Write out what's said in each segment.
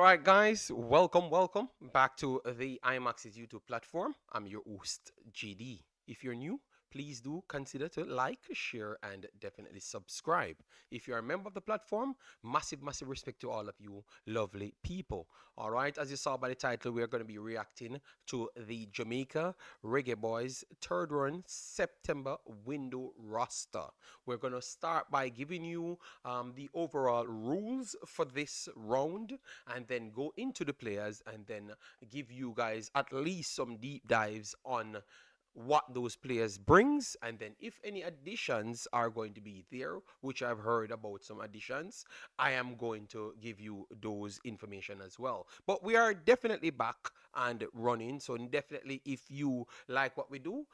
right, guys, welcome back to the Imaxit YouTube platform. I'm your host, GD. If you're new, please do consider to like, share, and definitely subscribe. If you're a member of the platform, massive respect to all of you lovely people. All right, as you saw by the title, we are going to be reacting to the Jamaica Reggae Boyz third run September window roster. We're going to start by giving you the overall rules for this round and then go into the players and then give you guys at least some deep dives on what those players brings, and then if any additions are going to be there, which I've heard about some additions, I am going to give you those information as well. But we are definitely back and running, so definitely if you like what we do,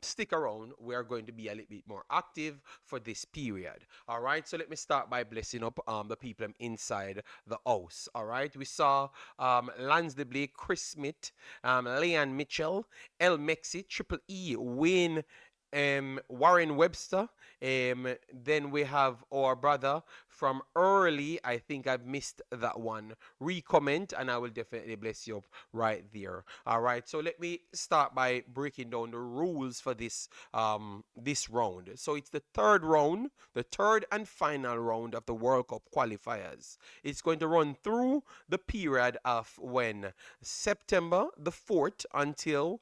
stick around. We are going to be a little bit more active for this period. All right, so let me start by blessing up the people inside the house. All right, we saw Lance DeBlake, Chris Smith, Leon Mitchell, El Mexi, Triple E, Wayne, Warren Webster. Then we have our brother from early. I think I've missed that one. Recommend, and I will definitely bless you up right there. All right. So let me start by breaking down the rules for this round. So it's the third round, the third and final round of the World Cup qualifiers. It's going to run through the period of when September the 4th until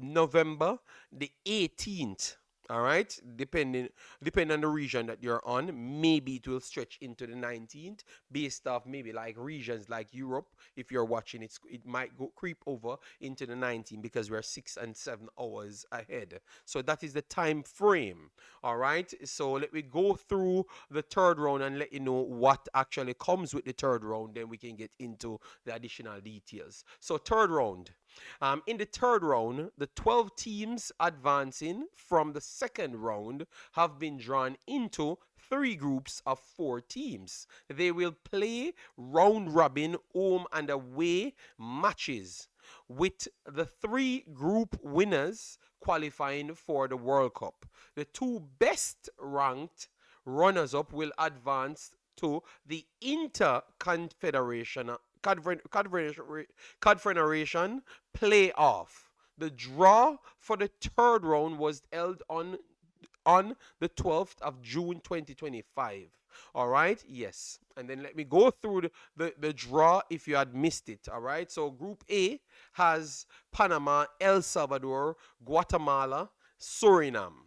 November the 18th. All right, depending on the region that you're on, maybe it will stretch into the 19th based off maybe like regions like Europe. If you're watching it might go creep over into the 19th because we're 6 and 7 hours ahead. So that is the time frame. All right, so let me go through the third round and let you know what actually comes with the third round, then we can get into the additional details. So third round. In the third round, the 12 teams advancing from the second round have been drawn into three groups of 4 teams. They will play round robin home and away matches, with the 3 group winners qualifying for the World Cup. The 2 best ranked runners up will advance to the Confederation playoff. The draw for the third round was held on the 12th of June 2025. All right, yes. And then let me go through the draw if you had missed it. All right, so Group A has Panama, El Salvador, Guatemala, Suriname.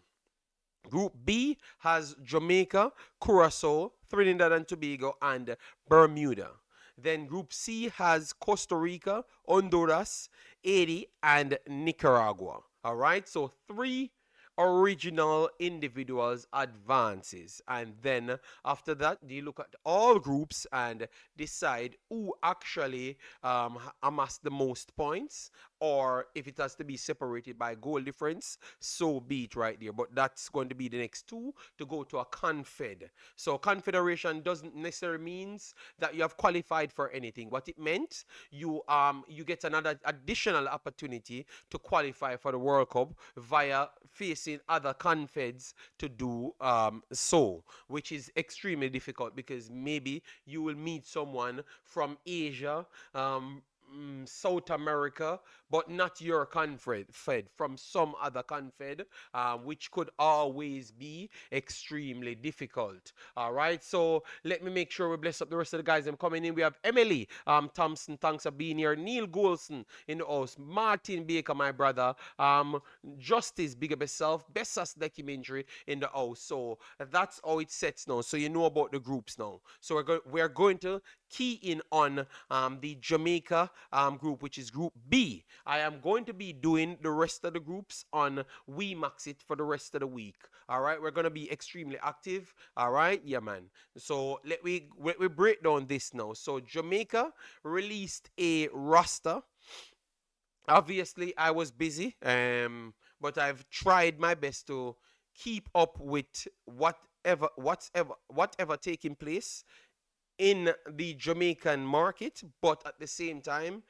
Group B has Jamaica, Curacao, Trinidad and Tobago, and Bermuda. Then Group C has Costa Rica, Honduras, Haiti, and Nicaragua. All right, so 3 original individuals advances, and then after that you look at all groups and decide who actually amassed the most points, or if it has to be separated by goal difference, so be it right there. But that's going to be the next 2 to go to a confed. So confederation doesn't necessarily means that you have qualified for anything. What it meant, you get another additional opportunity to qualify for the World Cup via facing other confeds to do so, which is extremely difficult because maybe you will meet someone from Asia, South America, but not your confed, from some other confed, which could always be extremely difficult. All right, so let me make sure we bless up the rest of the guys. I'm coming in. We have Emily Thompson, thanks for being here. Neil Golson in the house. Martin Baker, my brother. Justice, big up yourself. Best documentary in the house. So that's how it sets now. So you know about the groups now. So we're going to key in on the Jamaica group, which is Group B. I am going to be doing the rest of the groups on Wemaxit for the rest of the week. All right, we're going to be extremely active. All right, yeah, man. So let me break down this now. So Jamaica released a roster. Obviously, I was busy, but I've tried my best to keep up with whatever taking place in the Jamaican market, but at the same time,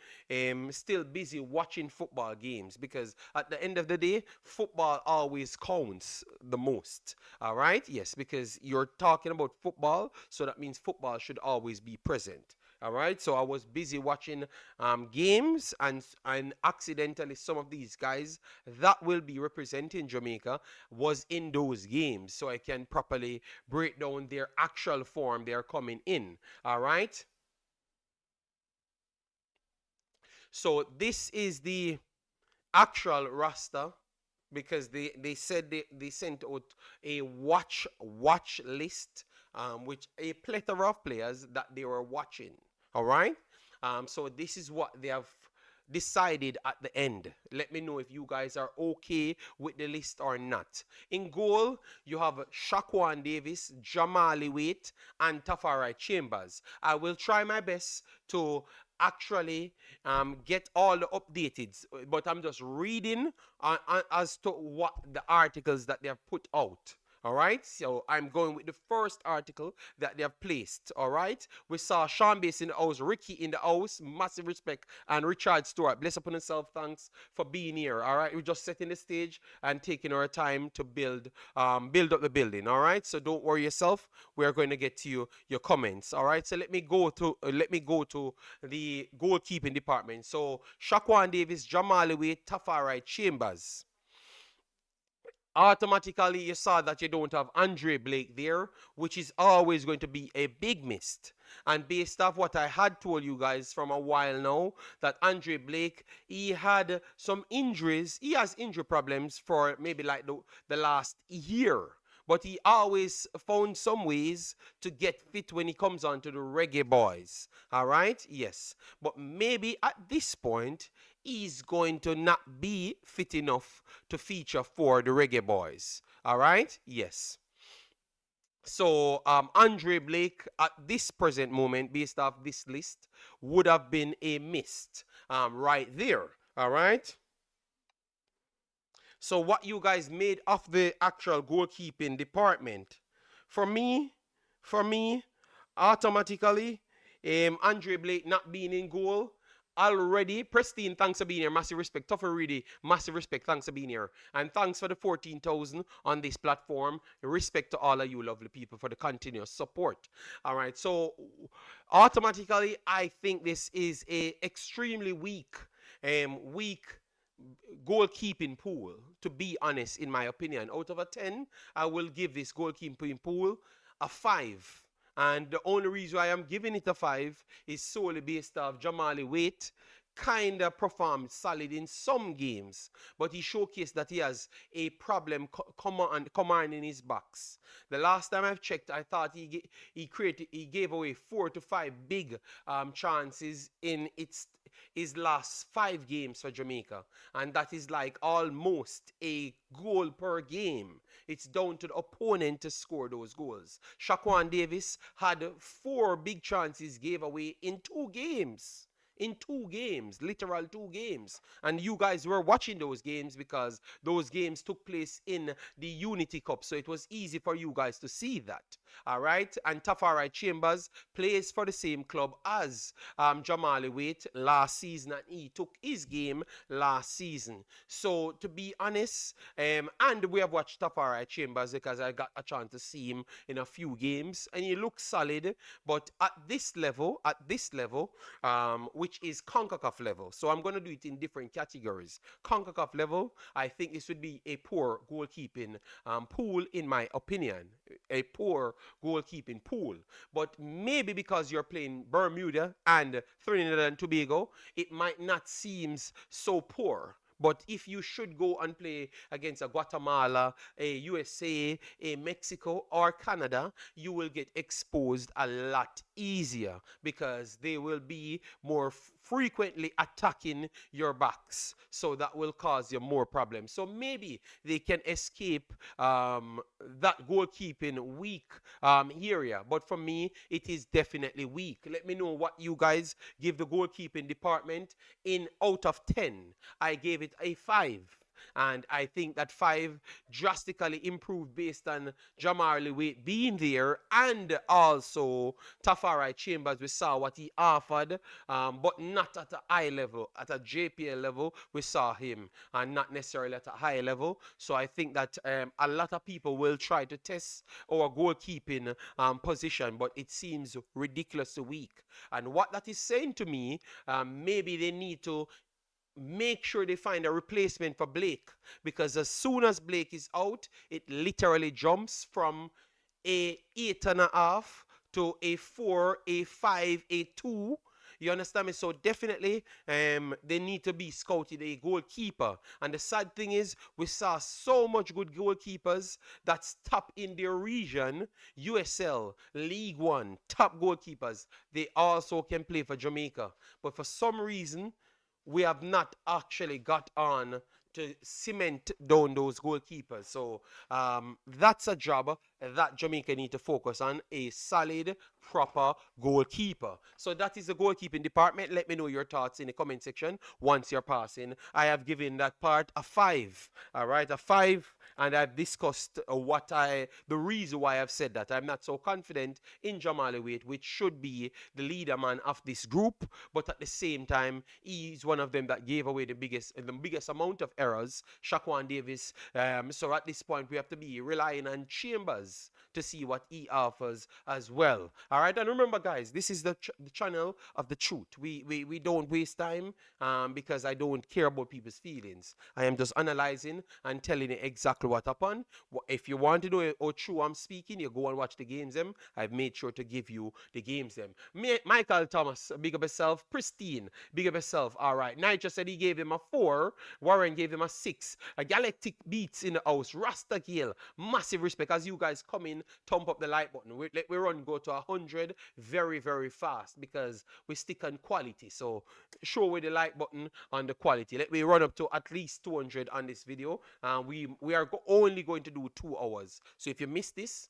still busy watching football games, because at the end of the day, football always counts the most. All right, yes, because you're talking about football, so that means football should always be present. All right, so I was busy watching games, and accidentally some of these guys that will be representing Jamaica was in those games, so I can properly break down their actual form they are coming in. All right, so this is the actual roster because they said they sent out a watch list, which a plethora of players that they were watching. All right, so this is what they have decided at the end. Let me know if you guys are okay with the list or not. In goal, you have Shaquan Davis, Jamali Waite, and Tafari Chambers. I will try my best to actually get all the updated, but I'm just reading as to what the articles that they have put out. All right, so I'm going with the first article that they have placed. All right, we saw Sean Bass in the house, Ricky in the house, massive respect, and Richard Stewart. Bless upon himself, thanks for being here. All right, we're just setting the stage and taking our time to build up the building. All right, so don't worry yourself. We are going to get to your comments. All right, so let me go to the goalkeeping department. So Shaquan Davis, Jamali Waite, Tafari Chambers. Automatically you saw that you don't have Andre Blake there, which is always going to be a big miss. And based off what I had told you guys from a while now, that Andre Blake, he had some injuries. He has injury problems for maybe like the last year. But he always found some ways to get fit when he comes on to the Reggae Boyz. All right? Yes. But maybe at this point, he's going to not be fit enough to feature for the Reggae Boyz. All right? Yes. So Andre Blake at this present moment, based off this list, would have been a miss right there. All right? So what you guys made of the actual goalkeeping department? For me, automatically, Andre Blake not being in goal already. Pristine, thanks for being here. Massive respect. Tougher Reedy, massive respect. Thanks for being here. And thanks for the 14,000 on this platform. Respect to all of you lovely people for the continuous support. All right. So automatically, I think this is a extremely weak goalkeeping pool, to be honest, in my opinion. Out of a 10, I will give this goalkeeping pool a 5. And the only reason why I'm giving it a 5 is solely based off Jamali Waite kind of performed solid in some games, but he showcased that he has a problem commanding his box. The last time I've checked, I thought he gave away 4 to 5 big chances in his last 5 games for Jamaica, and that is like almost a goal per game. It's down to the opponent to score those goals. Shaquan Davis had 4 big chances gave away in 2 games. In 2 games, literal 2 games. And you guys were watching those games because those games took place in the Unity Cup. So it was easy for you guys to see that. All right. And Tafari Chambers plays for the same club as Jamali Waite last season, and he took his game last season. So to be honest, and we have watched Tafari Chambers because I got a chance to see him in a few games, and he looks solid. But at this level, which is Concacaf level. So I'm going to do it in different categories. Concacaf level, I think this would be a poor goalkeeping pool, in my opinion. A poor goalkeeping pool. But maybe because you're playing Bermuda and Trinidad and Tobago, it might not seem so poor. But if you should go and play against a Guatemala, a USA, a Mexico, or Canada, you will get exposed a lot easier because they will be more frequently attacking your backs. So that will cause you more problems. So maybe they can escape that goalkeeping weak area. But for me, it is definitely weak. Let me know what you guys give the goalkeeping department in out of 10. I gave it a 5. And I think that 5 drastically improved based on Jamari Wait being there, and also Tafari Chambers. We saw what he offered, but not at a high level. At a JPL level, we saw him, and not necessarily at a high level. So I think that a lot of people will try to test our goalkeeping position, but it seems ridiculously weak. And what that is saying to me, maybe they need to make sure they find a replacement for Blake, because as soon as Blake is out, it literally jumps from a 8.5 to a 4, a 5, a 2. You understand me? So definitely they need to be scouted a goalkeeper. And the sad thing is, we saw so much good goalkeepers that's top in their region, USL, League One, top goalkeepers. They also can play for Jamaica. But for some reason, we have not actually got on to cement down those goalkeepers. So that's a job that Jamaica need to focus on, a solid, proper goalkeeper. So that is the goalkeeping department. Let me know your thoughts in the comment section once you're passing. I have given that part a 5. All right, a 5. And I've discussed the reason why I've said that. I'm not so confident in Jamali Wait, which should be the leader man of this group, but at the same time, he's one of them that gave away the biggest amount of errors, Shaquan Davis. So at this point, we have to be relying on Chambers to see what he offers as well. All right, and remember, guys, this is the channel of the truth. We don't waste time because I don't care about people's feelings. I am just analyzing and telling you exactly what happened. If you want to know how true I'm speaking, you go and watch the games them. I've made sure to give you the games them. Michael Thomas, big up yourself. Pristine, big up yourself. All right, Nigel said he gave him a 4. Warren gave him a 6. A Galactic Beats in the house. Rasta Gill, massive respect. As you guys come in, thump up the like button. Let me run go to 100 very, very fast because we stick on quality. So show with the like button on the quality. Let me run up to at least 200 on this video. We are only going to do 2 hours. So if you miss this,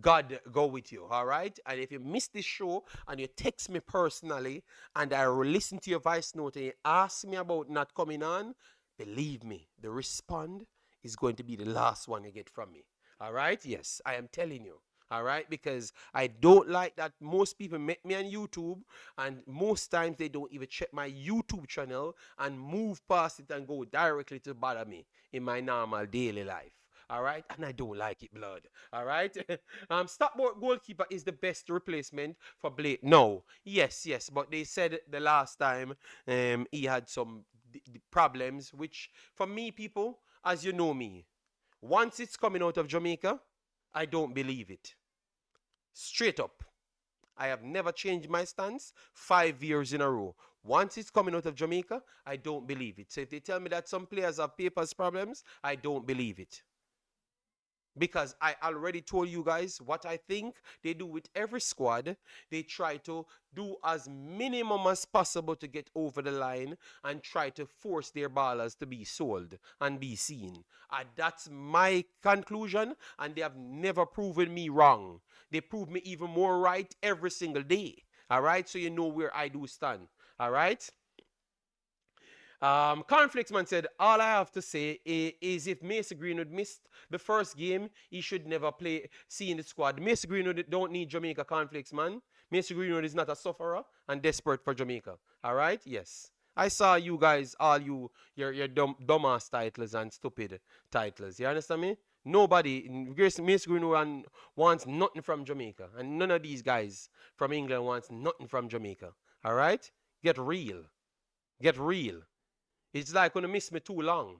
God go with you, all right? And if you miss this show and you text me personally and I will listen to your voice note and you ask me about not coming on, believe me, the respond is going to be the last one you get from me, all right? Yes, I am telling you. All right, because I don't like that most people meet me on YouTube and most times they don't even check my YouTube channel and move past it and go directly to bother me in my normal daily life. All right, and I don't like it, blood. All right, Stockport goalkeeper is the best replacement for Blake. No, yes, but they said the last time he had some problems, which for me, people, as you know me, once it's coming out of Jamaica, I don't believe it. Straight up. I have never changed my stance 5 years in a row. Once it's coming out of Jamaica, I don't believe it. So if they tell me that some players have papers problems, I don't believe it. Because I already told you guys what I think they do with every squad. They try to do as minimum as possible to get over the line and try to force their ballers to be sold and be seen. And that's my conclusion, and they have never proven me wrong. They prove me even more right every single day. All right, so you know where I do stand. All right. Conflicts man said, all I have to say is if Mason Greenwood missed the first game, he should never see in the squad. Mason Greenwood don't need Jamaica conflicts, man. Mason Greenwood is not a sufferer and desperate for Jamaica. All right? Yes. I saw you guys, all your dumbass titles and stupid titles. You understand me? Nobody, Mason Greenwood wants nothing from Jamaica. And none of these guys from England wants nothing from Jamaica. All right? Get real. Get real. It's like when you miss me too long.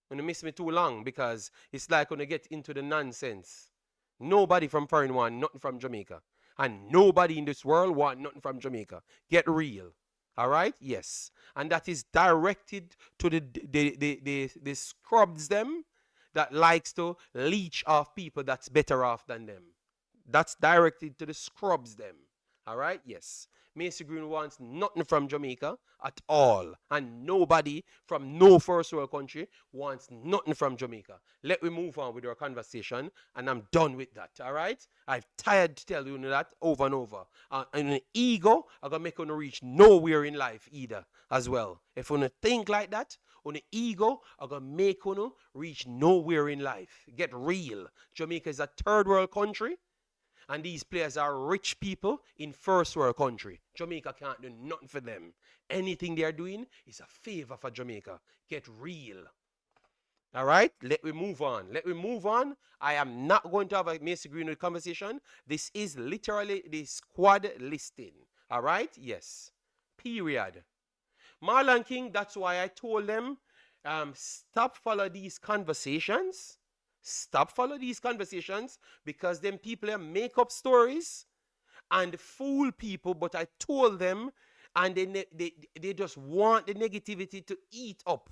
When you miss me too long, because it's like when you get into the nonsense. Nobody from foreign want nothing from Jamaica. And nobody in this world want nothing from Jamaica. Get real. All right? Yes. And that is directed to the scrubs them that likes to leech off people that's better off than them. That's directed to the scrubs them. All right, yes. Macy Green wants nothing from Jamaica at all. And nobody from no first world country wants nothing from Jamaica. Let me move on with our conversation, and I'm done with that. All right? I've tired to tell you that over and over. And an ego, I'm going to make you reach nowhere in life either as well. If you think like that, on the ego, I'm going to make you reach nowhere in life. Get real. Jamaica is a third world country. And these players are rich people in first world country. Jamaica can't do nothing for them. Anything they are doing is a favor for Jamaica. Get real. All right, let me move on. Let me move on. I am not going to have a Macy Greenwood conversation. This is literally the squad listing. All right, yes. Period. Marlon King, that's why I told them, stop follow these conversations. Stop follow these conversations because them people make up stories and fool people. But I told them, and they just want the negativity to eat up.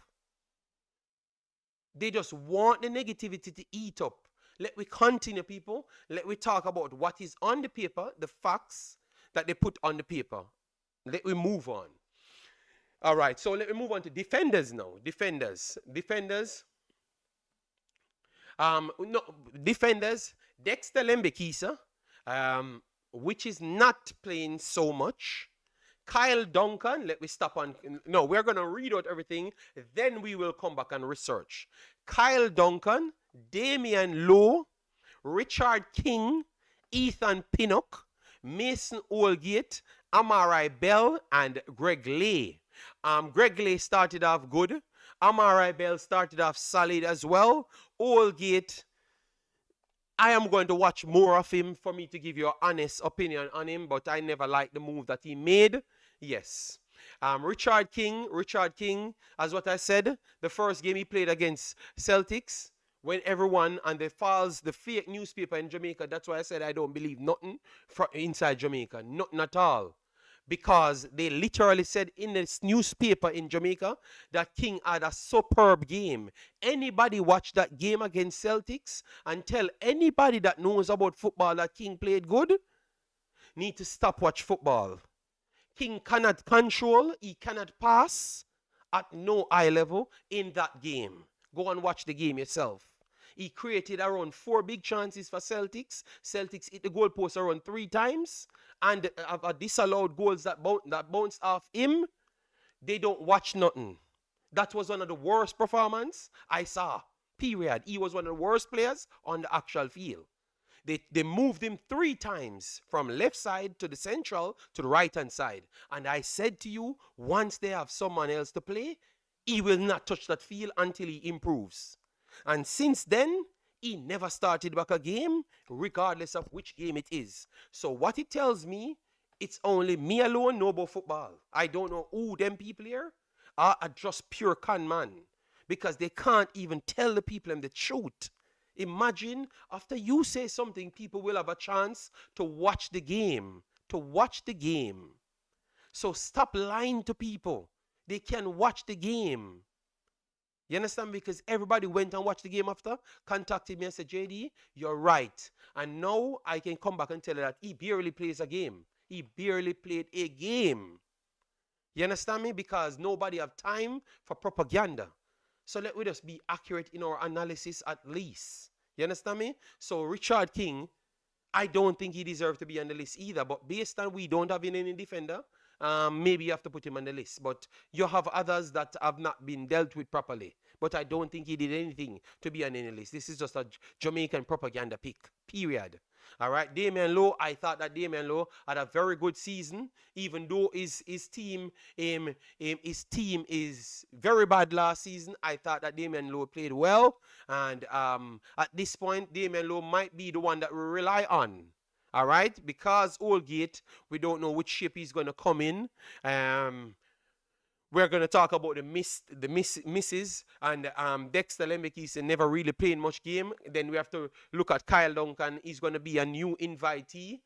They just want the negativity to eat up. Let me continue, people. Let me talk about what is on the paper, the facts that they put on the paper. Let me move on. All right, so let me move on to defenders now. Defenders. Defenders, Dexter Lembekisa, which is not playing so much. Kyle Duncan, let me stop on. No, we're going to read out everything. Then we will come back and research. Kyle Duncan, Damian Lowe, Richard King, Ethan Pinnock, Mason Oldgate, Amarai Bell, and Greg Lay. Greg Lay started off good. Amarai Bell started off solid as well. Oldgate, I am going to watch more of him for me to give you an honest opinion on him, but I never liked the move that he made. Yes. Richard King, as what I said, the first game he played against Celtics, when everyone and the fake newspaper in Jamaica, that's why I said I don't believe nothing from inside Jamaica, nothing at all. Because they literally said in this newspaper in Jamaica that King had a superb game. Anybody watch that game against Celtics and tell anybody that knows about football that King played good? Need to stop watch football. King cannot control, he cannot pass at no eye level in that game. Go and watch the game yourself. He created around 4 big chances for Celtics. Celtics hit the goalpost around 3 times. And disallowed goals that bounced off him. They don't watch nothing. That was one of the worst performances I saw. Period. He was one of the worst players on the actual field. They moved him 3 times from left side to the central to the right hand side. And I said to you, once they have someone else to play, he will not touch that field until he improves. And since then, he never started back a game, regardless of which game it is. So what it tells me, it's only me alone know about football. I don't know who them people here are just pure con man. Because they can't even tell the people the truth. Imagine, after you say something, people will have a chance to watch the game. So stop lying to people. They can watch the game. You understand? Because everybody went and watched the game after, contacted me and said, JD, you're right. And now I can come back and tell you that he barely plays a game. He barely played a game. You understand me? Because nobody have time for propaganda. So let me just be accurate in our analysis at least. You understand me? So Richard King, I don't think he deserves to be on the list either. But based on we don't have any defender, maybe you have to put him on the list. But you have others that have not been dealt with properly. But I don't think he did anything to be on any list. This is just a Jamaican propaganda pick. Period. All right. Damian Lowe, I thought that Damian Lowe had a very good season, even though his team is very bad last season. I thought that Damian Lowe played well. And at this point, Damian Lowe might be the one that we rely on. All right, because Oldgate, we don't know which shape he's going to come in. We're going to talk about the misses, and Dexter Lembekisa never really playing much game. Then we have to look at Kyle Duncan. He's going to be a new invitee.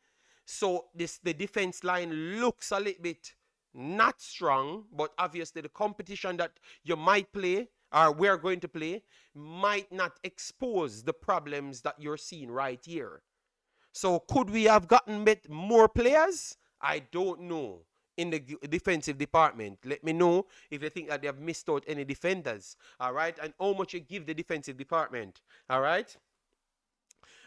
So the defense line looks a little bit not strong, but obviously the competition that you might play or we're going to play might not expose the problems that you're seeing right here. So could we have gotten more players? I don't know in the defensive department. Let me know if you think that they have missed out any defenders. All right, and how much you give the defensive department. All right.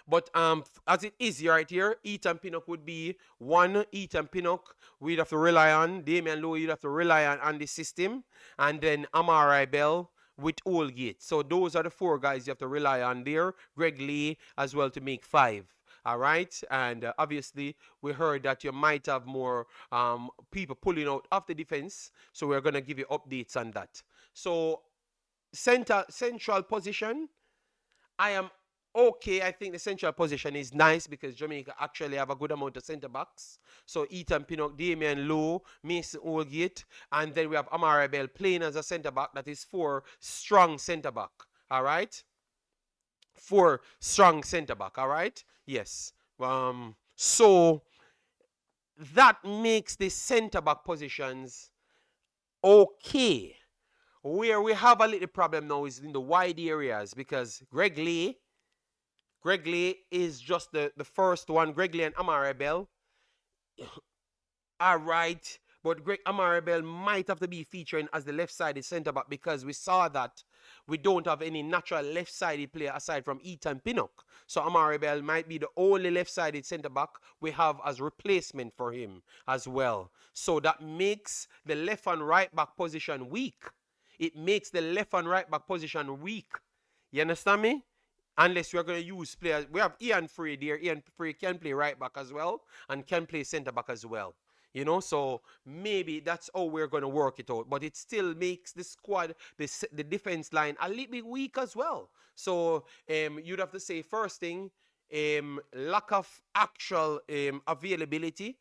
But as it is right here, Ethan Pinnock would be one. Ethan Pinnock, we'd have to rely on. Damian Lowe, you'd have to rely on the system. And then Amari Bell with Oldgate. So those are the four guys you have to rely on there. Greg Lee as well to make five. All right. And obviously, we heard that you might have more people pulling out of the defense. So we're going to give you updates on that. So central position, I am okay. I think the central position is nice because Jamaica actually have a good amount of centre backs. So Ethan Pinnock, Damian Lowe, Mason Oldgate, and then we have Amari Bell playing as a centre back. That is 4 strong centre back. All right, 4 strong centre back. All right, yes. So that makes the centre back positions okay. Where we have a little problem now is in the wide areas because Greg Lee is just the first one. Greg Lee and Amari Bell are right. But Amari Bell might have to be featuring as the left-sided centre-back because we saw that we don't have any natural left-sided player aside from Ethan Pinnock. So Amari Bell might be the only left-sided centre-back we have as replacement for him as well. So that makes the left and right-back position weak. It makes the left and right-back position weak. You understand me? Unless we're going to use players. We have Ian Frey there. Ian Frey can play right back as well and can play centre back as well. You know, so maybe that's how we're going to work it out. But it still makes the squad, the defense line, a little bit weak as well. So you'd have to say first thing, lack of actual availability,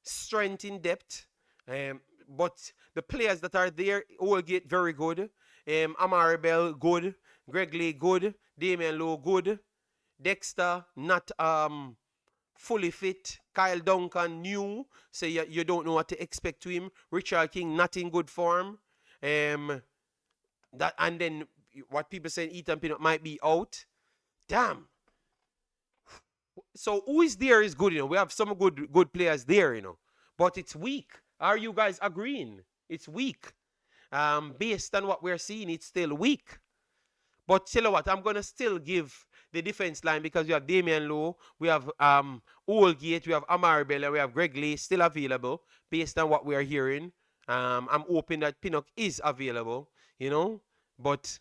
strength in depth. But the players that are there all get very good. Amari Bell, good. Greg Lee, good. Damian Lowe, good. Dexter, not fully fit. Kyle Duncan, new. So you don't know what to expect to him. Richard King, not in good form. And then what people saying, Ethan Pinnock might be out. Damn. So who is there is good, you know. We have some good players there, you know. But it's weak. Are you guys agreeing? It's weak. Based on what we're seeing, it's still weak. But tell you what, I'm going to still give the defense line because we have Damian Lowe, we have Oldgate, we have Amari Bell, and we have Greg Lee still available based on what we're hearing. I'm hoping that Pinnock is available, you know. But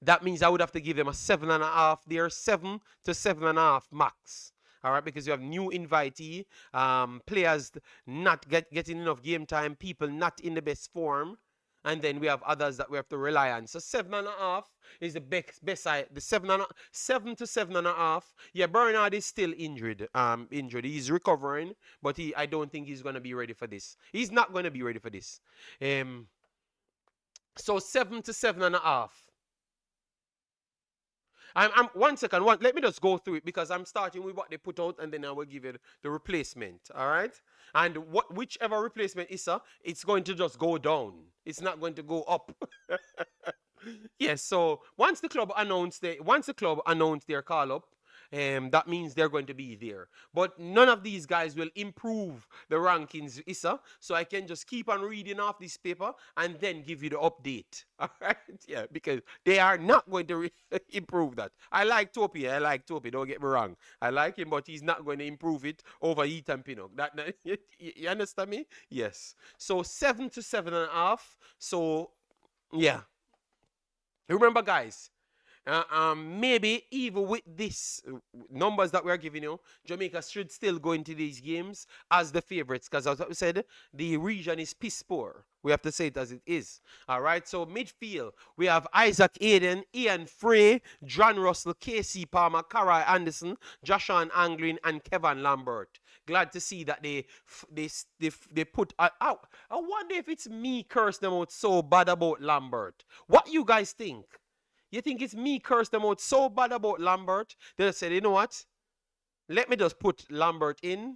that means I would have to give them a 7.5. They're 7 to 7.5 max. All right, because you have new invitee, players not getting enough game time, people not in the best form. And then we have others that we have to rely on. So 7.5 is the best side. The 7 to 7.5. Yeah, Bernard is still injured. He's recovering, but I don't think he's gonna be ready for this. He's not gonna be ready for this. So 7 to 7.5. I'm 1 second. Let me just go through it because I'm starting with what they put out and then I will give you the replacement. All right. And whichever replacement is, it's going to just go down. It's not going to go up. Yes. So once the club announced their call up, that means they're going to be there. But none of these guys will improve the rankings, Issa. So I can just keep on reading off this paper and then give you the update. All right? Yeah, because they are not going to improve that. I like Topi. Don't get me wrong. I like him, but he's not going to improve it over Ethan Pinnock. You understand me? Yes. So 7 to 7.5. So, yeah. Remember, guys. Maybe even with these numbers that we're giving you, Jamaica should still go into these games as the favorites because, as I said, the region is piss poor. We have to say it as it is. All right. So midfield, we have Isaac Aiden, Ian Frey, John Russell, KC Palmer, Karai Anderson, Joshan Anglin, and Kevin Lambert. Glad to see that they put out. I wonder if it's me cursing them out so bad about Lambert. What you guys think? You think it's me cursed them out so bad about Lambert? They said, you know what? Let me just put Lambert in.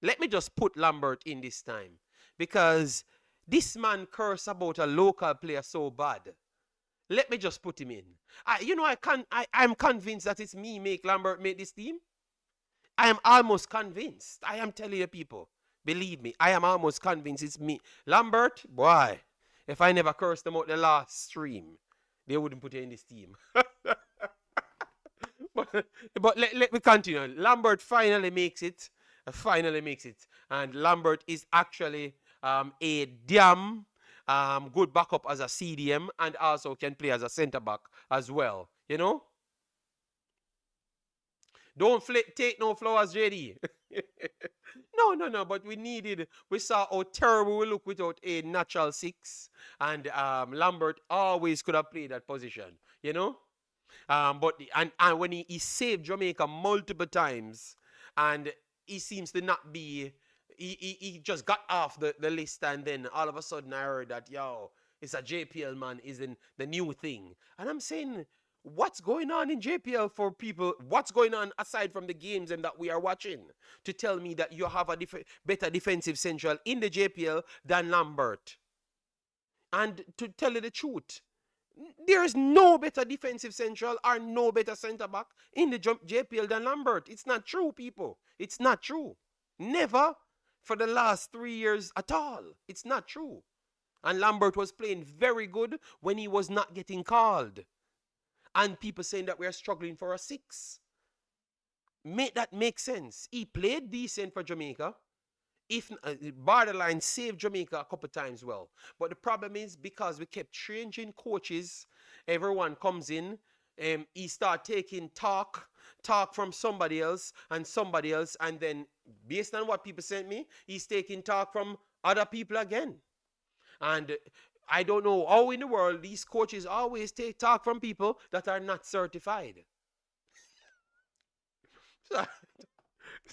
Let me just put Lambert in this time. Because this man cursed about a local player so bad. Let me just put him in. I'm convinced that it's me make Lambert make this team. I am almost convinced. I am telling you people. Believe me, I am almost convinced it's me. Lambert, boy, if I never cursed them out the last stream, they wouldn't put you in this team. but let me continue. Lambert finally makes it. Finally makes it. And Lambert is actually a damn good backup as a CDM and also can play as a centre back as well. You know? Don't take no flowers, JD. No. But we saw how terrible we look without a natural six. And Lambert always could have played that position. You know? But when he saved Jamaica multiple times, and he seems to not be, he just got off the list, and then all of a sudden I heard that it's a JPL man is in the new thing, and I'm saying, what's going on in JPL for people? What's going on aside from the games and that we are watching to tell me that you have a better defensive central in the JPL than Lambert? And to tell you the truth, there is no better defensive central or no better centre back in the JPL than Lambert. It's not true, people. It's not true. Never for the last 3 years at all. It's not true. And Lambert was playing very good when he was not getting called. And people saying that we are struggling for a six. Make that make sense. He played decent for Jamaica. If borderline saved Jamaica a couple times well. But the problem is because we kept changing coaches, everyone comes in, he start taking talk from somebody else, and then based on what people sent me, he's taking talk from other people again. And I don't know how in the world these coaches always take talk from people that are not certified.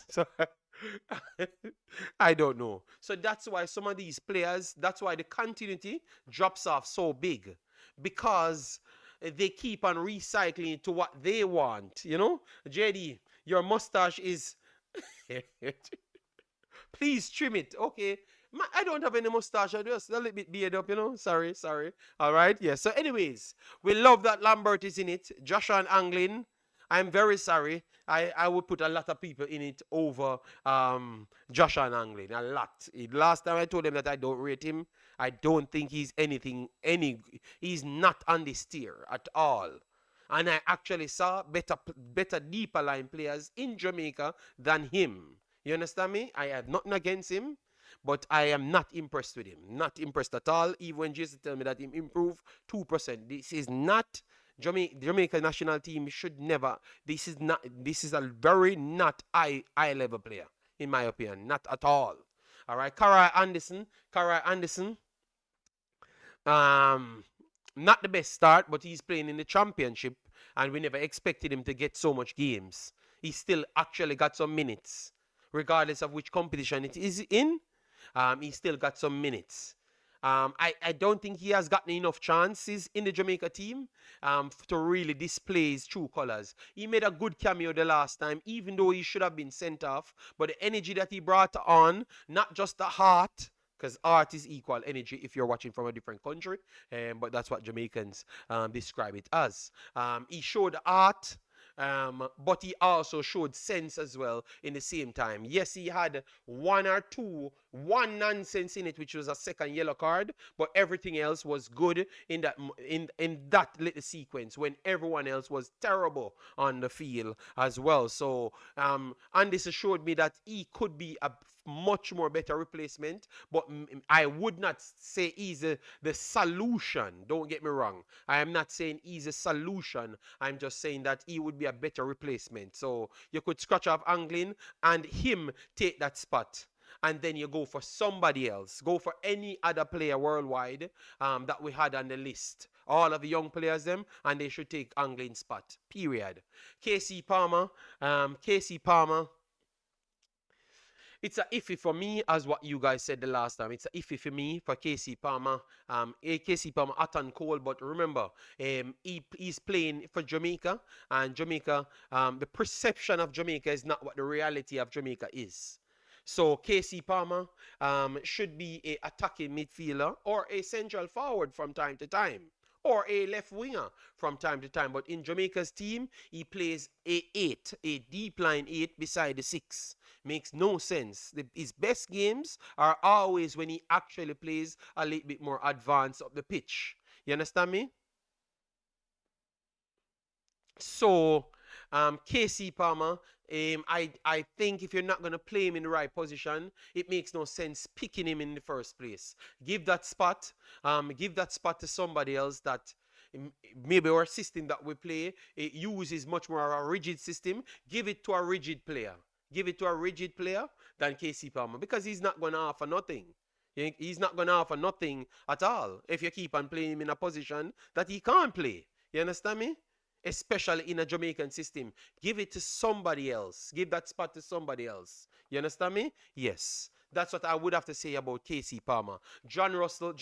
So I don't know. So that's why some of these players, that's why the continuity drops off so big. Because they keep on recycling to what they want. You know? JD, your mustache is... Please trim it. Okay. I don't have any mustache. I just a little bit beard up, you know. Sorry. All right. Yeah. So anyways, we love that Lambert is in it. Joshua and Anglin. I'm very sorry. I would put a lot of people in it over Joshua and Anglin. A lot. Last time I told him that I don't rate him. I don't think he's he's not on this tier at all. And I actually saw better deeper line players in Jamaica than him. You understand me? I have nothing against him, but I am not impressed with him. Not impressed at all. Even when Jason tell me that he improved 2%. This is not Jamaica national team should never. This is a very not high level player, in my opinion. Not at all. All right. Karai Anderson. Not the best start, but he's playing in the championship, and we never expected him to get so much games. He still actually got some minutes. Regardless of which competition it is in, he still got some minutes. I don't think he has gotten enough chances in the Jamaica team to really display his true colors. He made a good cameo the last time, even though he should have been sent off. But the energy that he brought on, not just the heart, because art is equal energy if you're watching from a different country, but that's what Jamaicans describe it as. He showed art. But he also showed sense as well in the same time. Yes, he had one nonsense in it, which was a second yellow card, but everything else was good in that little sequence when everyone else was terrible on the field as well. So, and this showed me that he could be a much more better replacement, but I would not say he's the solution. Don't get me wrong. I am not saying he's a solution. I'm just saying that he would be a better replacement. So you could scratch off Anglin and him take that spot. And then you go for somebody else. Go for any other player worldwide that we had on the list. All of the young players, them, and they should take Anglin's spot. Period. KC Palmer. It's a iffy for me, as what you guys said the last time. It's a iffy for me for KC Palmer. KC Palmer hot and cold, but remember, he's playing for Jamaica, and Jamaica, the perception of Jamaica is not what the reality of Jamaica is. So KC Palmer should be a attacking midfielder or a central forward from time to time. or a left winger from time to time. But in Jamaica's team, he plays a 8, a deep line 8 beside the 6. Makes no sense. His best games are always when he actually plays a little bit more advanced up the pitch. You understand me? So, KC Palmer, I think if you're not going to play him in the right position, it makes no sense picking him in the first place. Give that spot to somebody else that maybe our system that we play, it uses much more a rigid system. Give it to a rigid player. Give it to a rigid player than KC Palmer because he's not going to offer nothing. He's not going to offer nothing at all if you keep on playing him in a position that he can't play. You understand me? Especially in a Jamaican system. Give it to somebody else. Give that spot to somebody else. You understand me? Yes. That's what I would have to say about KC Palmer. John Russell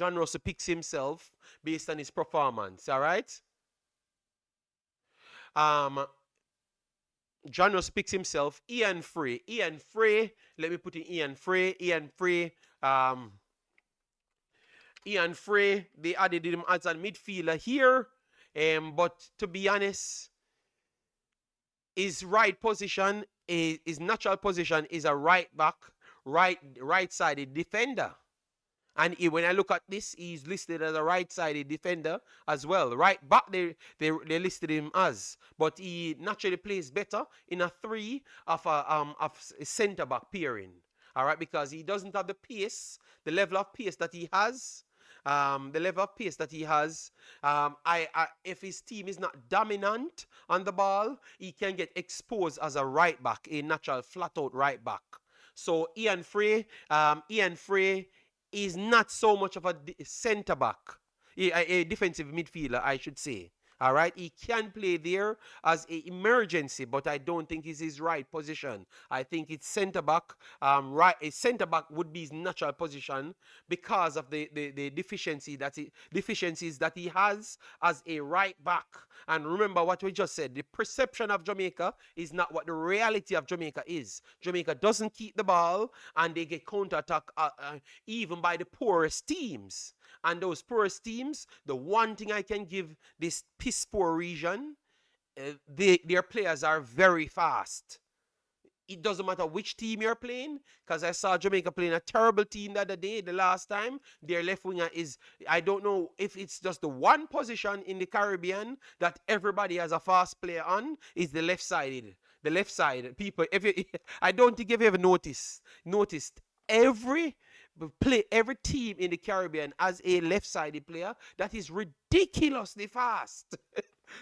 picks himself based on his performance. All right? John Russell picks himself. Ian Frey. Let me put in Ian Frey. Ian Frey, they added him as a midfielder here. But to be honest, his right position, his natural position is a right back, right-sided defender. And when I look at this, he's listed as a right-sided defender as well. Right back, they listed him as. But he naturally plays better in a 3 of a centre-back pairing. All right, because he doesn't have the pace, the level of pace that he has. If his team is not dominant on the ball, he can get exposed as a right back, a natural flat-out right back. So Ian Frey is not so much of a centre back, a defensive midfielder, I should say. All right, he can play there as an emergency, but I don't think it's his right position. I think it's centre back. A centre back would be his natural position because of the deficiencies that he has as a right back. And remember what we just said: the perception of Jamaica is not what the reality of Jamaica is. Jamaica doesn't keep the ball, and they get counter-attack even by the poorest teams. And those poorest teams, the one thing I can give this piss poor region, their players are very fast. It doesn't matter which team you're playing, because I saw Jamaica playing a terrible team the other day, the last time. Their left winger is, I don't know if it's just the one position in the Caribbean that everybody has a fast player on, is the left-sided. The left-sided people, I don't think you've ever noticed every team in the Caribbean as a left-sided player that is ridiculously fast.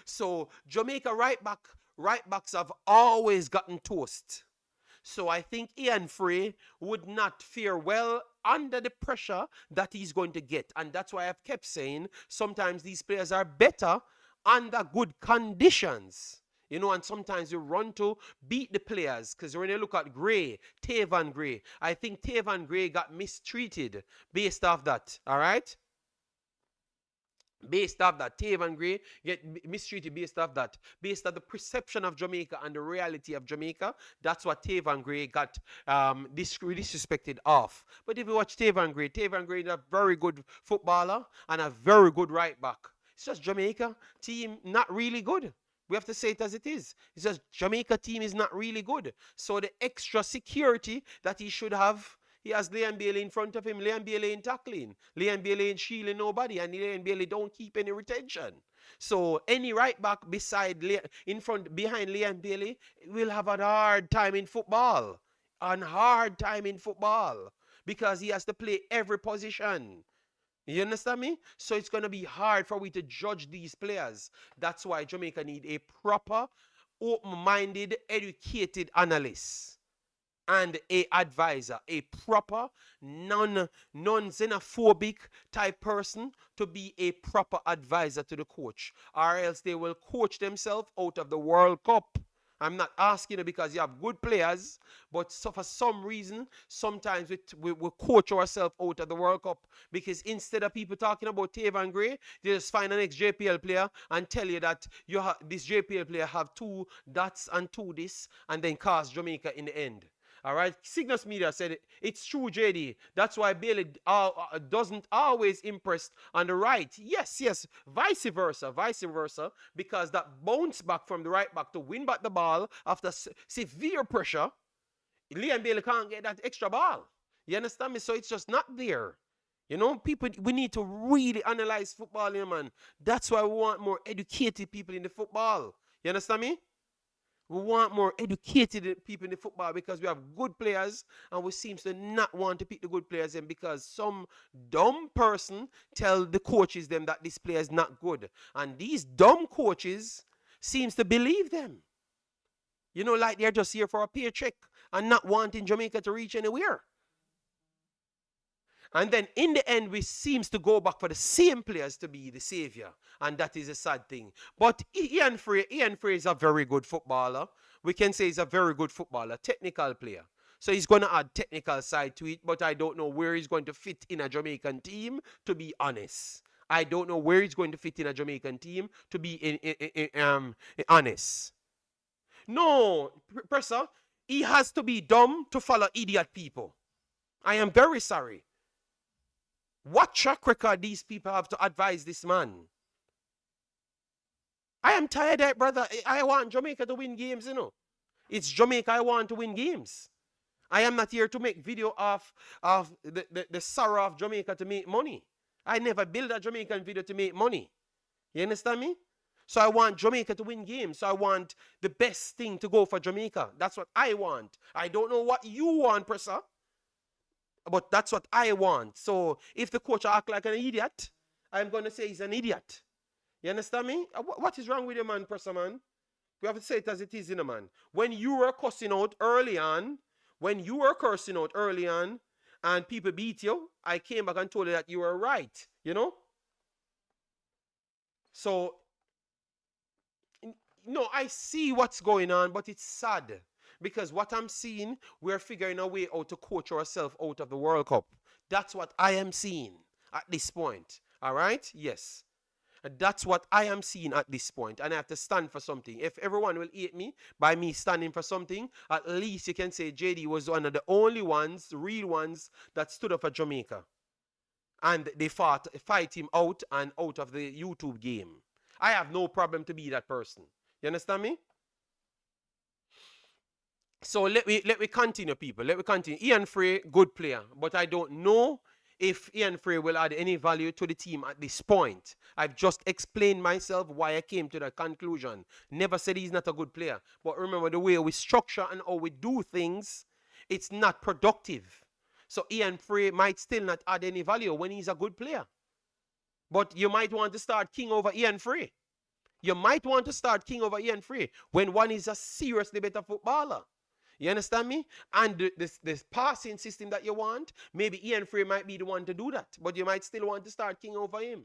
So Jamaica right backs have always gotten toast. So I think Ian Frey would not fare well under the pressure that he's going to get. And that's why I've kept saying sometimes these players are better under good conditions. You know, and sometimes you run to beat the players. Because when you look at Tavan Gray, I think Tavan Gray got mistreated based off that. All right? Based off that. Tavan Gray get mistreated based off that. Based on the perception of Jamaica and the reality of Jamaica, that's what Tavan Gray got disrespected off. But if you watch Tavan Gray is a very good footballer and a very good right back. It's just Jamaica team not really good. We have to say it as it is. It's just Jamaica team is not really good. So the extra security that he should have, he has Leon Bailey in front of him. Leon Bailey ain't tackling. Leon Bailey ain't shielding nobody. And Leon Bailey don't keep any retention. So any right back behind Leon Bailey will have a hard time in football. Because he has to play every position. You understand me? So it's going to be hard for we to judge these players. That's why Jamaica need a proper, open-minded, educated analyst and a advisor, a proper, non-xenophobic type person to be a proper advisor to the coach. Or else they will coach themselves out of the World Cup. I'm not asking you because you have good players, but so for some reason, sometimes we coach ourselves out of the World Cup because instead of people talking about Tavan Gray, they just find an ex-JPL player and tell you that this JPL player have 2 dots and 2 this and then cost Jamaica in the end. All right, Cygnus Media said it's true, JD. That's why Bailey doesn't always impress on the right. Yes, yes, vice versa, because that bounce back from the right back to win back the ball after severe pressure, Liam Bailey can't get that extra ball. You understand me? So it's just not there. You know, people, we need to really analyze football, here, man. That's why we want more educated people in the football. You understand me? We want more educated people in the football because we have good players and we seem to not want to pick the good players in because some dumb person tell the coaches them that this player is not good. And these dumb coaches seems to believe them. You know, like they're just here for a paycheck and not wanting Jamaica to reach anywhere. And then in the end, we seems to go back for the same players to be the savior. And that is a sad thing. But Ian Frey is a very good footballer. We can say he's a very good footballer, technical player. So he's going to add technical side to it, but I don't know where he's going to fit in a Jamaican team, to be honest. I don't know where he's going to fit in a Jamaican team, to be honest. No, Presser, he has to be dumb to follow idiot people. I am very sorry. What track record these people have to advise this man? I am tired of it, brother. I want Jamaica to win games, you know. It's Jamaica I want to win games. I am not here to make video of the sorrow of Jamaica to make money. I never build a Jamaican video to make money. You understand me? So I want Jamaica to win games. So I want the best thing to go for Jamaica. That's what I want. I don't know what you want, Presser. But that's what I want. So if the coach act like an idiot, I'm going to say he's an idiot. You understand me? What is wrong with you, man, Presser, man? We have to say it as it is, you know, man. When you were cursing out early on, and people beat you, I came back and told you that you were right, you know? So, no, I see what's going on, but it's sad. Because what I'm seeing, we're figuring a way out to coach ourselves out of the World Cup. That's what I am seeing at this point. All right? Yes. That's what I am seeing at this point. And I have to stand for something. If everyone will hate me by me standing for something, at least you can say JD was one of the only ones, the real ones, that stood up for Jamaica. And they fight him out and out of the YouTube game. I have no problem to be that person. You understand me? So let me continue, people. Let me continue. Ian Frey, good player, but I don't know if Ian Frey will add any value to the team at this point. I've just explained myself why I came to that conclusion. Never said he's not a good player. But remember, the way we structure and how we do things, it's not productive. So Ian Frey might still not add any value when he's a good player. But you might want to start king over Ian Frey. You might want to start king over Ian Frey when one is a seriously better footballer. You understand me? And this passing system that you want, maybe Ian Frey might be the one to do that. But you might still want to start king over him.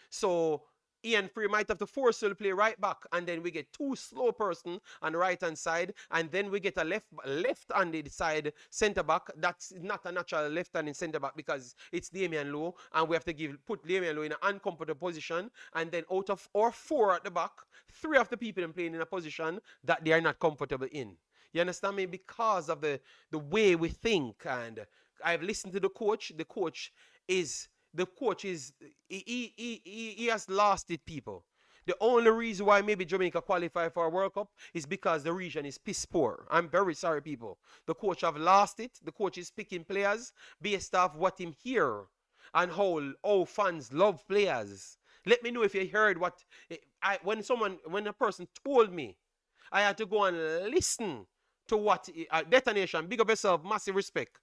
So Ian Frey might have to force to play right back. And then we get two slow person on the right-hand side. And then we get a left-handed side centre-back. That's not a natural left-handed centre-back because it's Damian Lowe. And we have to put Damian Lowe in an uncomfortable position. And then out of our four at the back, three of the people playing in a position that they are not comfortable in. You understand me? Because of the way we think. And I've listened to the coach. The coach is, he has lost it, people. The only reason why maybe Jamaica qualify for a World Cup is because the region is piss poor. I'm very sorry, people. The coach have lost it. The coach is picking players based off what him hear and how fans love players. Let me know if you heard what, when a person told me, I had to go and listen to what Detonation, big up yourself, massive respect.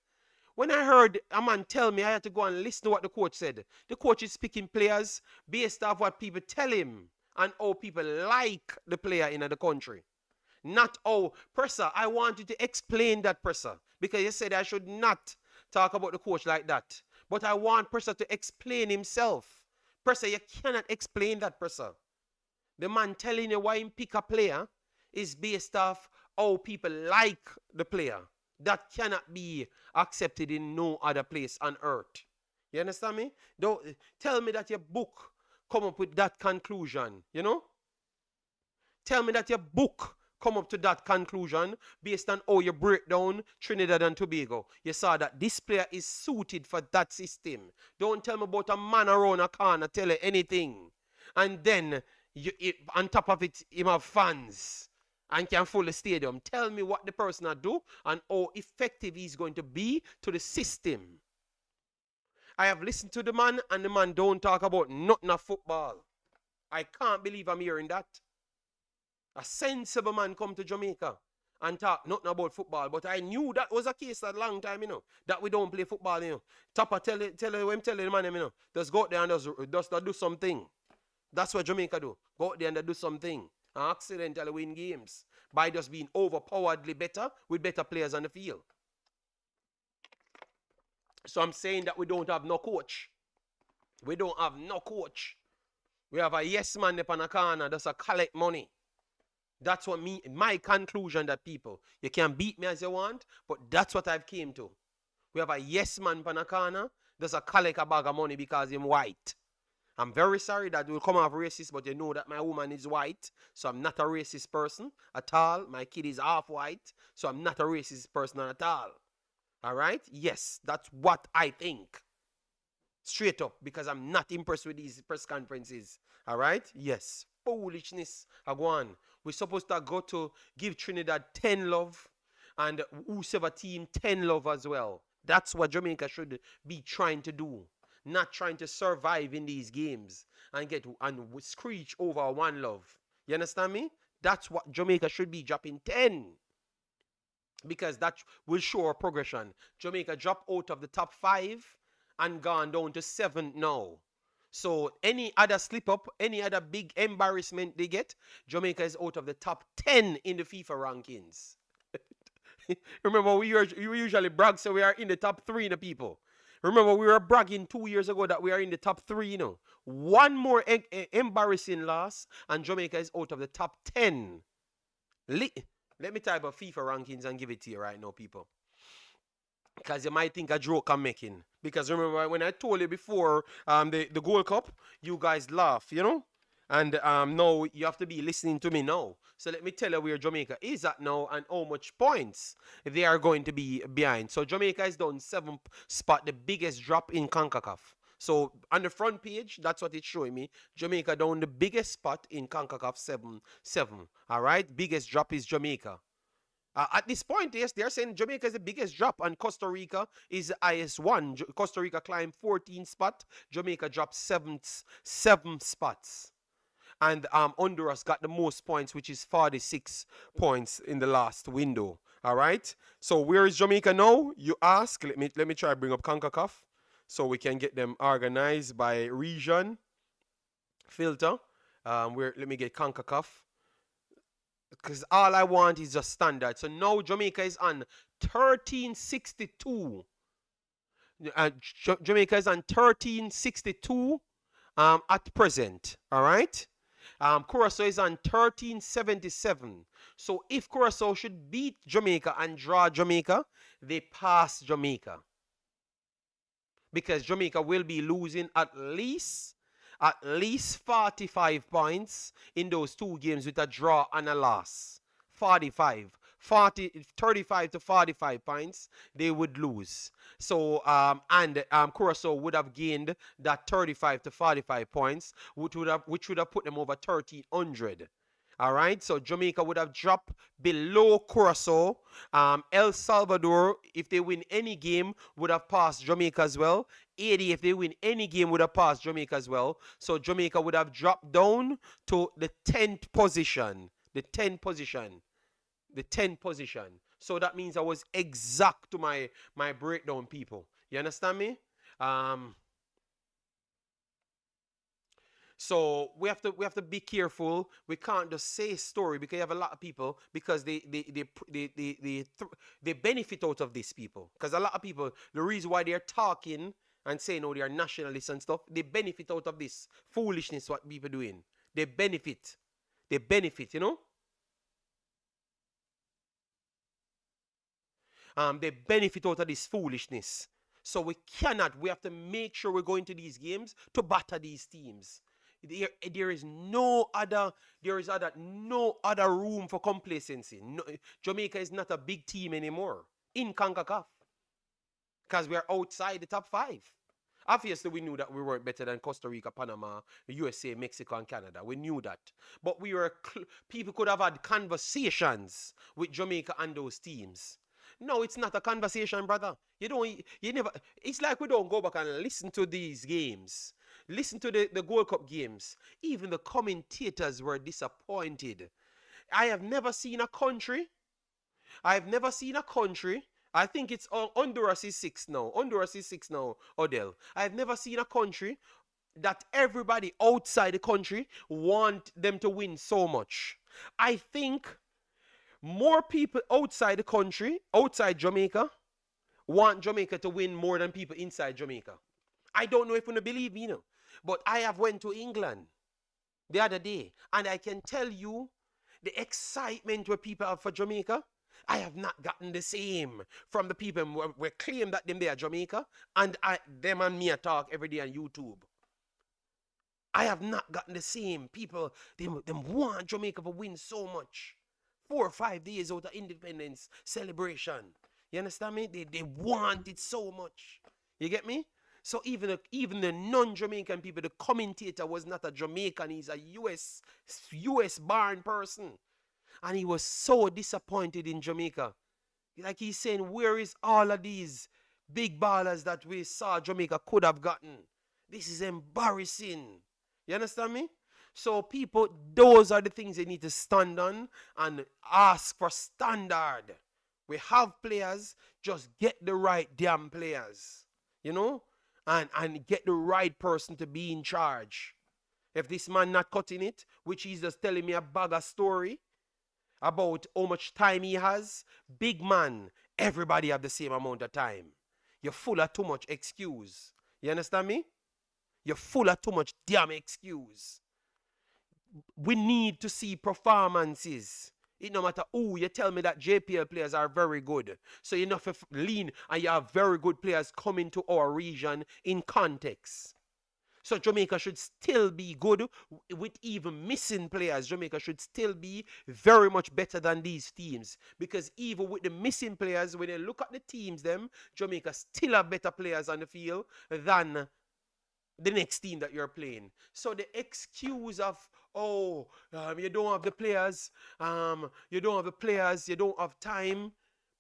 When I heard a man tell me, I had to go and listen to what the coach said. The coach is picking players based off what people tell him and how people like the player in the country. Not how, Presser, I want you to explain that, Presser, because you said I should not talk about the coach like that. But I want Presser to explain himself. Presser, you cannot explain that, Presser. The man telling you why he pick a player is based off how people like the player. That cannot be accepted in no other place on earth. You understand me? Don't tell me that your book come up with that conclusion, you know? Tell me that your book come up to that conclusion based on how you break down Trinidad and Tobago. You saw that this player is suited for that system. Don't tell me about a man around a corner tell you anything. And then, on top of it, him have fans and can fill the stadium. Tell me what the person will do and how effective he's going to be to the system. I have listened to the man, and the man don't talk about nothing of football. I can't believe I'm hearing that. A sensible man come to Jamaica and talk nothing about football, but I knew that was a case a long time, that we don't play football, Tapa tell the man, just go out there and just do something. That's what Jamaica do. Go out there and do something. And accidentally win games by just being overpoweredly better with better players on the field. So I'm saying that we don't have no coach. We don't have no coach. We have a yes man up on a corner that's a collect money. That's what my conclusion that people, you can beat me as you want, but that's what I've came to. We have a yes man on a corner that's a collect a bag of money because he's white. I'm very sorry that will come off racist, but you know that my woman is white, so I'm not a racist person at all. My kid is half white, so I'm not a racist person at all. All right? Yes, that's what I think. Straight up, because I'm not impressed with these press conferences. All right? Yes. Foolishness. Agwan. We're supposed to go to give Trinidad 10 love and whoever team 10 love as well. That's what Jamaica should be trying to do. Not trying to survive in these games and screech over one love. You understand me? That's what Jamaica should be, dropping 10. Because that will show a progression. Jamaica drop out of the top 5 and gone down to 7 now. So any other slip up, any other big embarrassment they get, Jamaica is out of the top 10 in the FIFA rankings. Remember, we usually brag, so we are in the top 3 in the people. Remember, we were bragging 2 years ago that we are in the top 3, One more embarrassing loss, and Jamaica is out of the top 10. Let me type up FIFA rankings and give it to you right now, people. Because you might think a joke I'm making. Because remember, when I told you before the Gold Cup, you guys laugh, And now you have to be listening to me now. So let me tell you where Jamaica is at now and how much points they are going to be behind. So Jamaica is down 7th spot, the biggest drop in CONCACAF. So on the front page, that's what it's showing me. Jamaica down the biggest spot in CONCACAF 7. All right, biggest drop is Jamaica. At this point, yes, they're saying Jamaica is the biggest drop, and Costa Rica is the highest one. Costa Rica climbed 14 spot. Jamaica dropped 7 spots. And Honduras got the most points, which is 46 points in the last window. All right. So where is Jamaica now? You ask. Let me try to bring up CONCACAF so we can get them organized by region filter. Let me get CONCACAF, because all I want is just standard. So now Jamaica is on 1362. Jamaica is on 1362 at present. All right. Curacao is on 1377. So if Curacao should beat Jamaica and draw Jamaica, they pass Jamaica. Because Jamaica will be losing at least 45 points in those 2 games with a draw and a loss. 35 to 45 points they would lose. So Curacao would have gained that 35 to 45 points, which would have put them over 1300. All right, so Jamaica would have dropped below Curacao. El Salvador, if they win any game, would have passed Jamaica as well. Haiti, if they win any game, would have passed Jamaica as well. So Jamaica would have dropped down to the 10th position. The 10th position. So that means I was exact to my breakdown, people. You understand me? So we have to be careful. We can't just say story, because you have a lot of people, because they benefit out of these people. Because a lot of people, the reason why they're talking and saying, oh, they are nationalists and stuff, they benefit out of this foolishness what people doing. They benefit, They benefit. They benefit out of this foolishness. So we have to make sure we go into these games to batter these teams. There is no other no other room for complacency. No, Jamaica is not a big team anymore in CONCACAF because we are outside the top 5. Obviously, we knew that we weren't better than Costa Rica, Panama, USA, Mexico, and Canada. We knew that. But people could have had conversations with Jamaica and those teams. No, it's not a conversation, brother. You never, it's like we don't go back and listen to these games. Listen to the Gold Cup games. Even the commentators were disappointed. I have never seen a country, I think it's Honduras is 6 now. Honduras is 6 now, Odell. I've never seen a country that everybody outside the country want them to win so much. I think more people outside the country, outside Jamaica, want Jamaica to win more than people inside Jamaica. I don't know if you believe me, but I have went to England the other day, and I can tell you the excitement where people have for Jamaica. I have not gotten the same from the people who claim that they are Jamaica, and them and me talk every day on YouTube. I have not gotten the same. People, them want Jamaica to win so much. 4 or 5 days out of independence celebration. You understand me? They want it so much. You get me? So even the non-Jamaican people, the commentator was not a Jamaican. He's a US born person. And he was so disappointed in Jamaica. Like he's saying, where is all of these big ballers that we saw Jamaica could have gotten? This is embarrassing. You understand me? So people, those are the things they need to stand on and ask for standard. We have players, just get the right damn players. You know? And get the right person to be in charge. If this man not cutting it, which he's just telling me a bag of story about how much time he has, big man, everybody have the same amount of time. You're full of too much excuse. You understand me? You're full of too much damn excuse. We need to see performances. It no matter who you tell me that JPL players are very good. So you know if lean and you have very good players coming to our region in context. So Jamaica should still be good with even missing players. Jamaica should still be very much better than these teams. Because even with the missing players, when you look at the teams, Jamaica still have better players on the field than the next team that you're playing. So the excuse of, you don't have the players, you don't have time.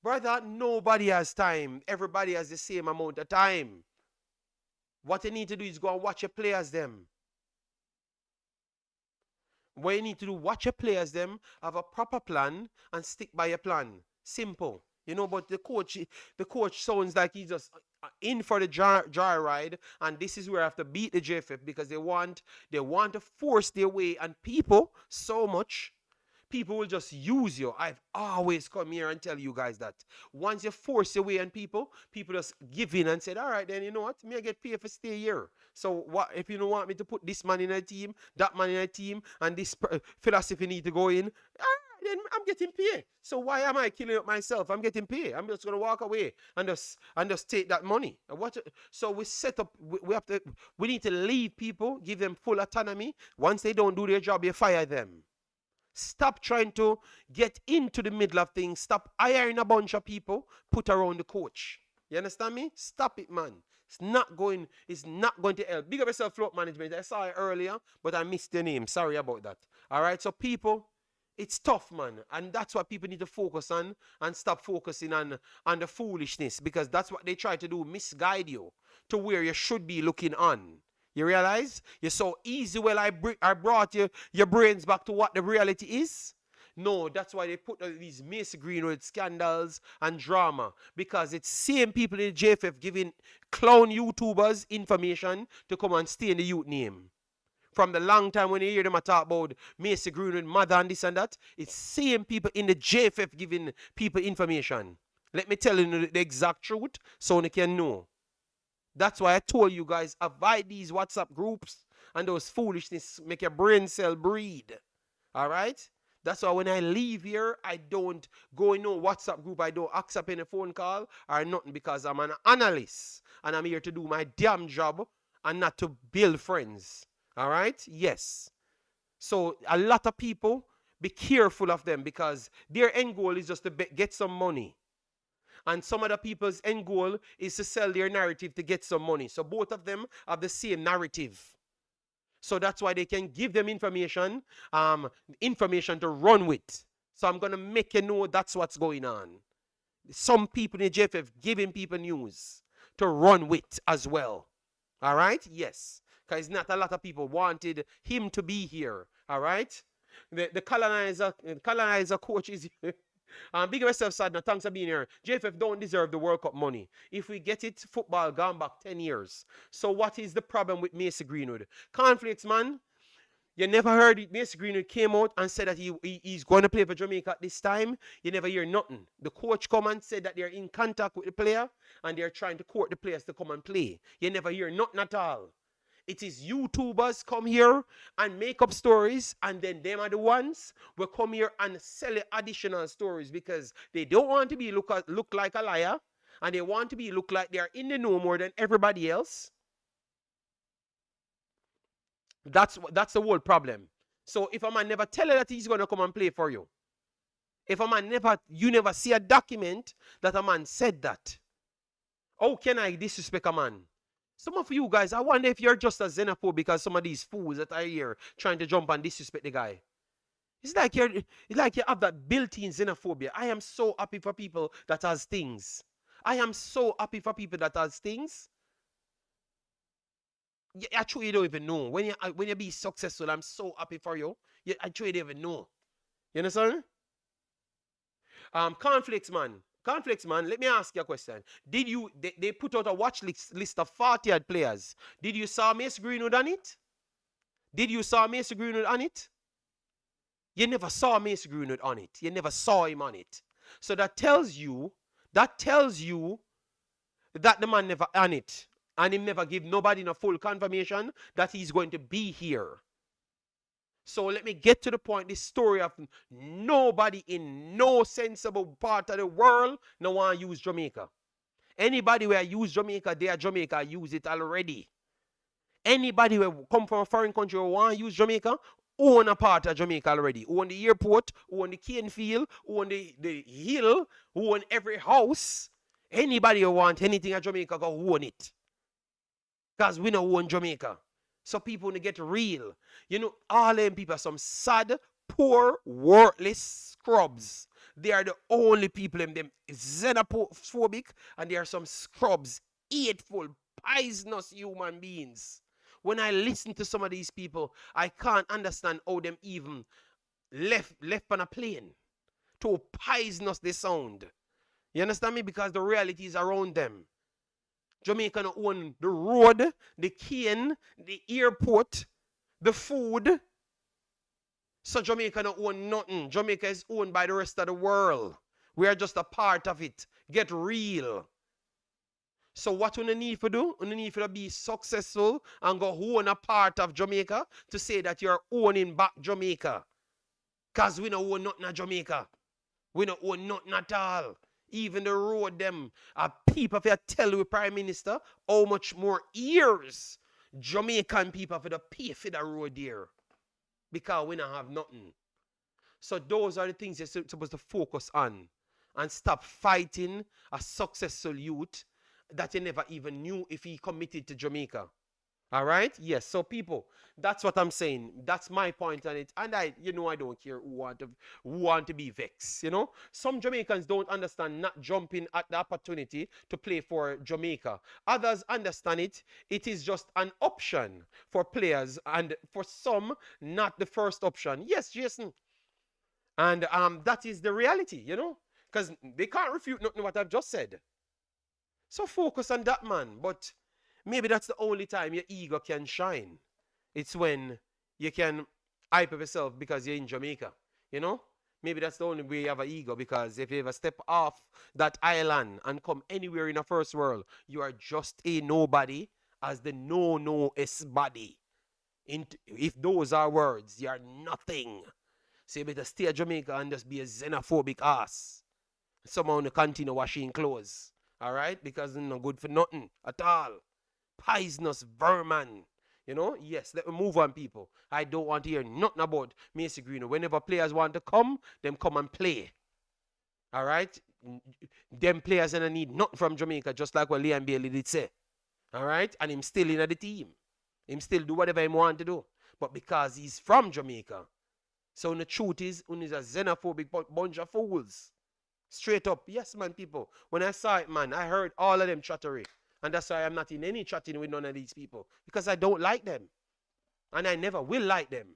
Brother, nobody has time. Everybody has the same amount of time. What you need to do is go and watch your players them. What you need to do, watch your players them, have a proper plan, and stick by your plan. Simple. You know, but the coach sounds like he's just in for the joyride, and this is where I have to beat the JFF because they want to force their way, and people will just use you. I've always come here and tell you guys that. Once you force your way on people just give in and say, all right, then you know what? Me I get paid for stay here. So what if you don't want me to put this man in a team, that man in a team, and this philosophy need to go in? All right, then I'm getting paid. So why am I killing up myself? I'm getting paid. I'm just gonna walk away and just take that money. So we set up. We need to leave people, give them full autonomy. Once they don't do their job, you fire them. Stop trying to get into the middle of things. Stop hiring a bunch of people, put around the coach. You understand me? Stop it, man. It's not going to help. Big up yourself, float management. I saw it earlier, but I missed your name. Sorry about that. All right, so people, it's tough, man. And that's what people need to focus on and stop focusing on the foolishness, because that's what they try to do, misguide you to where you should be looking on. You realize? You're so easy. Well, I brought your brains back to what the reality is. No, that's why they put these Mason Greenwood scandals and drama. Because it's same people in the JFF giving clown YouTubers information to come and stay in the youth name. From the long time when you hear them talk about Mason Greenwood, mother and this and that, it's same people in the JFF giving people information. Let me tell you the exact truth so you can know. That's why I told you guys, avoid these WhatsApp groups and those foolishness, make your brain cell breed. All right? That's why when I leave here, I don't go in no WhatsApp group. I don't accept any phone call or nothing, because I'm an analyst and I'm here to do my damn job and not to build friends. All right? Yes. So a lot of people, be careful of them because their end goal is just to get some money. And some other people's end goal is to sell their narrative to get some money. So both of them have the same narrative. So that's why they can give them information to run with. So I'm going to make you know that's what's going on. Some people in the JFF giving people news to run with as well. All right? Yes. Because not a lot of people wanted him to be here. All right? The colonizer coach is here. Big yourself, Sadna. Thanks for being here. JFF don't deserve the World Cup money. If we get it, football gone back 10 years. So what is the problem with Macy Greenwood? Conflicts, man. You never heard it. Macy Greenwood came out and said that he's going to play for Jamaica at this time. You never hear nothing. The coach come and said that they're in contact with the player and they're trying to court the players to come and play. You never hear nothing at all. It is YouTubers come here and make up stories, and then them are the ones who come here and sell additional stories because they don't want to be look like a liar, and they want to be look like they are in the know more than everybody else. That's the whole problem. So if a man never tell you that he's going to come and play for you, if a man you never see a document that a man said that, how can I disrespect a man? Some of you guys, I wonder if you're just as xenophobe because some of these fools that are here trying to jump and disrespect the guy. It's like you have that built-in xenophobia. I am so happy for people that has things. I am so happy for people that has things. Actually, you don't even know. When you be successful, I'm so happy for you. Actually, you don't even know. You understand? Conflicts, man. Conflicts, man. Let me ask you a question. They put out a watch list of 40 players. Did you saw Mace Greenwood on it? Did you saw Mace Greenwood on it? You never saw Mace Greenwood on it. You never saw him on it. So that tells you that the man never on it. And him never give nobody a full confirmation that he's going to be here. So let me get to the point. This story of nobody in no sensible part of the world no want to use Jamaica. Anybody who use Jamaica, they are Jamaica, use it already. Anybody who come from a foreign country who want to use Jamaica, own a part of Jamaica already. Own the airport, own the cane field, own the hill, own every house. Anybody who want anything at Jamaica, go own it. Because we don't own Jamaica. So people to get real. You know, all them people are some sad, poor, worthless scrubs. They are the only people in them xenophobic, and they are some scrubs, hateful, poisonous human beings. When I listen to some of these people, I can't understand how them even left on a plane. To poisonous they sound. You understand me? Because the reality is around them. Jamaica don't own the road, the cane, the airport, the food. So Jamaica don't own nothing. Jamaica is owned by the rest of the world. We are just a part of it. Get real. So what we need to do? We need to be successful and go own a part of Jamaica to say that you're owning back Jamaica. Because we don't own nothing at Jamaica. We don't own nothing at all. Even the road them people for tell the Prime Minister how much more years Jamaican people for the pay for the road there. Because we don't have nothing. So those are the things you're supposed to focus on. And stop fighting a successful youth that you never even knew if he committed to Jamaica. All right? Yes. So people, that's what I'm saying. That's my point on it. And I don't care who want to be vexed. You know, some Jamaicans don't understand not jumping at the opportunity to play for Jamaica. Others understand it. It is just an option for players, and for some, not the first option. Yes, Jason. And that is the reality. You know, because they can't refute nothing what I've just said. So focus on that, man. But maybe that's the only time your ego can shine. It's when you can hype up yourself because you're in Jamaica. You know? Maybe that's the only way you have an ego, because if you ever step off that island and come anywhere in the first world, you are just a nobody as the no-no-est body. If those are words, you are nothing. So you better stay at Jamaica and just be a xenophobic ass. Someone to continue washing clothes. All right? Because it's not good for nothing at all. Poisonous vermin. You know, yes, let me move on, people. I don't want to hear nothing about Macy Greenwood. Whenever players want to come, them come and play. All right? Them players and I need nothing from Jamaica, just like what Liam Bailey did say. All right? And him still in the team. Him still do whatever he want to do. But because he's from Jamaica. So the truth is, he's a xenophobic bunch of fools. Straight up. Yes, man, people. When I saw it, man, I heard all of them chattery. And that's why I'm not in any chatting with none of these people. Because I don't like them. And I never will like them.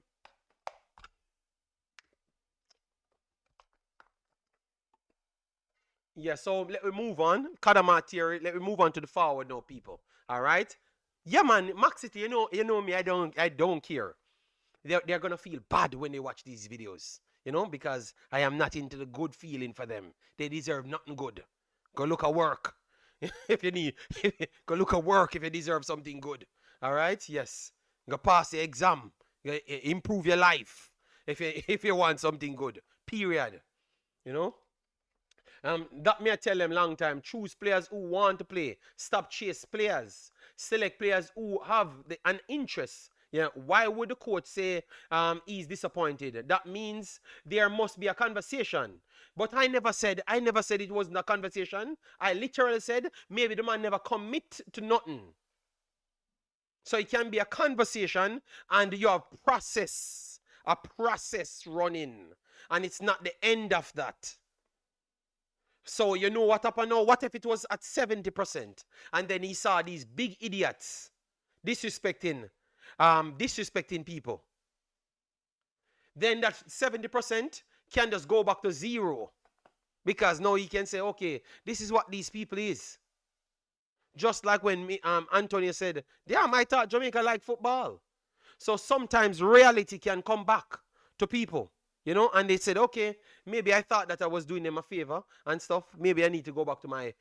Yeah, so let me move on. Kadama theory. Let me move on to the forward now, people. All right? Yeah, man, Maxit, you know me, I don't care. They're gonna feel bad when they watch these videos. You know, because I am not into the good feeling for them. They deserve nothing good. Go look at work. If you need, go look at work if you deserve something good. All right? Yes. Go pass the exam. Improve your life if you want something good. Period. You know? That me I tell them long time. Choose players who want to play. Stop chase players. Select players who have an interest. Yeah, why would the coach say he's disappointed? That means there must be a conversation. But I never said it wasn't a conversation. I literally said maybe the man never commit to nothing. So it can be a conversation and you have a process running. And it's not the end of that. So you know what happened now? What if it was at 70%? And then he saw these big idiots disrespecting people. Then that 70% can just go back to zero. Because now he can say, okay, this is what these people is. Just like when Antonio said, damn, I thought Jamaica liked football. So sometimes reality can come back to people. You know, and they said, okay, maybe I thought that I was doing them a favor and stuff. Maybe I need to go back to my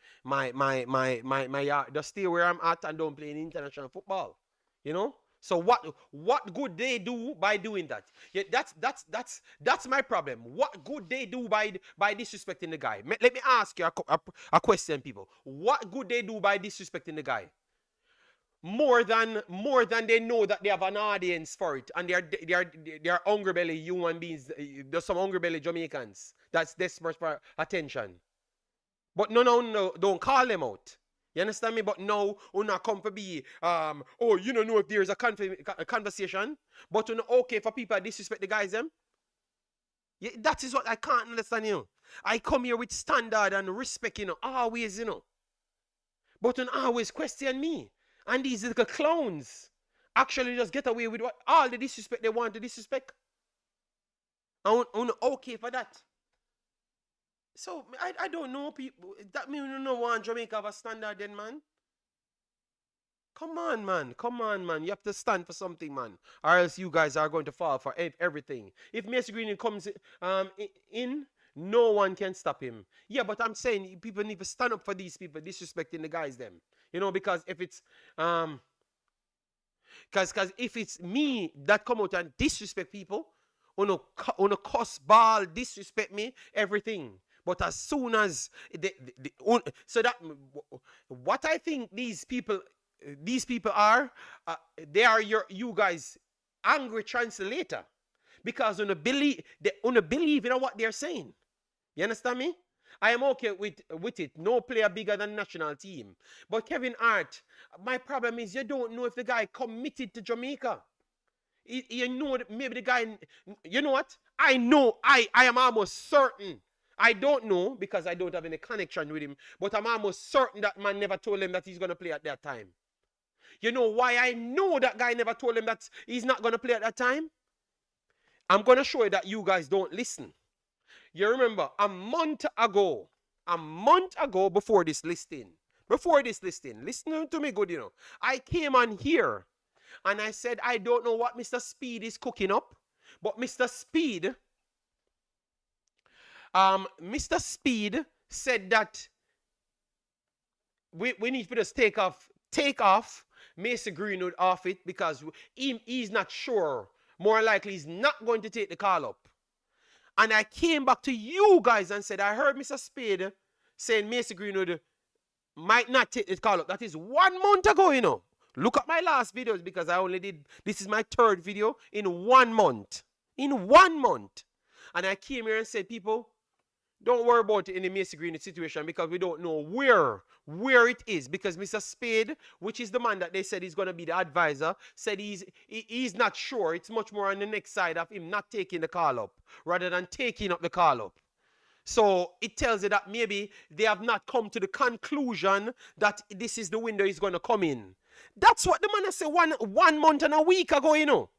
yard. Just stay where I'm at and don't play in international football. You know? So what good they do by doing that? Yeah, that's my problem. What good they do by disrespecting the guy? Let me ask you a question, people. What good they do by disrespecting the guy? More than they know that they have an audience for it, and they are hungry belly human beings. There's some hungry belly Jamaicans that's desperate for attention. But no, don't call them out. You understand me? But no, you not come for be oh, you don't know if there's a conversation, but you know, okay for people disrespect the guys them. Yeah, that is what I can't understand, you know. I come here with standard and respect, you know, always, you know. But you always question me. And these little clowns actually just get away with all the disrespect they want to disrespect. I'm okay for that. So, I don't know, people. That means you don't want Jamaica have a standard then, man. Come on, man. Come on, man. You have to stand for something, man. Or else you guys are going to fall for everything. If Macy Greenwood comes in, no one can stop him. Yeah, but I'm saying people need to stand up for these people disrespecting the guys, them. You know, because if it's because if it's me that come out and disrespect people, on a cuss ball, disrespect me, everything. But as soon as so that what I think these people are, they are you guys angry translator, because on believe in what they're saying. You understand me? I am okay with it. No player bigger than national team. But Kevin Hart, my problem is you don't know if the guy committed to Jamaica. You know, maybe the guy, you know what? I know, I am almost certain. I don't know because I don't have any connection with him. But I'm almost certain that man never told him that he's going to play at that time. You know why I know that guy never told him that he's not going to play at that time? I'm going to show you that you guys don't listen. You remember a month ago, before this listing, listen to me good, you know. I came on here and I said, I don't know what Mr. Speed is cooking up, but Mr. Speed said that we need to just take off Macy Greenwood off it because he's not sure. More likely he's not going to take the call up. And I came back to you guys and said, I heard Mr. Spade saying Macy Greenwood might not take the call up. That is 1 month ago, you know. Look at my last videos because I only did, this is my third video in 1 month. In 1 month. And I came here and said, people, don't worry about it in the Macy Greenwood situation because we don't know where it is. Because Mr. Spade, which is the man that they said is going to be the advisor, said he's not sure. It's much more on the next side of him not taking the call up rather than taking up the call up. So it tells you that maybe they have not come to the conclusion that this is the window he's going to come in. That's what the man said one month and a week ago, you know.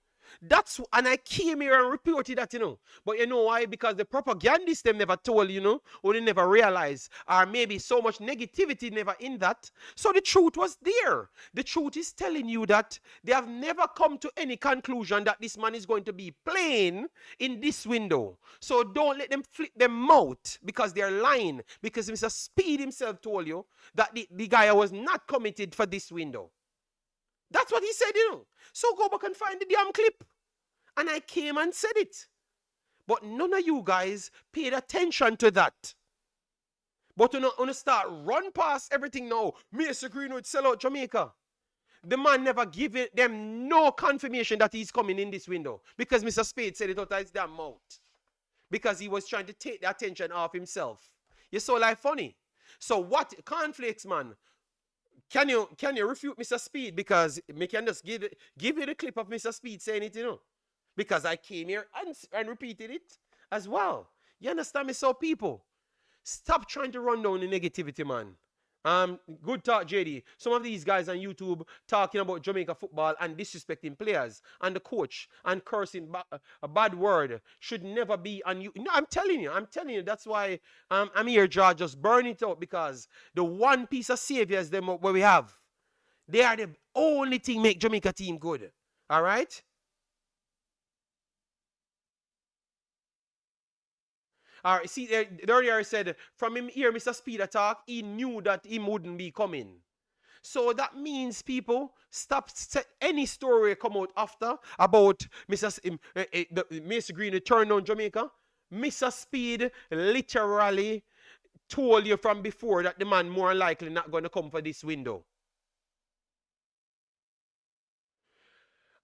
And I came here and reported that, you know. But you know why? Because the propagandists them never told, you know, or they never realized, or maybe so much negativity never in that. So the truth was there. The truth is telling you that they have never come to any conclusion that this man is going to be playing in this window. So don't let them flip their mouth because they're lying. Because Mr. Speed himself told you that the guy was not committed for this window. That's what he said, you know. So go back and find the damn clip. And I came and said it. But none of you guys paid attention to that. But you want to start run past everything now. Macy Greenwood sell out Jamaica. The man never give them no confirmation that he's coming in this window. Because Mr. Spade said it out of his damn mouth. Because he was trying to take the attention off himself. You saw like funny. So what, Cornflakes man, can you refute Mr. Speed? Because me can just give you the clip of Mr. Speed saying it, you know. Because I came here and repeated it as well. You understand me? So people, stop trying to run down the negativity, man. Good talk, JD. Some of these guys on YouTube talking about Jamaica football and disrespecting players and the coach and cursing a bad word should never be on you. No, I'm telling you. That's why I'm here, George. Just burn it out because the one piece of saviors them where we have, they are the only thing make Jamaica team good. All right. All right, see, earlier said, from him here, Mr. Speed attack, he knew that he wouldn't be coming. So that means, people, stop any story come out after about Macy Green turned on Jamaica. Mr. Speed literally told you from before that the man more likely not going to come for this window.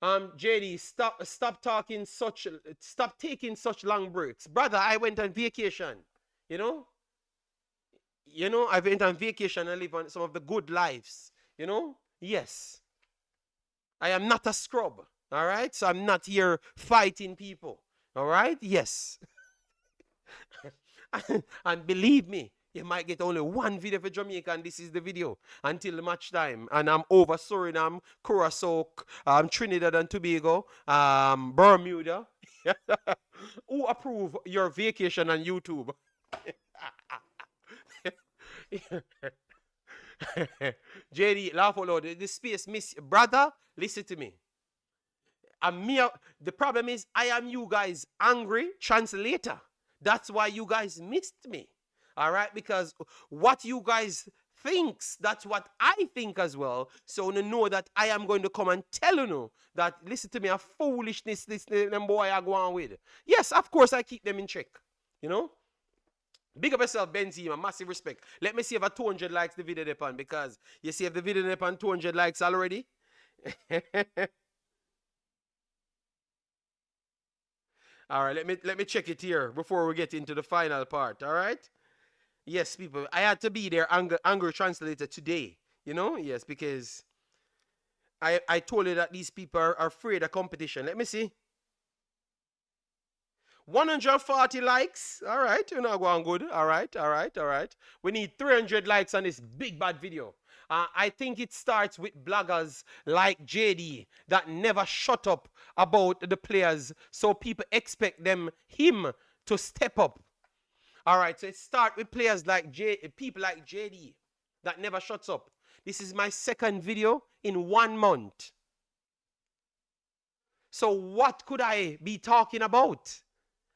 JD, stop taking such long breaks. Brother, I went on vacation. You know, I went on vacation and live on some of the good lives. You know, yes. I am not a scrub. All right, so I'm not here fighting people. All right, yes. And believe me, you might get only one video for Jamaica, and this is the video until the match time. And I'm over Suriname, Curacao, Trinidad and Tobago, Bermuda. Who approve your vacation on YouTube? JD, laugh out loud. This space miss. Brother, listen to me. The problem is I am you guys angry translator. That's why you guys missed me. All right, because what you guys thinks, that's what I think as well. So you know that I am going to come and tell you that, listen to me, a foolishness this them boy I go on with. Yes, of course I keep them in check. You know? Big up yourself, Benzema, massive respect. Let me see if I 200 likes the video upon, because you see if the video upon 200 likes already. All right, let me check it here before we get into the final part. All right. Yes, people, I had to be their anger translator today, you know? Yes, because I told you that these people are afraid of competition. Let me see. 140 likes. All right, you're not going good. All right. We need 300 likes on this big bad video. I think it starts with bloggers like JD that never shut up about the players, so people expect him to step up. All right, so it starts with players like people like JD that never shuts up. This is my second video in 1 month. So what could I be talking about?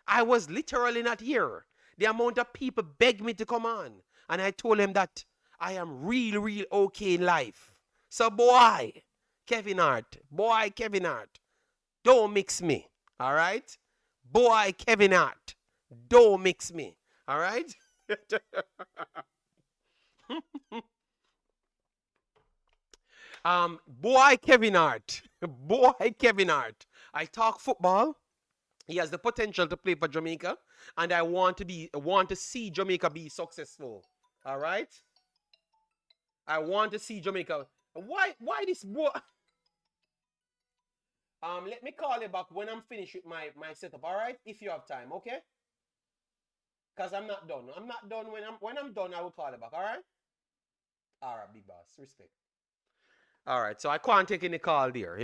I was literally not here. The amount of people begged me to come on. And I told them that I am real okay in life. So boy, Kevin Hart, don't mix me. All right? Boy, Kevin Hart, don't mix me. All right? Boy Kevin Hart. Boy Kevin Hart. I talk football. He has the potential to play for Jamaica, and I want to see Jamaica be successful. All right. I want to see Jamaica. Why this boy? Let me call you back when I'm finished with my setup. All right, if you have time, okay? Cause I'm not done. I'm not done. When I'm done, I will call you back. All right. All right, big boss. Respect. All right. So I can't take any call there.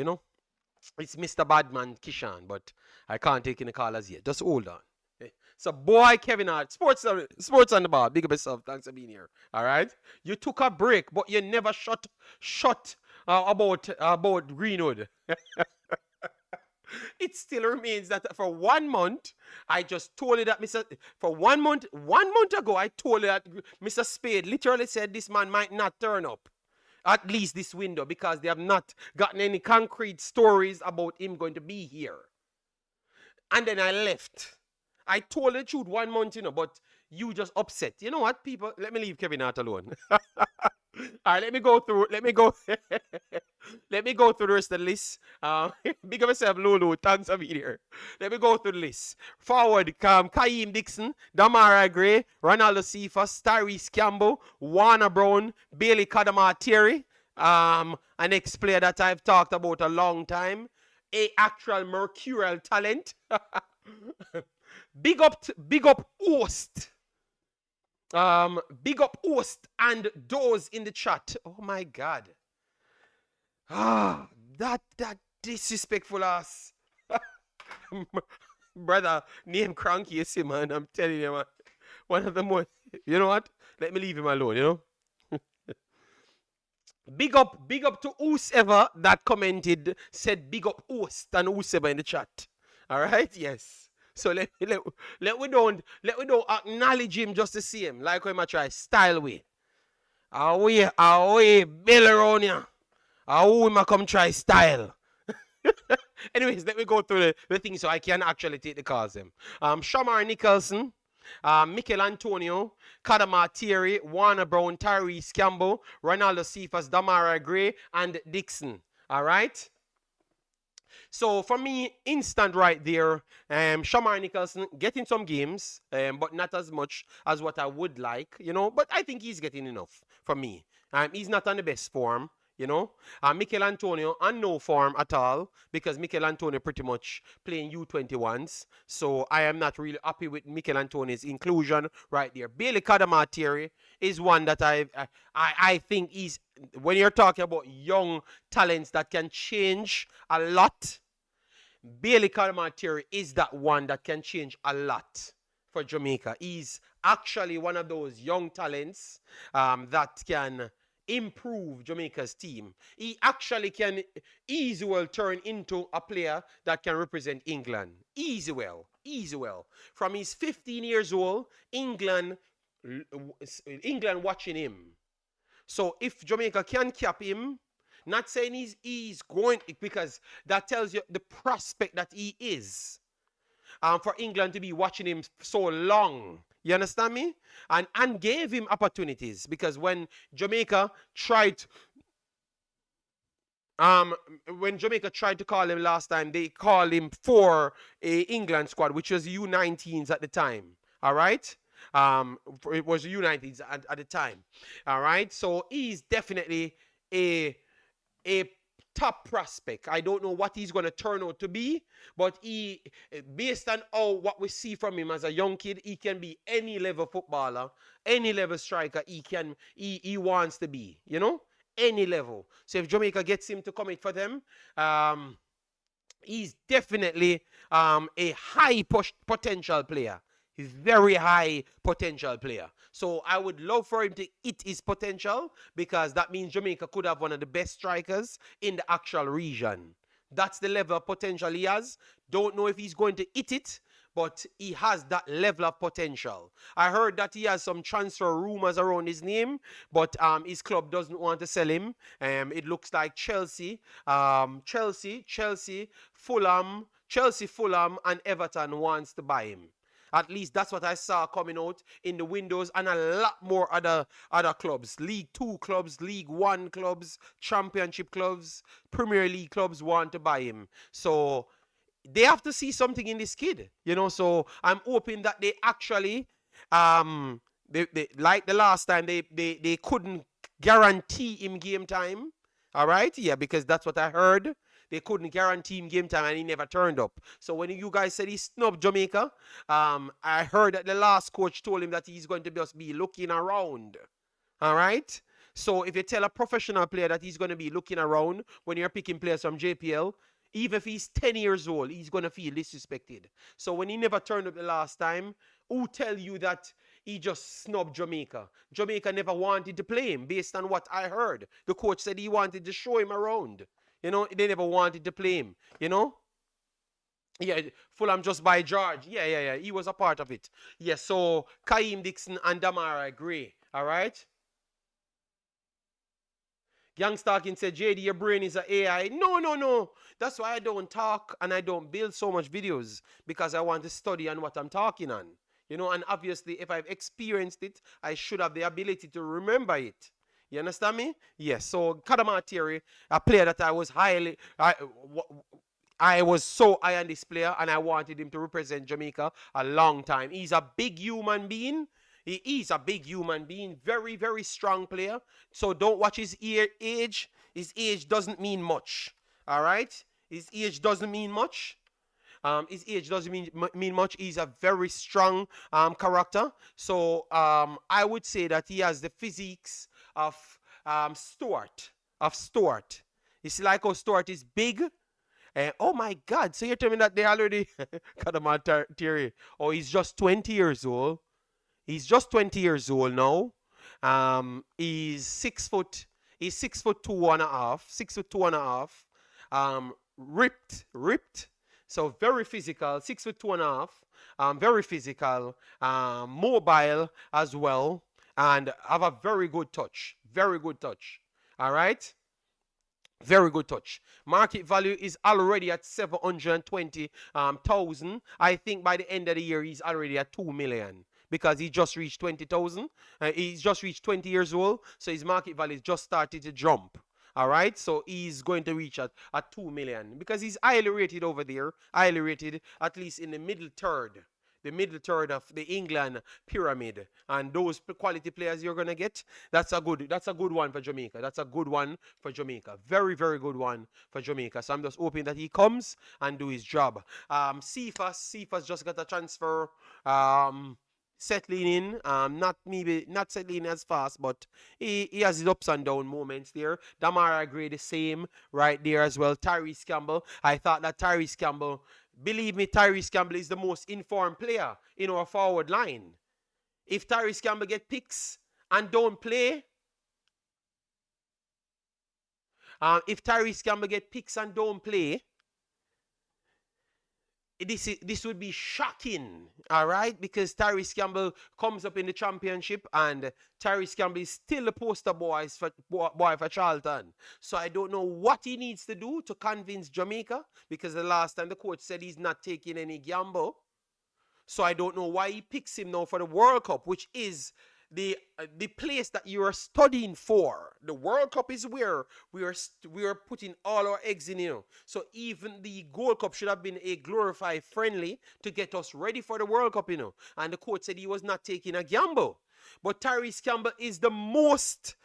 It's Mr. Badman Kishan, but I can't take any call as yet. Just hold on. Okay. So, boy, Kevin Hart, sports on the bar. Big up yourself. Thanks for being here. All right. You took a break, but you never shut about Greenwood. It still remains that for 1 month, I just told you that for 1 month ago, I told you that Mr. Spade literally said this man might not turn up. At least this window, because they have not gotten any concrete stories about him going to be here. And then I left. I told the truth 1 month, but you just upset. You know what, people? Let me leave Kevin Hart alone. All right, let me go through. Let me go. Let me go through the rest of the list. Big of yourself, Lulu. Thanks for being here. Let me go through the list. Forward, Kaim Dixon, Damara Gray, Ronaldo Cephas, Tyrese Campbell, Warner Brown, Bailey Kadama Thierry, an ex-player that I've talked about a long time, a actual mercurial talent. Big up host. Big up host and those in the chat. Oh my God. That disrespectful ass. Brother, name Cranky, you see, man. I'm telling you, man. One of the most. You know what? Let me leave him alone, Big up to whoever that commented, said big up host and whoever in the chat. All right? Yes. So let we don't acknowledge him just to see him. Like when I try style way. Away, Bill around here. How we come try style. Anyways, let me go through the things so I can actually take the calls them. Shamar Nicholson, Mikel Antonio, Kadama Thierry, Warner Brown, Tyrese Campbell, Ronaldo Cephas, Damara Gray, and Dixon. All right? So for me, instant right there, Shamar Nicholson getting some games, but not as much as what I would like, but I think he's getting enough for me. He's not on the best form, Mikel Antonio on no form at all, because Mikel Antonio pretty much playing U21s. So I am not really happy with Mikel Antonio's inclusion right there. Bailey Kadama Thierry is one that I think is, when you're talking about young talents that can change a lot, Bailey Kadama Thierry is that one that can change a lot for Jamaica. He's actually one of those young talents that can improve Jamaica's team. He actually can easy well turn into a player that can represent England. Easy well. From his 15 years old, England watching him. So if Jamaica can cap him, not saying he's going, because that tells you the prospect that he is. For England to be watching him so long. You understand me? And gave him opportunities, because when Jamaica tried to call him last time, they called him for a England squad, which was U19s at the time. All right? It was U19s at the time. All right? So he's definitely a top prospect. I don't know what he's going to turn out to be, but he, based on what we see from him as a young kid, he can be any level footballer, any level striker he wants to be, any level. So if Jamaica gets him to commit for them, he's definitely a high potential player. He's very high potential player. So I would love for him to hit his potential, because that means Jamaica could have one of the best strikers in the actual region. That's the level of potential he has. Don't know if he's going to hit it, but he has that level of potential. I heard that he has some transfer rumors around his name, but his club doesn't want to sell him. It looks like Chelsea, Fulham, and Everton wants to buy him. At least that's what I saw coming out in the windows, and a lot more other clubs. League 2 clubs, League 1 clubs, Championship clubs, Premier League clubs want to buy him. So they have to see something in this kid, you know. So I'm hoping that they actually they like the last time they couldn't guarantee him game time. All right, yeah, because that's what I heard. They couldn't guarantee him game time and he never turned up. So when you guys said he snubbed Jamaica, I heard that the last coach told him that he's going to just be looking around. All right? So if you tell a professional player that he's going to be looking around when you're picking players from JPL, even if he's 10 years old, he's going to feel disrespected. So when he never turned up the last time, who tell you that he just snubbed Jamaica? Jamaica never wanted to play him based on what I heard. The coach said he wanted to show him around. You know, they never wanted to play him, you know? Yeah, Fulham just by George. Yeah. He was a part of it. Yeah, so Kaim Dixon and Damara Gray. All right? Youngstalking said, JD, your brain is an AI. No. That's why I don't talk and I don't build so much videos, because I want to study on what I'm talking on. You know, and obviously if I've experienced it, I should have the ability to remember it. You understand me? Yes. So Kadama Thierry, a player that I was I was so high on this player, and I wanted him to represent Jamaica a long time. He's a big human being. He is a big human being. Very, very strong player. So don't watch his age. His age doesn't mean much. All right? His age doesn't mean much. His age doesn't mean much. He's a very strong character. So I would say that he has the physiques of Stuart. You see, like how Stuart is big. Oh my God! So you're telling me that they already cut him out, Terry? Oh, he's just 20 years old. He's just 20 years old now. He's 6 foot. He's 6'2" 1/2. 6'2" 1/2. Ripped. So very physical. 6'2" 1/2. Very physical. Mobile as well, and have a very good touch. Very good touch. All right. Very good touch. Market value is already at 720,000. I think by the end of the year he's already at 2 million, because he just reached 20,000. He's just reached 20 years old, so his market value just started to jump. All right, so he's going to reach at 2 million, because he's highly rated over there. Highly rated, at least in the middle third. The middle third of the England pyramid, and those quality players you're gonna get, that's a good one for Jamaica. That's a good one for Jamaica. Very, very good one for Jamaica. So I'm just hoping that he comes and do his job. Cephas just got a transfer. Settling in, not settling as fast, but he has his ups and down moments there. Damara Gray the same right there as well. Tyrese Campbell, I thought that Tyrese Campbell, believe me, Tyrese Campbell is the most informed player in our forward line. If Tyrese Campbell get picks and don't play, this would be shocking, all right? Because Tyrese Campbell comes up in the championship, and Tyrese Campbell is still the poster boy for Charlton. So I don't know what he needs to do to convince Jamaica, because the last time the coach said he's not taking any gamble. So I don't know why he picks him now for the World Cup, which is the place that you are studying for. The World Cup is where we are putting all our eggs in, you know. So even the Gold Cup should have been a glorified friendly to get us ready for the World Cup, you know. And the coach said he was not taking a gamble. But Tyrese Campbell is the most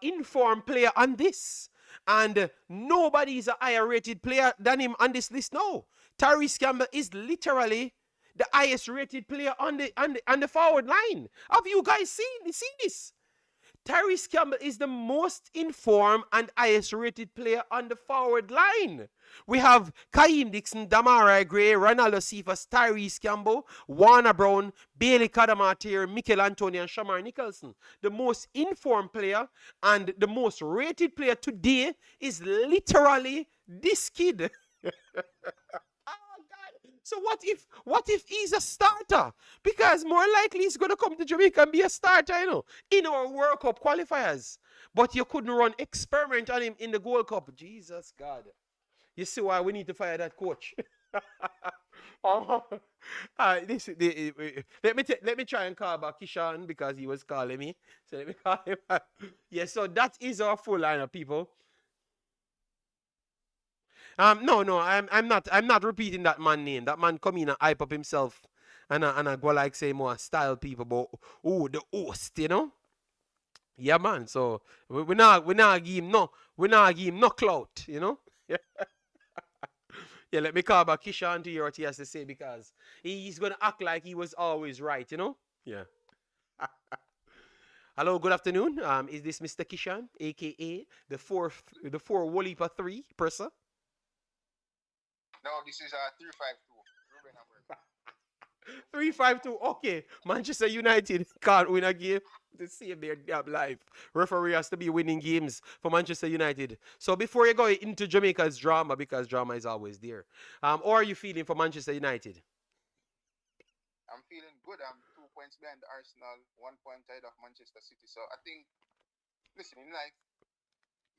informed player on this. And nobody is a higher rated player than him on this list now. Tyrese Campbell is literally the highest rated player on the forward line. Have you guys seen this? Tyrese Campbell is the most informed and highest rated player on the forward line. We have Kaim Dixon, Damara Gray, Ronaldo Cephas, Tyrese Campbell, Warner Brown, Bailey Kadamatir, Mikel Antonio, and Shamar Nicholson. The most informed player and the most rated player today is literally this kid. So what if he's a starter? Because more likely he's going to come to Jamaica and be a starter, you know, in our World Cup qualifiers. But you couldn't run experiment on him in the Gold Cup. Jesus God. You see why we need to fire that coach? Oh, let me try and call back Kishan because he was calling me. So let me call him back. Yeah, so that is our full lineup, people. No, I'm not repeating that man name. That man come in and hype up himself, and I go like say more style people, but oh the host, you know. Yeah, man. So we not give him no clout, you know. Yeah, let me call back Kishan to hear what he has to say because he's gonna act like he was always right, you know. Yeah. Hello, good afternoon. Is this Mr. Kishan, aka the four Wolipa 3 person? No, this is 352. Ruben Amber. 352. Okay. Manchester United can't win a game to save their damn life. Referee has to be winning games for Manchester United. So before you go into Jamaica's drama, because drama is always there, how are you feeling for Manchester United? I'm feeling good. I'm 2 points behind Arsenal, 1 point ahead of Manchester City. So I think, listen, in life,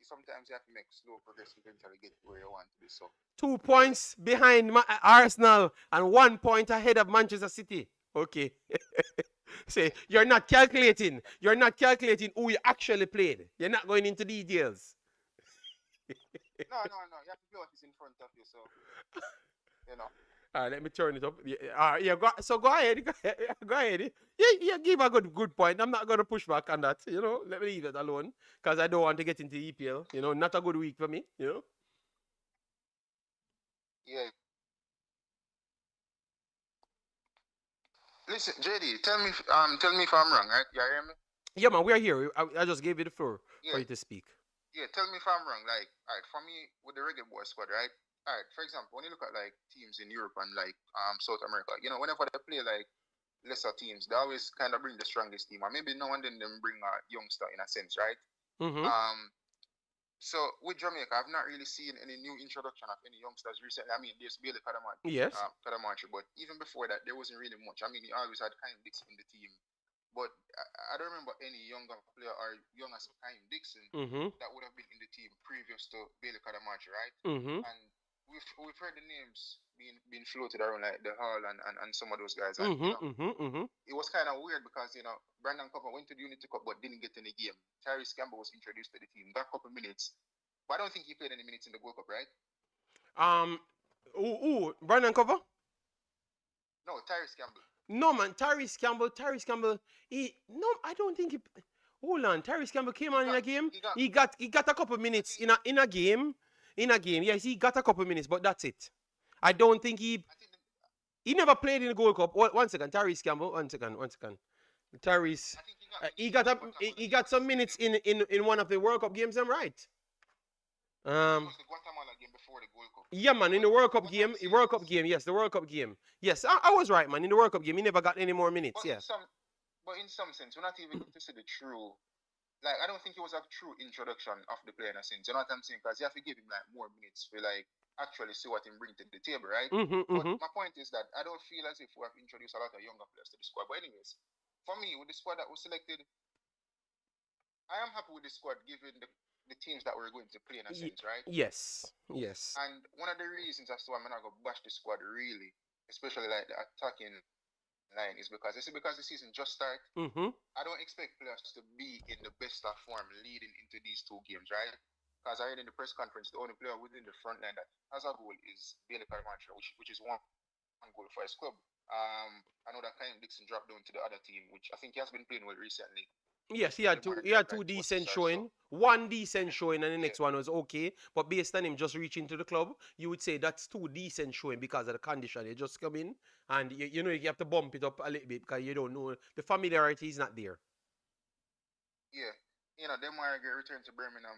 sometimes you have to make slow progressive until you get to where you want to be. So 2 points behind Arsenal and 1 point ahead of Manchester City. Okay. Say you're not calculating. You're not calculating who you actually played. You're not going into details. no. You have to play what is in front of you. So you know. All right, let me turn it up. Yeah, so go ahead. Go ahead. Yeah, give a good point. I'm not going to push back on that. You know, let me leave it alone because I don't want to get into EPL. You know, not a good week for me. You know. Yeah. Listen, JD, tell me if I'm wrong, right? You hear me? Yeah, man, we're here. I just gave you the floor for Yeah. you to speak. Yeah, tell me if I'm wrong. Like, all right, for me with the Reggae Boyz squad, right? All right, for example, when you look at like teams in Europe and like South America, you know, whenever they play like lesser teams, they always kind of bring the strongest team, or maybe now and then them bring a youngster in a sense, right? Mm-hmm. So with Jamaica, I've not really seen any new introduction of any youngsters recently. I mean, there's Bailey Yes. Kadamachi, but even before that, there wasn't really much. I mean, he always had Kyle Dixon in the team, but I don't remember any younger player or young as Kyle Dixon Mm-hmm. that would have been in the team previous to Bailey Kadamachi, right? Mm-hmm. And we've heard the names being floated around like the Hall and some of those guys, and Mm-hmm. Mm-hmm. Mm-hmm. it was kind of weird because Brandon Copper went to the Unity Cup but didn't get any game. Tyrese Campbell was introduced to the team, got a couple minutes, but I don't think he played any minutes in the Gold Cup, right? Brandon Cover? No, Tyrese Campbell. No, man, Tyrese Campbell. No, I don't think he. Hold on, Tyrese Campbell came on in a game. He got a couple minutes in a game. In a game, yes, he got a couple minutes, but that's it. I don't think he never played in the Gold Cup. One second, Tyrese Campbell. One second. Tyrese. He got some minutes in one of the World Cup games. I'm right. It was the Guatemala game before the Gold Cup. Yeah, man, in the World Cup game, yes, the World Cup game. Yes, I was right, man. In the World Cup game, he never got any more minutes. But Yeah. in some sense, we're not even going to see the true. Like, I don't think it was a true introduction of the player in a sense. You know what I'm saying? Because you have to give him like more minutes to like actually see what he brings to the table, right? But my point is that I don't feel as if we have introduced a lot of younger players to the squad. But anyways, for me, with the squad that was selected, I am happy with the squad given the teams that we're going to play in a sense, right? Yes. And one of the reasons as to why I'm not going to bash the squad really, especially like the attacking line, is because the season just started. I don't expect players to be in the best of form leading into these two games, right? Because I heard in the press conference, the only player within the front line that has a goal is Bailey Caramantra, which is one goal for his club. I know that Kyle Dixon dropped down to the other team, which I think he has been playing well recently. Yes, he had two decent showing. One decent showing and the next one was okay. But based on him just reaching to the club, you would say that's two decent showing because of the condition. He just come in and you have to bump it up a little bit because you don't know. The familiarity is not there. Yeah. Them are get returned to Birmingham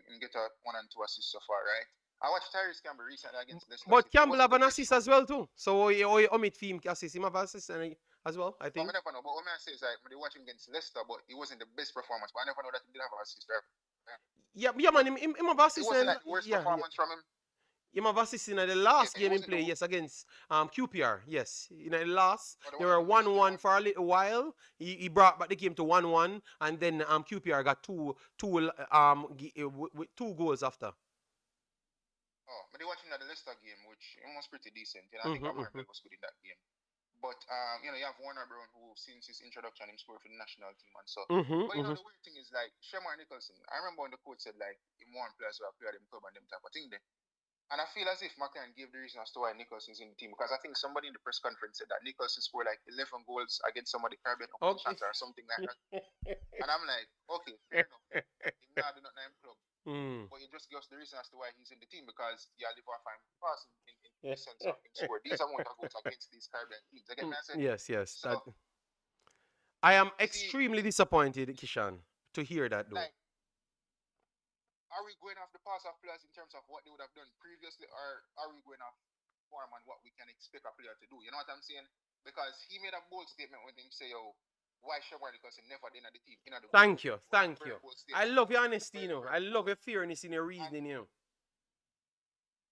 and get a 1 and 2 assists so far, right? I watched Tyrese Campbell recently against Leicester. But Campbell have an assist as well too. So omit film assist. Him have assist as well, I think. I never know, but what I say is like when they watch him against Leicester, but it wasn't the best performance. But I never know that he did have an assist, right? Yeah, man, him have assist. It wasn't like the worst performance from him. Him have assist in the last game in play, yes, against QPR, yes. In the last, they were 1-1 for a little while. He brought back the game to 1-1, and then QPR got two goals after. Oh, but they watching that the Leicester game, which it was pretty decent. You know, I think Amar was good in that game. But you know, you have Warner Brown who, since his introduction, him scored for the national team and so. But you know, the weird thing is like Shemar Nicholson. I remember when the coach said like him one players who have played him club and them type of thing there. And I feel as if McLaren gave the reason as to why Nicholson's in the team, because I think somebody in the press conference said that Nicholson scored like 11 goals against some of the Caribbean competitions or something like that. And I'm like, okay, fair enough. He's not doing that club. But it just gives the reason as to why he's in the team, because you live off and pass in the sense of him score these amount of goals against these Caribbean teams. Again, I said, yes. So, I am extremely disappointed, Kishan, to hear that though. Like, are we going off the pass of players in terms of what they would have done previously, or are we going off form and what we can expect a player to do? You know what I'm saying? Because he made a bold statement when him say, "Oh, why Shemar Nicholson never did at the team?" You know, thank you. I love your honesty, you know. I love your fairness in your reasoning, you know.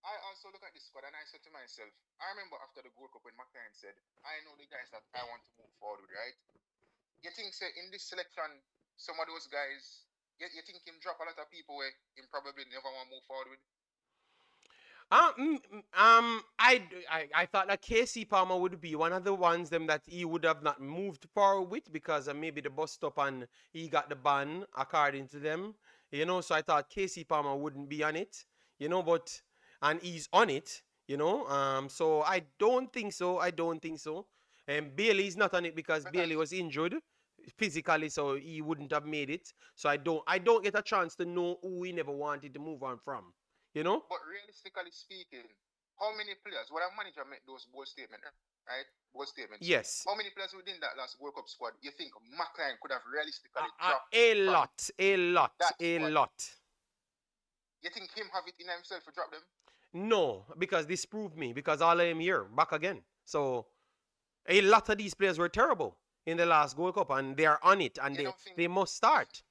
I also look at this squad and I said to myself, I remember after the Gold Cup when McLaren said, "I know the guys that I want to move forward with," right? You think, say, in this selection, some of those guys, you think him drop a lot of people where him probably never want to move forward with? I thought that Casey Palmer would be one of the ones them that he would have not moved forward with, because maybe the bus stop and he got the ban according to them, you know. So I thought Casey Palmer wouldn't be on it, you know, and he's on it, you know. So I don't think so. And Bailey's not on it because Bailey was injured physically, so he wouldn't have made it. So I don't get a chance to know who he never wanted to move on from, you know. But realistically speaking, how many players? When a manager made those bold statements, right? Bold statements. Yes. How many players within that last World Cup squad you think McLaren could have realistically dropped? A lot. You think him have it in himself to drop them? No, because this proved me. Because all of them here back again. So a lot of these players were terrible in the last Gold Cup, and they are on it, and they must start.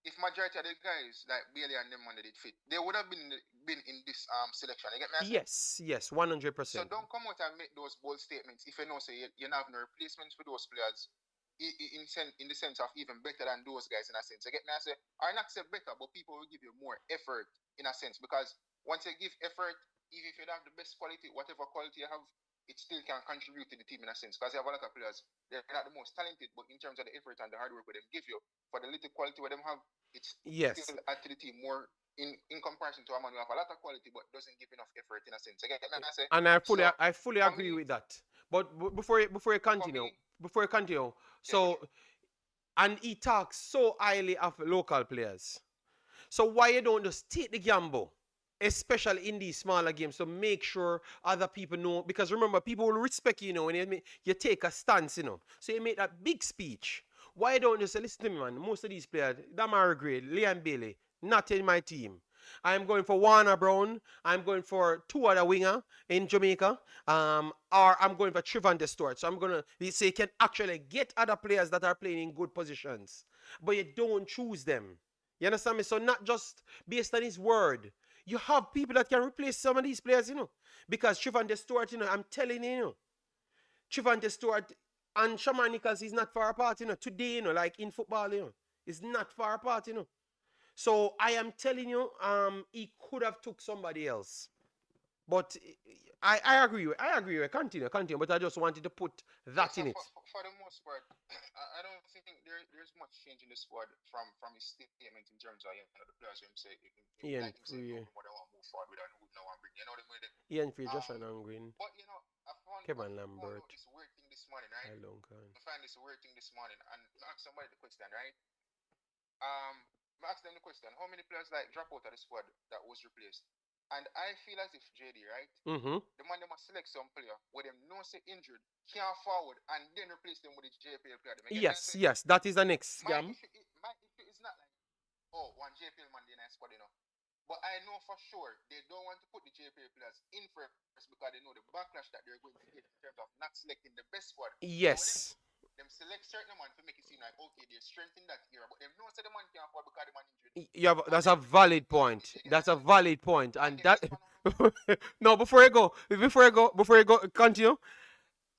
If majority of the guys like Bailey and them when they did fit, they would have been in this selection. You get me? Yes, 100%. So don't come out and make those bold statements if you know say you have no replacements for those players in the sense of even better than those guys in a sense. You get me? I say, or not say better, but people will give you more effort in a sense, because once you give effort, even if you don't have the best quality, whatever quality you have, it still can contribute to the team in a sense, because you have a lot of players, they're not the most talented, but in terms of the effort and the hard work where them give you, for the little quality where them have, it's still add to the team more in comparison to a man who have a lot of quality but doesn't give enough effort in a sense. And I fully agree with that. But before you continue, so, and he talks so highly of local players. So why you don't just take the gamble, especially in these smaller games, to make sure other people know? Because remember, people will respect you, when you take a stance, So you make that big speech. Why don't you say, listen to me, man, most of these players, Damar Gray, Liam Bailey, not in my team. I'm going for Warner Brown. I'm going for two other winger in Jamaica. Or I'm going for Trivante Stewart. So I'm going to say you can actually get other players that are playing in good positions. But you don't choose them. You understand me? So not just based on his word. You have people that can replace some of these players, Because Trivante Stewart, I'm telling you, Trivante Stewart and Shemar Nicholson is not far apart, Today, like in football, it's not far apart, So I am telling you, he could have took somebody else. But I agree with you. Continue. But I just wanted to put that in it. For the most part, I don't think there's much change in the squad from his statement in terms of the players who say Ian Free, what they want to move forward with and who no one bring. You know the way Ian Free, Josh and Green. But I found Kevin Lambert. This weird thing this morning, right? I found this weird thing this morning, and I asked somebody the question, right? I asked them the question: how many players drop out of the squad that was replaced? And I feel as if JD, right? The man they must select some player where them no say injured, can't forward, and then replace them with a JPL player. Yes, that is the next scam. My issue is not like, one JPL man in a squad, But I know for sure they don't want to put the JPL players in first because they know the backlash that they're going to get in terms of not selecting the best squad. Yes. Them select certain man to make it seem like, okay, they're strengthening that era, but them no say the man can't afford because the man injured. Yeah, that's a valid point. And that no, before you go, continue.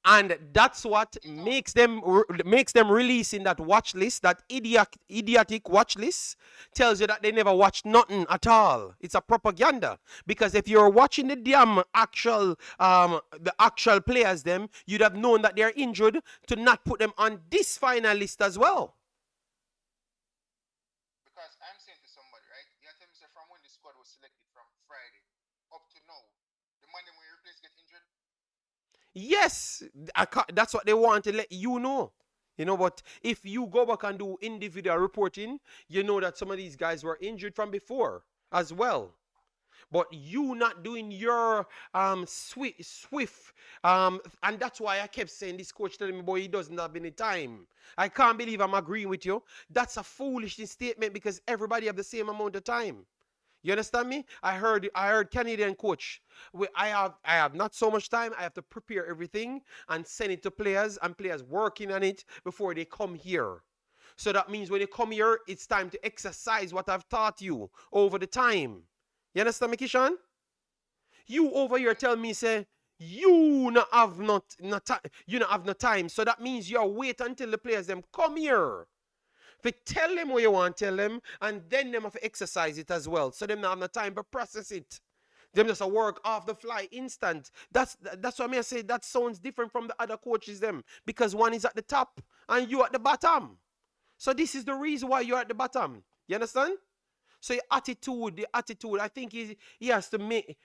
And that's what makes them release in that watch list, that idiotic watch list, tells you that they never watched nothing at all. It's a propaganda. Because if you're watching the damn actual players, them, you'd have known that they're injured to not put them on this final list as well. Because I'm saying to somebody, right? You tell me, from when the squad was selected from Friday up to now, the Monday when you replace get injured. Yes, that's what they want to let you know. You know, but if you go back and do individual reporting, you know that some of these guys were injured from before as well. But you not doing your swift, and that's why I kept saying, this coach telling me, boy, he doesn't have any time. I can't believe I'm agreeing with you. That's a foolish statement, because everybody have the same amount of time. You understand me? I heard Canadian coach. I have not so much time. I have to prepare everything and send it to players, and players working on it before they come here. So that means when you come here, it's time to exercise what I've taught you over the time. You understand me, Kishan? You over here tell me, say, you not have no time. So that means you wait until the players them come here. If tell them what you want to tell them, and then them have to exercise it as well. So them not have no time to process it. Them just a work off the fly instant. That's what I say. That sounds different from the other coaches them, because one is at the top and you at the bottom. So this is the reason why you're at the bottom. You understand? So the attitude, I think he has to make.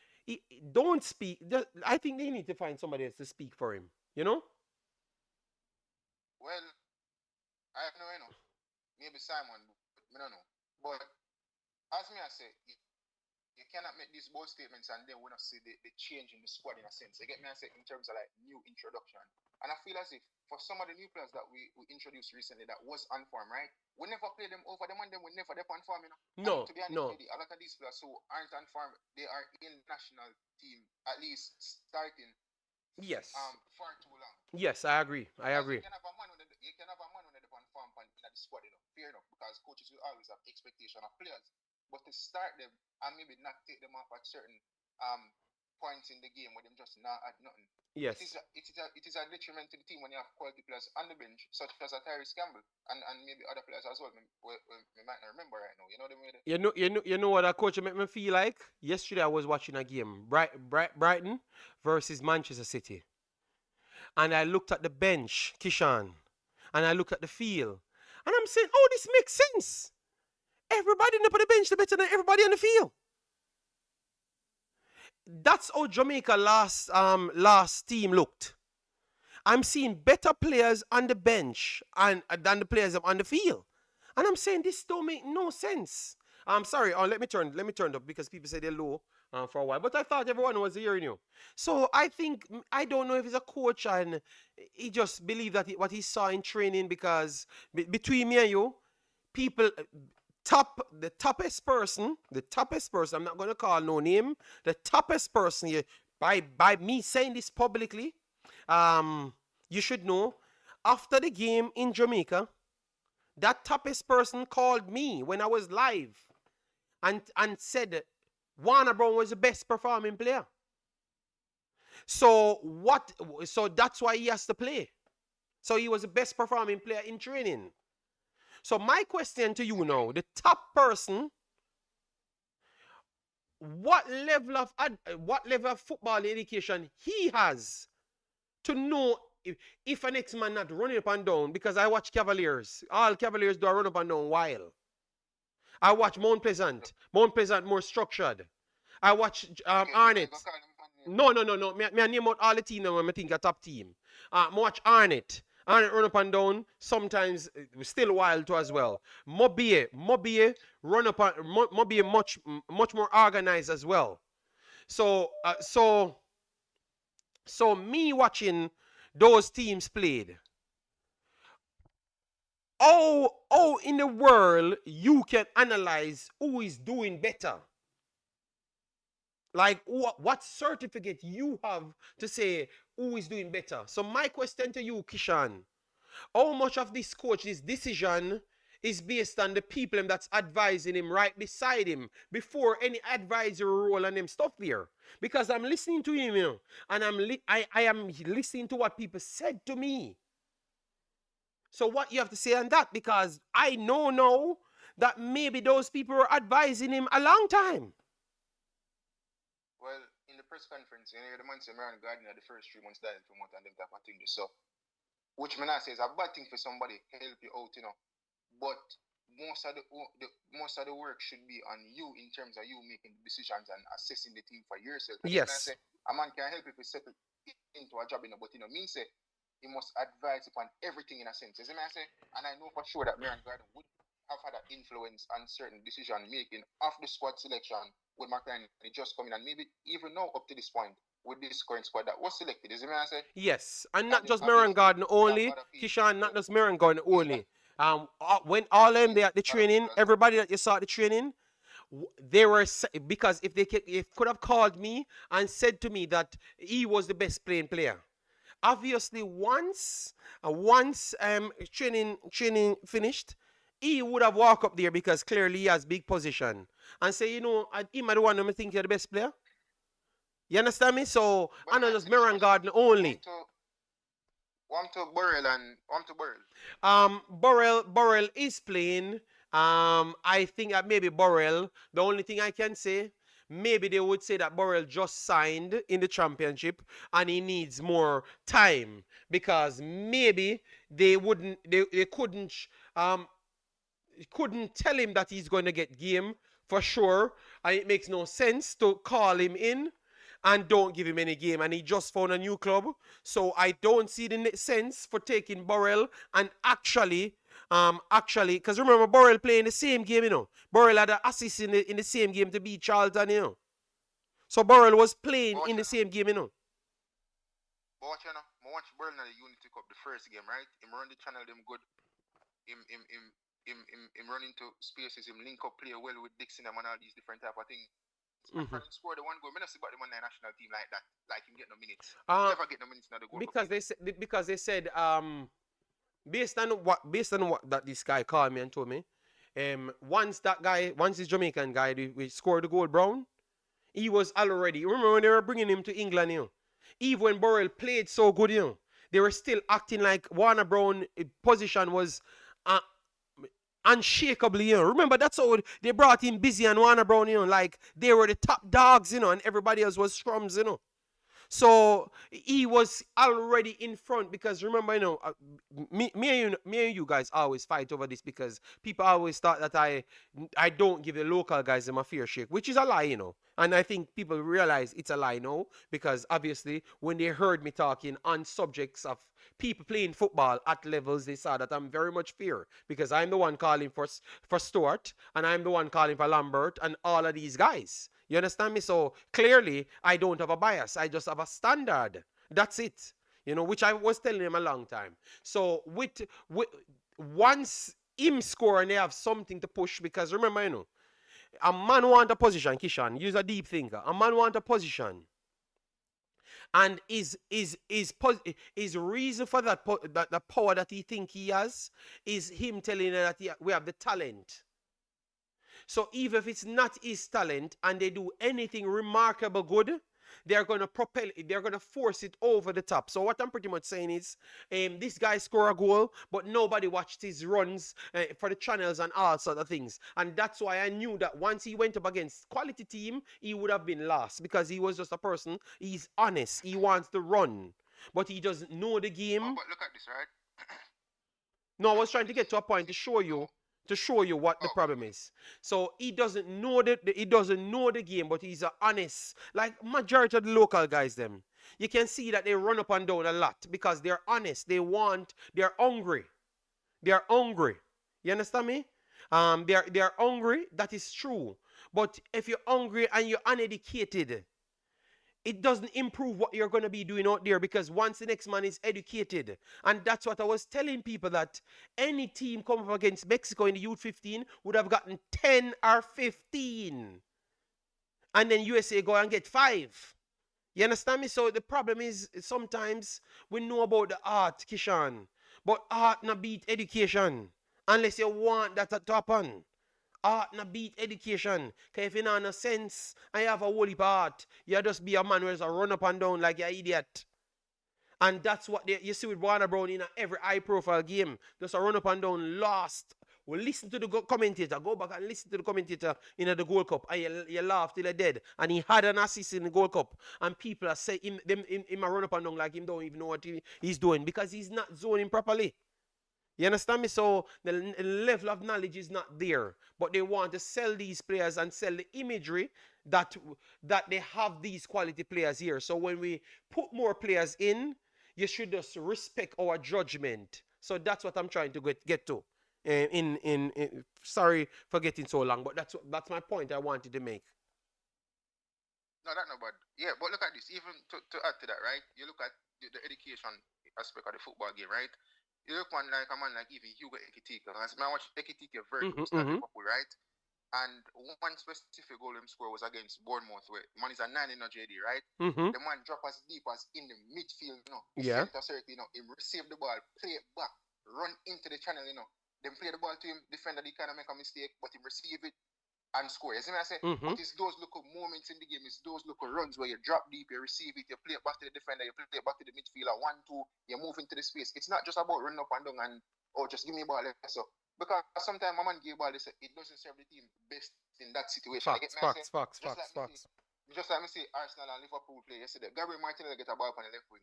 Don't speak. I think they need to find somebody else to speak for him. You know? Well, I know, maybe Simon, but I don't know. But as me I say, you cannot make these bold statements and then we not see the change in the squad in a sense. You get me? I say in terms of like new introduction. And I feel as if for some of the new players that we introduced recently that was on form, right? We never play them over them and then we never they're on form, No, to be honest, no. a lot of these players who aren't on form, they are in national team at least starting. Yes. For too long. Yes, I agree. You can have a man when they're on form in the squad, fair enough, because coaches will always have expectation of players. But to start them and maybe not take them off at certain points in the game where them just not add nothing. Yes. It is a detriment to the team when you have quality players on the bench, such as a Tyrese Campbell and maybe other players as well. We might not remember right now. You know what I mean? You know what that coach made me feel like? Yesterday I was watching a game, Brighton versus Manchester City. And I looked at the bench, Kishan, and I looked at the field. And I'm saying, oh, this makes sense. Everybody up on the bench is better than everybody on the field. That's how Jamaica last team looked. I'm seeing better players on the bench than the players on the field. And I'm saying this don't make no sense. I'm sorry. Let me turn up because people say they're low for a while. But I thought everyone was hearing you. So I don't know if he's a coach and he just believed that what he saw in training, because between me and you, people, the toughest person, I'm not going to call no name, the toughest person here, by me saying this publicly, you should know, after the game in Jamaica, that toughest person called me when I was live and said Warner Brown was the best performing player. So that's why he has to play. So he was the best performing player in training. So my question to you now, the top person, what level of football education he has to know if an ex-man not running up and down? Because I watch Cavaliers. All Cavaliers do a run up and down while. I watch Mount Pleasant. Mount Pleasant more structured. I watch Arnett. No. Me name out all the team when I think a top team. I watch Arnett. Arnett run up and down. Sometimes still wild too as well. Mobie run up and Mobie much more organized as well. So me watching those teams played. Oh, in the world you can analyze who is doing better? Like what certificate you have to say who is doing better? So my question to you, Kishan, how much of this coach's decision is based on the people that's advising him right beside him before any advisory role and them stuff there. Because I'm listening to him, you know, and I am listening to what people said to me. So what you have to say on that? Because I know now that maybe those people were advising him a long time. Well, in the press conference, you know, the man said Marion Gardner the first 3 months dying from what and them type of thing. So, which man I say is a bad thing for somebody help you out, you know. But most of the work should be on you in terms of you making decisions and assessing the team for yourself. Yes. I say, a man can help you to settle into a job, you know, but you know, means say he must advise upon everything in a sense. You see me I say, and I know for sure that Marion Gardner would have had an influence on certain decision making of the squad selection with McLaren just coming, and maybe even now up to this point with this current squad that was selected. Is it me I say? Yes, and not just Marion Gardner only, Kishan, not just Marion Gardner only. When all them they at the training, everybody that you saw at the training, they were, because if they could have called me and said to me that he was the best playing player. Obviously, once training finished, he would have walked up there because clearly he has big position and say, you know, him the one who think you're the best player. You understand me? So I know just Marion Gardner only. One to Burrell. Burrell is playing. I think that maybe Burrell, the only thing I can say, maybe they would say that Burrell just signed in the championship and he needs more time, because maybe they couldn't tell him that he's going to get game for sure, and it makes no sense to call him in and don't give him any game, and he just found a new club. So I don't see the sense for taking Burrell and actually, because remember Burrell playing the same game, you know. Burrell had an assist in the same game to beat Charlton, you know. So Burrell was playing in the same game, you know. But you know, I watch Burrell in the Unity Cup the first game, right? Him run the channel them good. Him run into spaces, him link up play well with Dixon and all these different type of things. Score the one goal. I don't see about the one national team like that. Like him get no minutes. Never get no minutes in the goal. Because they said based on what that this guy called me and told me, once this Jamaican guy we scored the goal, Brown, he was already, remember when they were bringing him to England, you know, even when Burrell played so good, you know, they were still acting like Warner Brown position was unshakably, you know. Remember, that's how they brought in Busy and Warner Brown, you know, like they were the top dogs, you know, and everybody else was scrums, you know. So he was already in front, because remember, you know, me and you guys always fight over this, because people always thought that I don't give the local guys them a fair shake, which is a lie, you know. And I think people realize it's a lie now, because obviously when they heard me talking on subjects of people playing football at levels, they saw that I'm very much fair, because I'm the one calling for Stuart, and I'm the one calling for Lambert and all of these guys. You understand me? So clearly, I don't have a bias. I just have a standard. That's it. You know, which I was telling him a long time. So with once him score and they have something to push, because remember, you know, a man want a position, Kishan. Use a deep thinker. A man want a position. And his reason for that the power that he think he has is him telling her that we have the talent. So even if it's not his talent and they do anything remarkable good, they're going to propel it, they're going to force it over the top. So what I'm pretty much saying is, this guy scored a goal, but nobody watched his runs for the channels and all sort of things. And that's why I knew that once he went up against quality team, he would have been lost, because he was just a person, he's honest, he wants to run, but he doesn't know the game. Oh, but look at this, right? No, I was trying to get to a point to show you what the problem is. So he doesn't know the game, but he's honest. Like majority of the local guys, them, you can see that they run up and down a lot because they're honest. They're hungry. They're hungry. You understand me? They're hungry. That is true. But if you're hungry and you're uneducated, it doesn't improve what you're going to be doing out there, because once the next man is educated, and that's what I was telling people, that any team come up against Mexico in the Youth 15 would have gotten 10 or 15. And then USA go and get 5. You understand me? So the problem is sometimes we know about the art, Kishan, but art not beat education. Unless you want that to happen. Art na beat education. Because if you know no sense and you have a holy part, you just be a man who is a run up and down like you're an idiot. And that's what you see with Warner Brown in every high profile game. Just a run up and down, lost. Well, listen to the commentator. Go back and listen to the commentator in the Gold Cup. And you laugh till you're dead. And he had an assist in the Gold Cup. And people are saying him a run up and down like him don't even know what he's doing. Because he's not zoning properly. You understand me? So the level of knowledge is not there. But they want to sell these players and sell the imagery that they have these quality players here. So when we put more players in, you should just respect our judgment. So that's what I'm trying to get to. Sorry for getting so long, but that's my point I wanted to make. No, that's not bad. Yeah, but look at this. Even to add to that, right? You look at the education aspect of the football game, right? You look on like a man like even Hugo Ekitike. I watch Ekitike very close to Liverpool, right? And one specific goal him score was against Bournemouth, where man is a 9 in a JD, right? The man drop as deep as in the midfield, center circle, he receive the ball, play it back, run into the channel, then play the ball to him, defender, he kind of make a mistake, but he receive it and score. You see what I say? But it's those little moments in the game, it's those little runs where you drop deep, you receive it, you play it back to the defender, you play it back to the midfielder, 1-2, you move into the space. It's not just about running up and down and just give me a ball. So because sometimes my man give ball, it doesn't serve the team best in that situation. Facts. Just like me say, Arsenal and Liverpool play yesterday. Gabriel Martinelli get a ball on the left wing.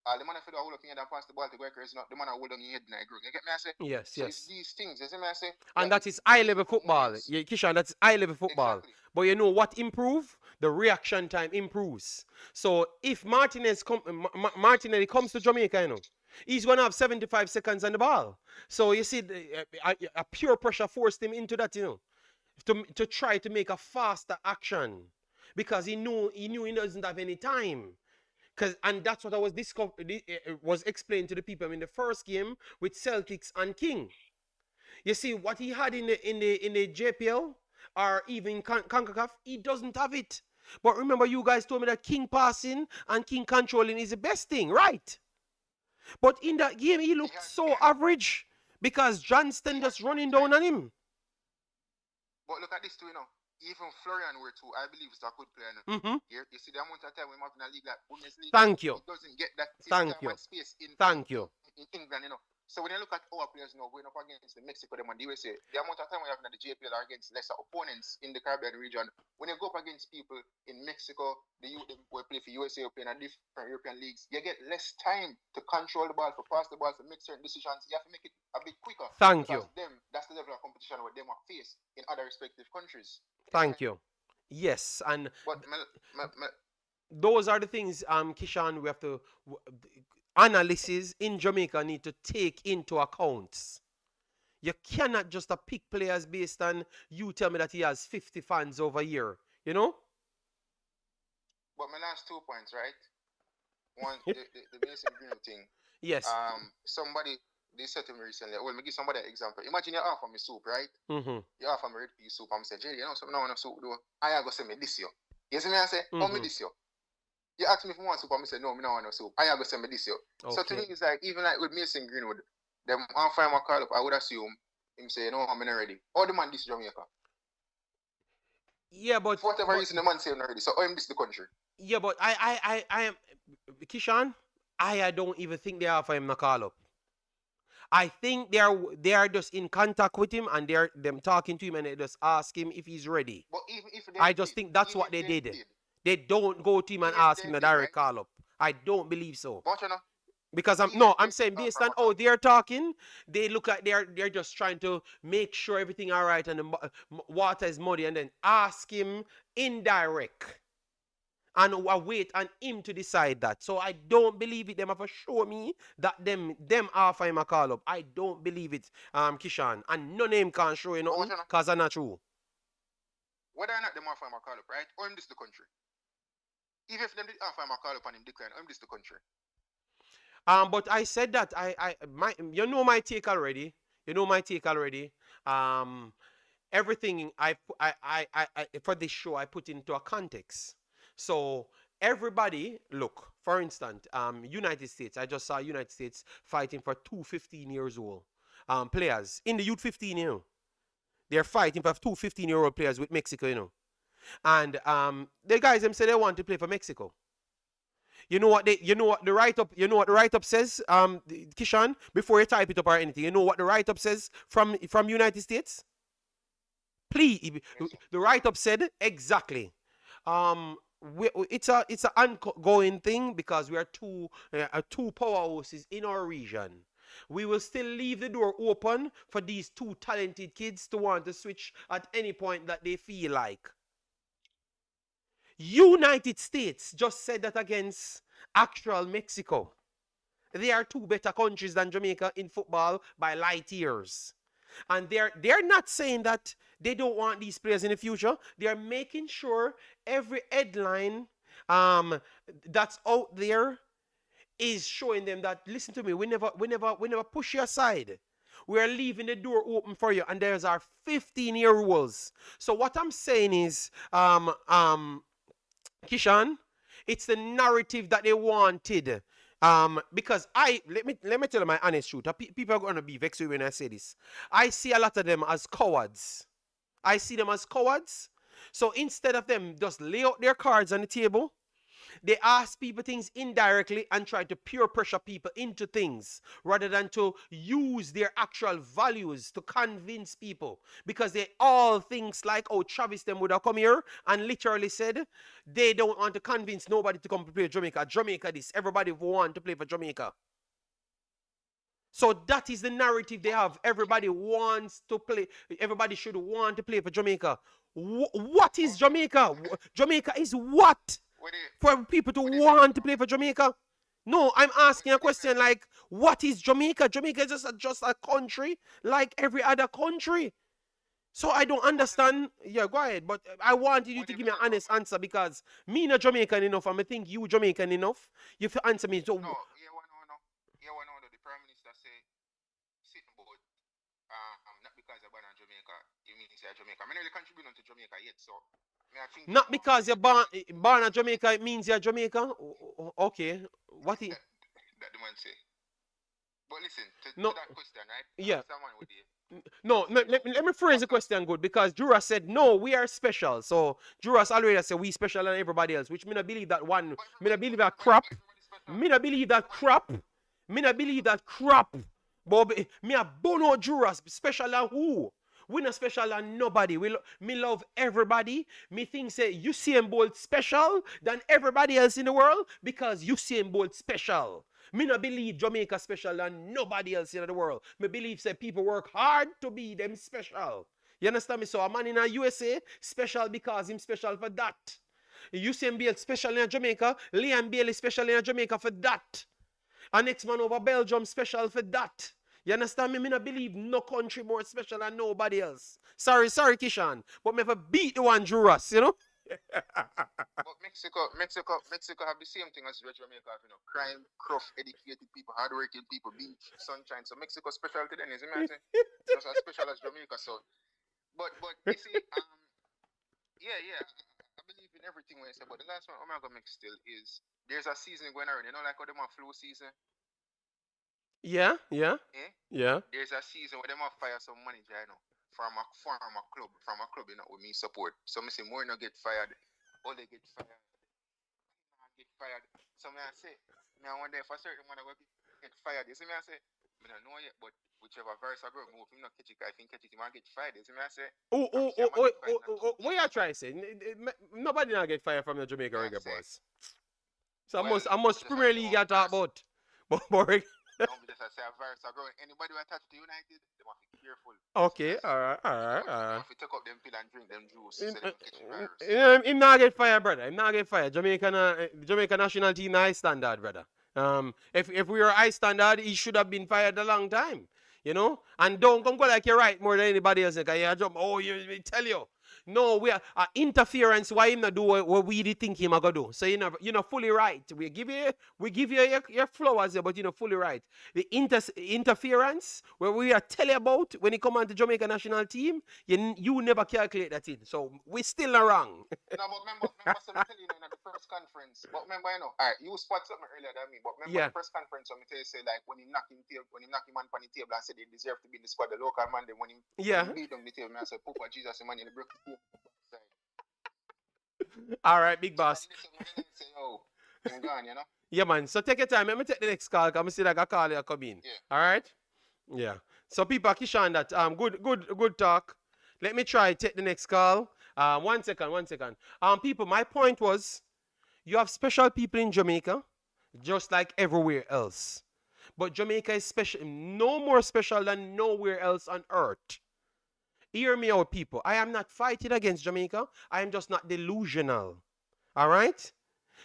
The man I feel hold up in head and pass the ball to Goalkeepers, the man I hold on in head and I grow. You get me? I say? Yes. It's these things, you see me? I say? And that is high level football. Yeah, Kishan, that's high level football. Exactly. But you know what improve? The reaction time improves. So if Martinelli comes to Jamaica, he's going to have 75 seconds on the ball. So you see, a pure pressure forced him into that, to try to make a faster action. Because he knew he doesn't have any time. And that's what I was explained to the people in the first game with Celtics and King. You see, what he had in the JPL or even Concacaf, he doesn't have it. But remember, you guys told me that King passing and King controlling is the best thing, right? But in that game, he looked so average because Johnston just running down on him. But look at this too, even Florian were too, I believe, is a good player. You see the amount of time we have in a league like Bundesliga. Thank you. He doesn't get that space in England, So when you look at our players now going up against the Mexico, them and the USA, the amount of time we have in the JPL are against lesser opponents in the Caribbean region. When you go up against people in Mexico, the youth will play for USA, or play in a different European leagues, you get less time to control the ball, to pass the ball, to make certain decisions. You have to make it a bit quicker. Thank you. That's the level of competition what them are faced in other respective countries. Thank you. Yes, and those are the things, Kishan, we have to analysis in Jamaica need to take into account. You cannot just pick players based on you tell me that he has 50 fans over here, But my last 2 points, right? One, the basic Greenwood thing. Yes. Somebody, they said to me recently, well, me give somebody an example. Imagine you offer me soup, right? You offer me red pea soup. I'm saying, Jerry, something I want to soup do. I go send me this year. You see me? I say, me this year. You ask me if I want soup, I say, no, I don't want no soup. I go send me this year. Okay. So to me, it's like, even like with Mason Greenwood, them on find my call up, I would assume him say, no, I'm not ready. Or the man this Jamaica. Yeah, but for whatever reason, the man say I'm not ready. So I'm this the country. Yeah, but I am Kishan, I don't even think they offer him a call up. I think they are just in contact with him and they're them talking to him and they just ask him if he's ready. But even if I just think that's what they did. They don't go to him and ask him a direct call up. I don't believe so. But because I'm saying based on how they're talking, they look like they're just trying to make sure everything all right and the water is muddy and then ask him indirect. And wait on him to decide that. So I don't believe it. Them have to show me that them offer him a call up. I don't believe it, Kishan. And no name can show you nothing because that's not true. Whether or not them offer him a call up, right? Or him this the country. Even if them did offer him a call up and him decline, or him this the country. But I said that you know my take already. Everything I for this show I put into a context. So everybody, look, for instance, United States. I just saw United States fighting for 2 15 years old. players in the youth 15, you know. They're fighting for two 15-year-old players with Mexico, you know. And the guys them say they want to play for Mexico. You know what the write-up says, Kishan, before you type it up or anything, you know what the write-up says from United States? Please, the write-up said exactly. It's an ongoing thing because we are two powerhouses in our region. We will still leave the door open for these two talented kids to want to switch at any point that they feel like. United States just said that against actual Mexico. They are two better countries than Jamaica in football by light years. And they're not saying that they don't want these players in the future. They're making sure every headline that's out there is showing them that, listen to me, we never push you aside. We're leaving the door open for you, and there's our 15-year rules. So what I'm saying is, Kishan, it's the narrative that they wanted. Because let me tell you my honest truth. People are gonna be vexed when I say this. I see a lot of them as cowards. I see them as cowards. So instead of them just lay out their cards on the table, they ask people things indirectly and try to peer pressure people into things rather than to use their actual values to convince people. Because they all things like, oh, Travis them would have come here and literally said they don't want to convince nobody to come to play Jamaica. Jamaica this. Everybody want to play for Jamaica. So that is the narrative they have. Everybody wants to play. Everybody should want to play for Jamaica. What is Jamaica? Jamaica is what? For people to want to play for Jamaica? No, I'm asking a question like, what is Jamaica? Jamaica is just a country like every other country. So I don't understand. Yeah, go ahead. But I wanted you to give me an honest answer because me not Jamaican enough and I think you Jamaican enough. You have to answer me. So, no. The Prime Minister say, sitting board, not because you're born in Jamaica, you mean you're Jamaica. I'm not really contributing to Jamaica yet, so not because you're born in Jamaica, it means you're Jamaican. Okay. What is that the man say? But listen, to that question, right? Yeah. No, let me phrase the question good because Jura said no, we are special. So Jura's already said we special than everybody else, which me not believe that one. Me not believe that crap. Me not believe that crap. Me not believe that crap. But me a bono Jura's special than who? We not special than nobody. Me love everybody. Me think say Usain Bolt special than everybody else in the world because Usain Bolt special. Me not believe Jamaica special than nobody else in the world. Me believe say people work hard to be them special. You understand me? So a man in a USA special because him special for that. Usain Bolt special in Jamaica. Liam Bailey special in Jamaica for that. And next man over Belgium special for that. You understand me? Me not believe no country more special than nobody else. Sorry, Kishan. But me have beat the one Juras, you know? But Mexico have the same thing as Jamaica have, you know, crime, rough, educated people, hardworking people, beach, sunshine. So Mexico special to them, isn't it? Just as special as Jamaica. So, but you see, I believe in everything when you say. But the last one I'm gonna make still is there's a season going around. You know, like how them have flu season. Yeah. There's a season where them have fire some manager, you know, from a club, you know, with me support. So me say more not get fired, or they get fired. So me I say, me I wonder if a certain one will get fired. You see me I say, me don't know yet, but whichever verse I go move, him not catch it, I think catch it, he might get fired. You see me I say. What you try to say? Nobody not get fired from the Jamaica Reggae Boyz. So I must Premier League I talk about. But don't just say a virus are growing. Anybody who attached to United, they must be careful. Okay, alright. If you take up them pill and drink them juice, so they catch virus. Him not get fired, brother. Him not get fired. Jamaica national team high standard, brother. If we were high standard, he should have been fired a long time. You know? And don't come go like you're right more than anybody else. Like, you tell you. No, we are interference. Why him not do what we did think him a go do? So you know fully right. We give you your flowers, but you know fully right. The interference where we are tell you about when he come on the Jamaica national team, you never calculate that in. So we still not wrong. No, but remember so I tell you in the press conference. But remember, all right, you spot something earlier than me. But remember the press conference when me tell you say like when he knock him on the table and said he deserve to be in the squad, the local man, then when he beat on the table, and I said, Papa Jesus, man, in the break the table. All right, big boss. Say, oh, I'm gone, you know. Yeah, man. So take your time. Let me take the next call. Come see like a call you come in. Yeah. All right. Yeah. So people Kishan that good talk. Let me try take the next call. 1 second. People, my point was you have special people in Jamaica, just like everywhere else. But Jamaica is special, no more special than nowhere else on earth. Hear me out, people. I am not fighting against Jamaica. I am just not delusional. All right?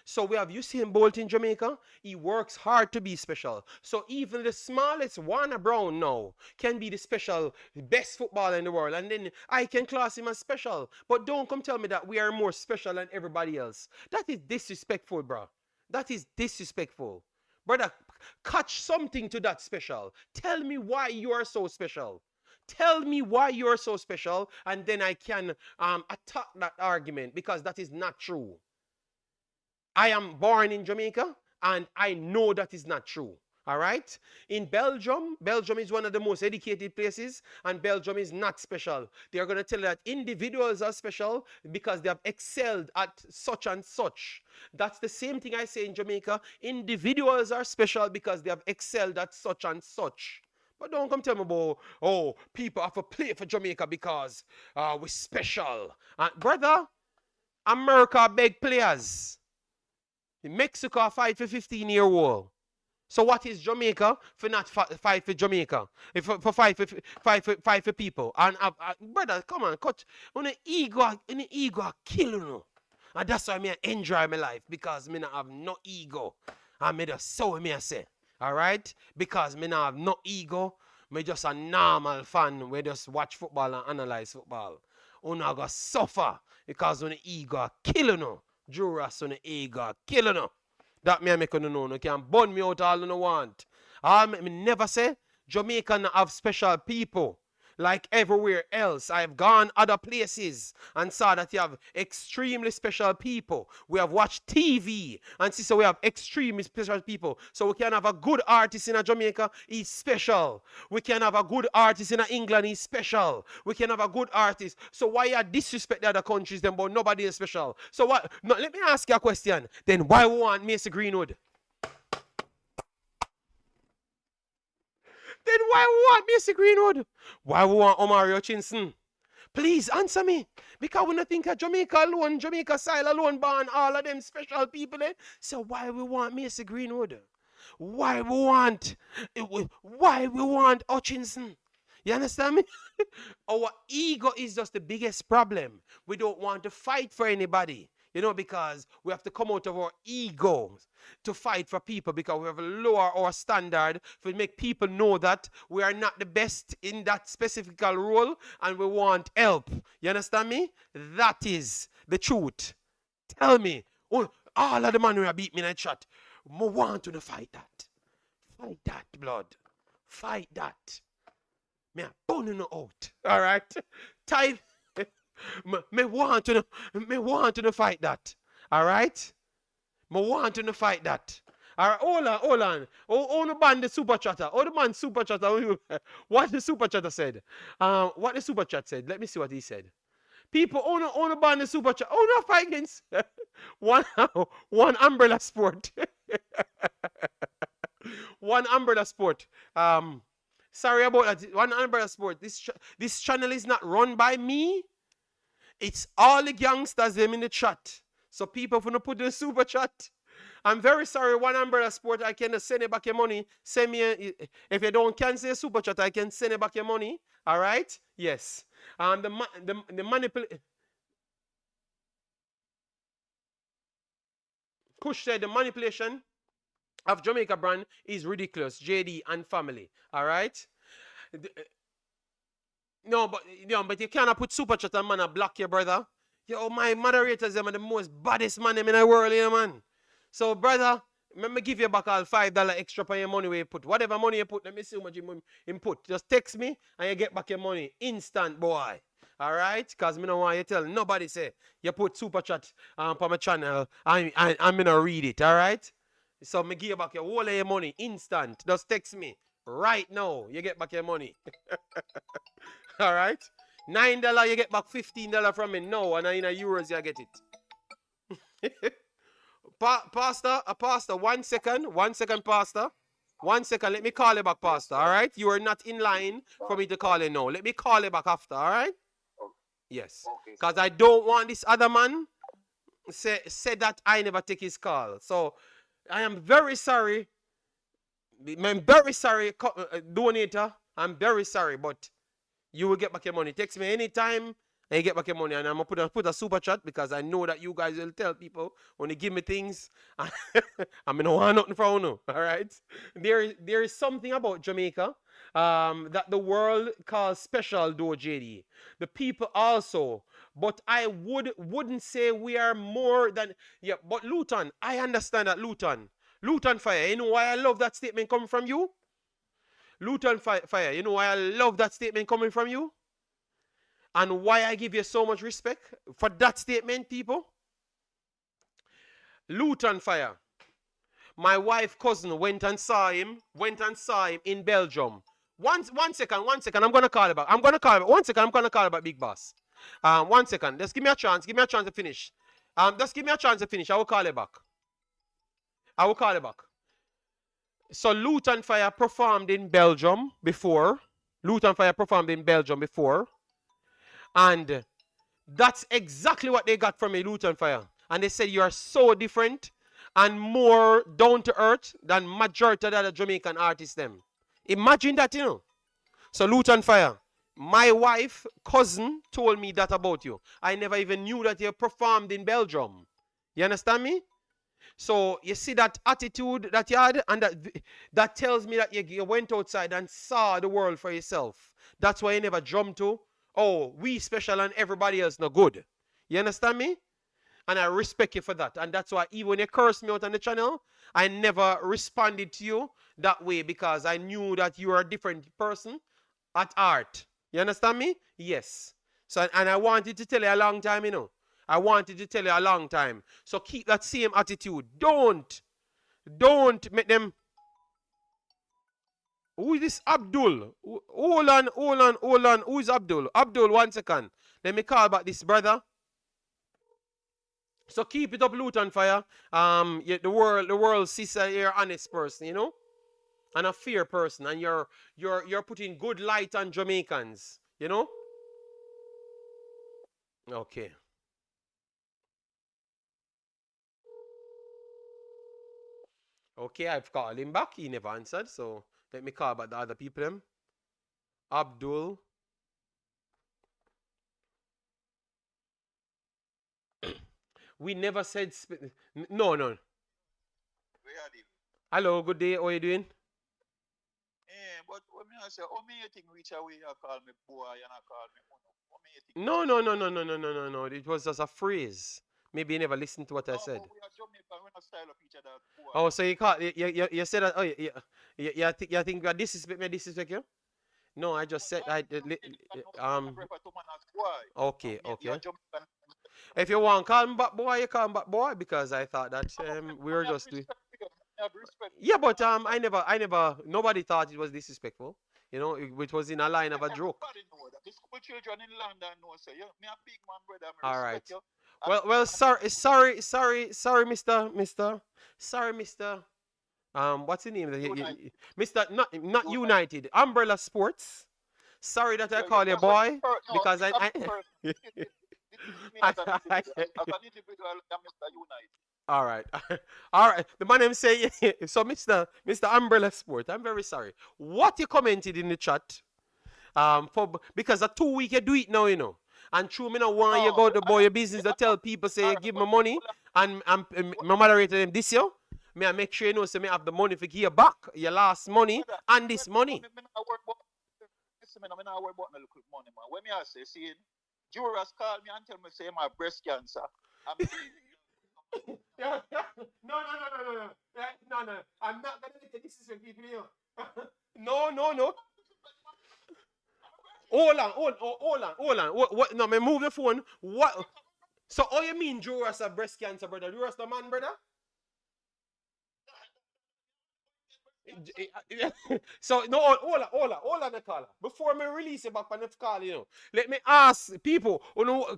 So we have Usain Bolt in Jamaica. He works hard to be special. So even the smallest Warner Brown now can be the special, best footballer in the world. And then I can class him as special. But don't come tell me that we are more special than everybody else. That is disrespectful, bro. That is disrespectful. Brother, catch something to that special. Tell me why you are so special. Tell me why you're so special, and then I can attack that argument, because that is not true. I am born in Jamaica, and I know that is not true. All right? In Belgium is one of the most educated places, and Belgium is not special. They are going to tell you that individuals are special because they have excelled at such and such. That's the same thing I say in Jamaica. Individuals are special because they have excelled at such and such. But don't come tell me about, oh, people have to play for Jamaica because we're special. Brother, America beg players. Mexico fight for 15-year-old. So what is Jamaica for not fight for Jamaica? For fight for people. And brother, come on, cut. On the ego kill you. And that's why I enjoy my life, because I have no ego. And I just so me I say. Alright? Because me not have no ego. Me just a normal fan. We just watch football and analyze football. Una go suffer because when the ego kill you. Juras on the ego kill you. That me I make you know. You can burn me out all you want. Me never say Jamaica have special people. Like everywhere else, I've gone other places and saw that you have extremely special people. We have watched TV and see so we have extremely special people. So we can have a good artist in Jamaica, he's special. We can have a good artist in England, he's special. We can have a good artist. So why you disrespect the other countries then, but nobody is special? So what? No, let me ask you a question. Then why we want Mr. Greenwood? Then why we want Mr. Greenwood? Why we want Omari Hutchinson? Please answer me. Because we don't think of Jamaica alone, Jamaica style alone, born all of them special people. So why we want Mr. Greenwood? Why we want Hutchinson? You understand me? Our ego is just the biggest problem. We don't want to fight for anybody. You know, because we have to come out of our egos to fight for people, because we have to lower our standard to make people know that we are not the best in that specific role and we want help. You understand me? That is the truth. Tell me, all of the man who beat me in that shot, I want to fight that. Fight that, blood. Fight that. Me burn you out. All right? Type. Me want to fight that. All right? Me want to fight that. All right, hold on. Oh, the man, the super chatter. Oh, the man, super chatter. What the super chatter said? What the super chat said? Let me see what he said. People, own the band, the super chat. Oh, no, fight against one umbrella sport. One umbrella sport. Sorry about that. One umbrella sport. This channel is not run by me. It's all the gangsters them in the chat. So people want to put in the super chat. I'm very sorry, one umbrella sport, I can send you back your money. Send me if you don't cancel your super chat, I can send you back your money. All right? Yes. The manipulation. Kush said the manipulation of Jamaica brand is ridiculous. JD and family. All right? but you cannot put super chat and man a block your brother. Yo, my moderators them are the most baddest man them in the world, you know, man. So, brother, let me give you back all $5 extra for your money where you put. Whatever money you put, let me see how much you put. Just text me and you get back your money instant, boy. All right? Because me don't want you tell nobody say you put super chat on my channel and I'm going to read it, all right? So, me give you back your whole of your money instant. Just text me right now. You get back your money. All right? $9, you get back $15 from me now, and in euros you get it. Pastor, 1 second, Pastor. 1 second, let me call you back, Pastor, all right? You are not in line for me to call you now. Let me call you back after, all right? Yes. Because I don't want this other man say that I never take his call. So, I am very sorry. I'm very sorry, donator. I'm very sorry, but you will get back your money. Text me anytime and you get back your money. And I'm going to put a super chat because I know that you guys will tell people when they give me things. I'm going to want nothing from you. All right? There is something about Jamaica that the world calls special, though, JD. The people also. But I wouldn't say we are more than... Yeah, but Luton, I understand that, Luton. Luton Fire, you know why I love that statement coming from you? Luton Fire, you know why I love that statement coming from you? And why I give you so much respect for that statement, people? Luton Fire. My wife's cousin went and saw him in Belgium. One second, I'm going to call it back. 1 second, I'm going to call it back, Big Boss. 1 second, just give me a chance to finish. Just give me a chance to finish, I will call it back. So Luton Fire performed in Belgium before. And that's exactly what they got from me, Luton Fire. And they said you are so different and more down to earth than majority of the other Jamaican artists them. Imagine that, you know. So Luton Fire, my wife, cousin told me that about you. I never even knew that you performed in Belgium. You understand me? So you see that attitude that you had, and that tells me that you went outside and saw the world for yourself. That's why you never jumped to, oh, we special and everybody else no good. You understand me? And I respect you for that. And that's why even when you cursed me out on the channel, I never responded to you that way because I knew that you are a different person at heart. You understand me? Yes. So, and I wanted to tell you a long time, you know. I wanted to tell you a long time. So keep that same attitude. Don't make them. Who is this Abdul? Hold on. Who is Abdul? Abdul, 1 second. Let me call back this brother. So keep it up, Luton Fire. The world sees you're an honest person, you know, and a fair person, and you're putting good light on Jamaicans, you know. Okay. Okay, I've called him back. He never answered, so let me call back the other people. Them. Abdul. We never said... No. Hello, good day. How are you doing? But when I say, how many things reach away, you call me boy, and I call me No. It was just a phrase. Maybe you never listened to what I said. Oh, so you said that? Oh, you think that disrespect you? No, I just said okay. If you want call me back boy, you call me back boy, because I thought that we were just doing. Yeah, but I never nobody thought it was disrespectful. You know, it was in a line of a joke. All right. Well, sorry, Mr. What's the name? Mr. Not United. Umbrella Sports. Sorry that I call you boy because I All right. The man I'm saying, so Mr. Umbrella Sport, I'm very sorry. What you commented in the chat, because a 2 week you do it now, you know. And true, me no want you go to boy your business to tell people say you give me money and my moderator them this year. Me I make sure you know so me have the money for give you back your last money and this money. not worry about no little money, man. When me I say, see, Juras call me and tell me say my breast cancer. Yeah. No. No. I'm not gonna let this is people here. No. Hold on. What? No, me move the phone. What? So, all you mean Juras have breast cancer, brother? Juras the man, brother? So no, hold on, the caller. Before me release it back on the call, let me ask people,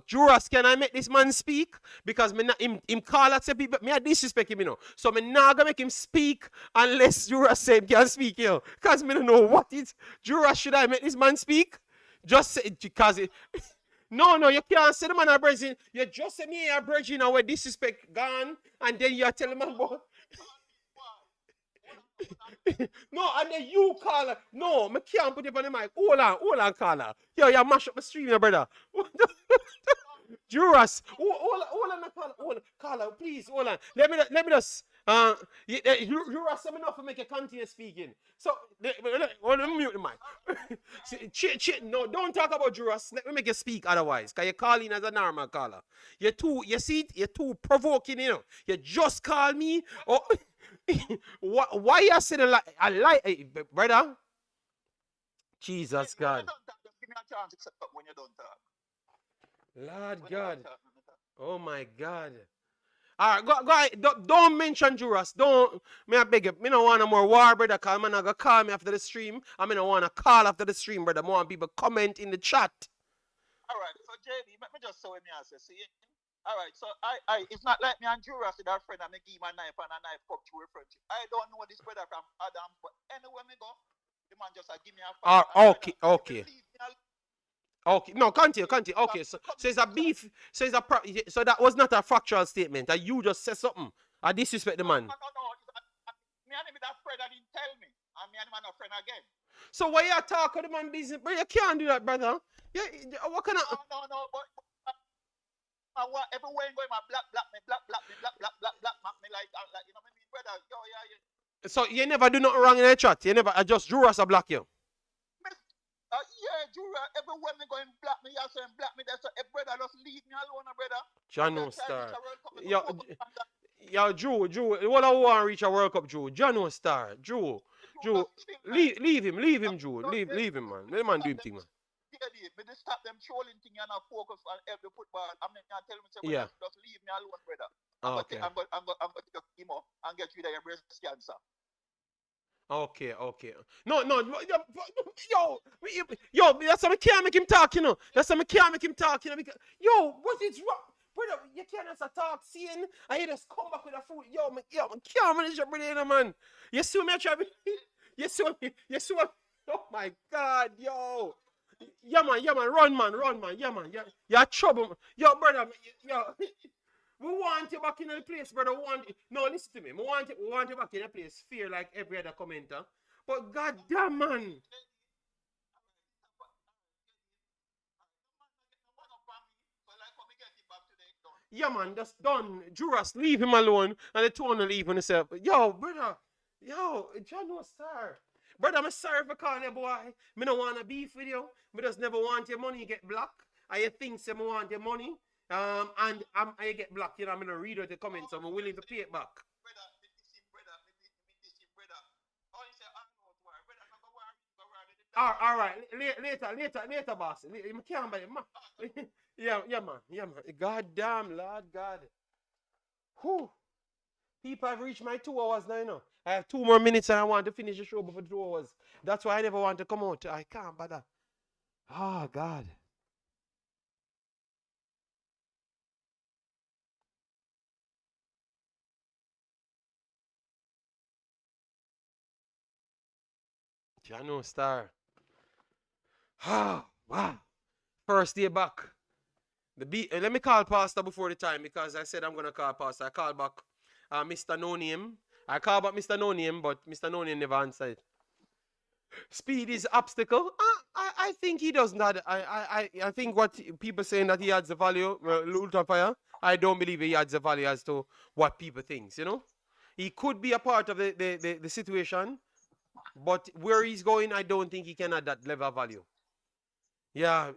Juras, can I make this man speak? Because me not, him call at say people, me I disrespect him, So me not gonna make him speak unless Juras say him can speak, Because me don't know what it. Juras, should I make this man speak? Just say because it. No, you can't say the man a virgin. You just say me a virgin and where disrespect gone, and then you tell the man about. No, and then you call her. No, I can't put you on the mic. Hold on, caller. Yo, you mash up the stream, your brother. Juras, hold on, caller, please, hold on. Let me just. Juras, let me know if I make you continue speaking. So, let me mute the mic. No, don't talk about Juras. Let me make you speak otherwise, because you're calling as a normal caller. You're too provoking, You just call me. Oh. Why you saying like brother? Jesus God. Give me a chance to set up when you don't talk. Lord God. Oh my God. Alright, go ahead. Don't mention Juras. Don't. Me I beg you. Me don't want no more war, brother. Cause man gonna call me after the stream. I don't want to call after the stream, brother. More people comment in the chat. Alright, so JD, let me just say what me answer. See. Alright, so it's not like me and Juras with that friend and me give him a knife and a knife come through a friendship. I don't know this brother from Adam, but anywhere me go, the man just give me a fight. Okay. Okay, no, continue. Okay, so it's a beef. So that was not a factual statement. That you just said something. I disrespect the man. No. Me and him with that friend and he tell me, and me and him are not friend again. So why you talk to the man business? But you can't do that, brother. Yeah, what kind of? No, but. Everywhere going, my black me like you know what I mean, brother. Yo, yeah. So you never do nothing wrong in the chat. You never. I just drew us a black you. Yeah, Juras. Everywhere me going, black me. You saying black me. That's so. Brother, just leave me alone, brother. Jano Star. Yo, Drew. What I want to reach a World Cup, Drew. Jano Star. Drew. Leave him, Drew. Leave him, man. Let the man do him thing, man. Me just stop them trolling thing and focus on every football. I'm not telling me, just leave me alone, brother. I'm going to take chemo and get rid of your breast cancer. Okay. No, yo, that's why I can't make him talk, That's why I can't make him talk, because, what is wrong? Brother, you can't answer talk, seeing, I hear just come back with a food. Yo, I can't manage your brother, man. You see me, you see me. Oh, my God, yo. Yeah, man, run, man. Yeah, man, you're trouble. Yo, brother, we want you back in the place, brother. No, listen to me. We want you back in the place, fair like every other commenter. But goddamn, man. Yeah, man, that's done. Juras, leave him alone, and the two want to leave on himself. Yo, brother. Yo, John no star. Brother, I'm sorry for calling you, boy. Me don't want to beef with you. Me just never want your money get blocked. I think say me want your money. And I get blocked, I'm gonna read out the comments, so I'm willing to pay it back. All right, later, boss. Yeah, man. God damn, Lord God. Whew. People have reached my 2 hours now, I have 2 more minutes and I want to finish the show before 2 hours. That's why I never want to come out. I can't bother. Oh, God. Jano Star. Wow. First day back. Let me call Pastor before the time because I said I'm going to call Pastor. I called back Mr. No Name. I called back Mr. No Name, but Mr. No Name never answered. Speed is obstacle. I think he does not. I think what people saying that he adds the value, Ultra Fire, I don't believe he adds the value as to what people think, He could be a part of the situation, but where he's going, I don't think he can add that level of value. Yeah,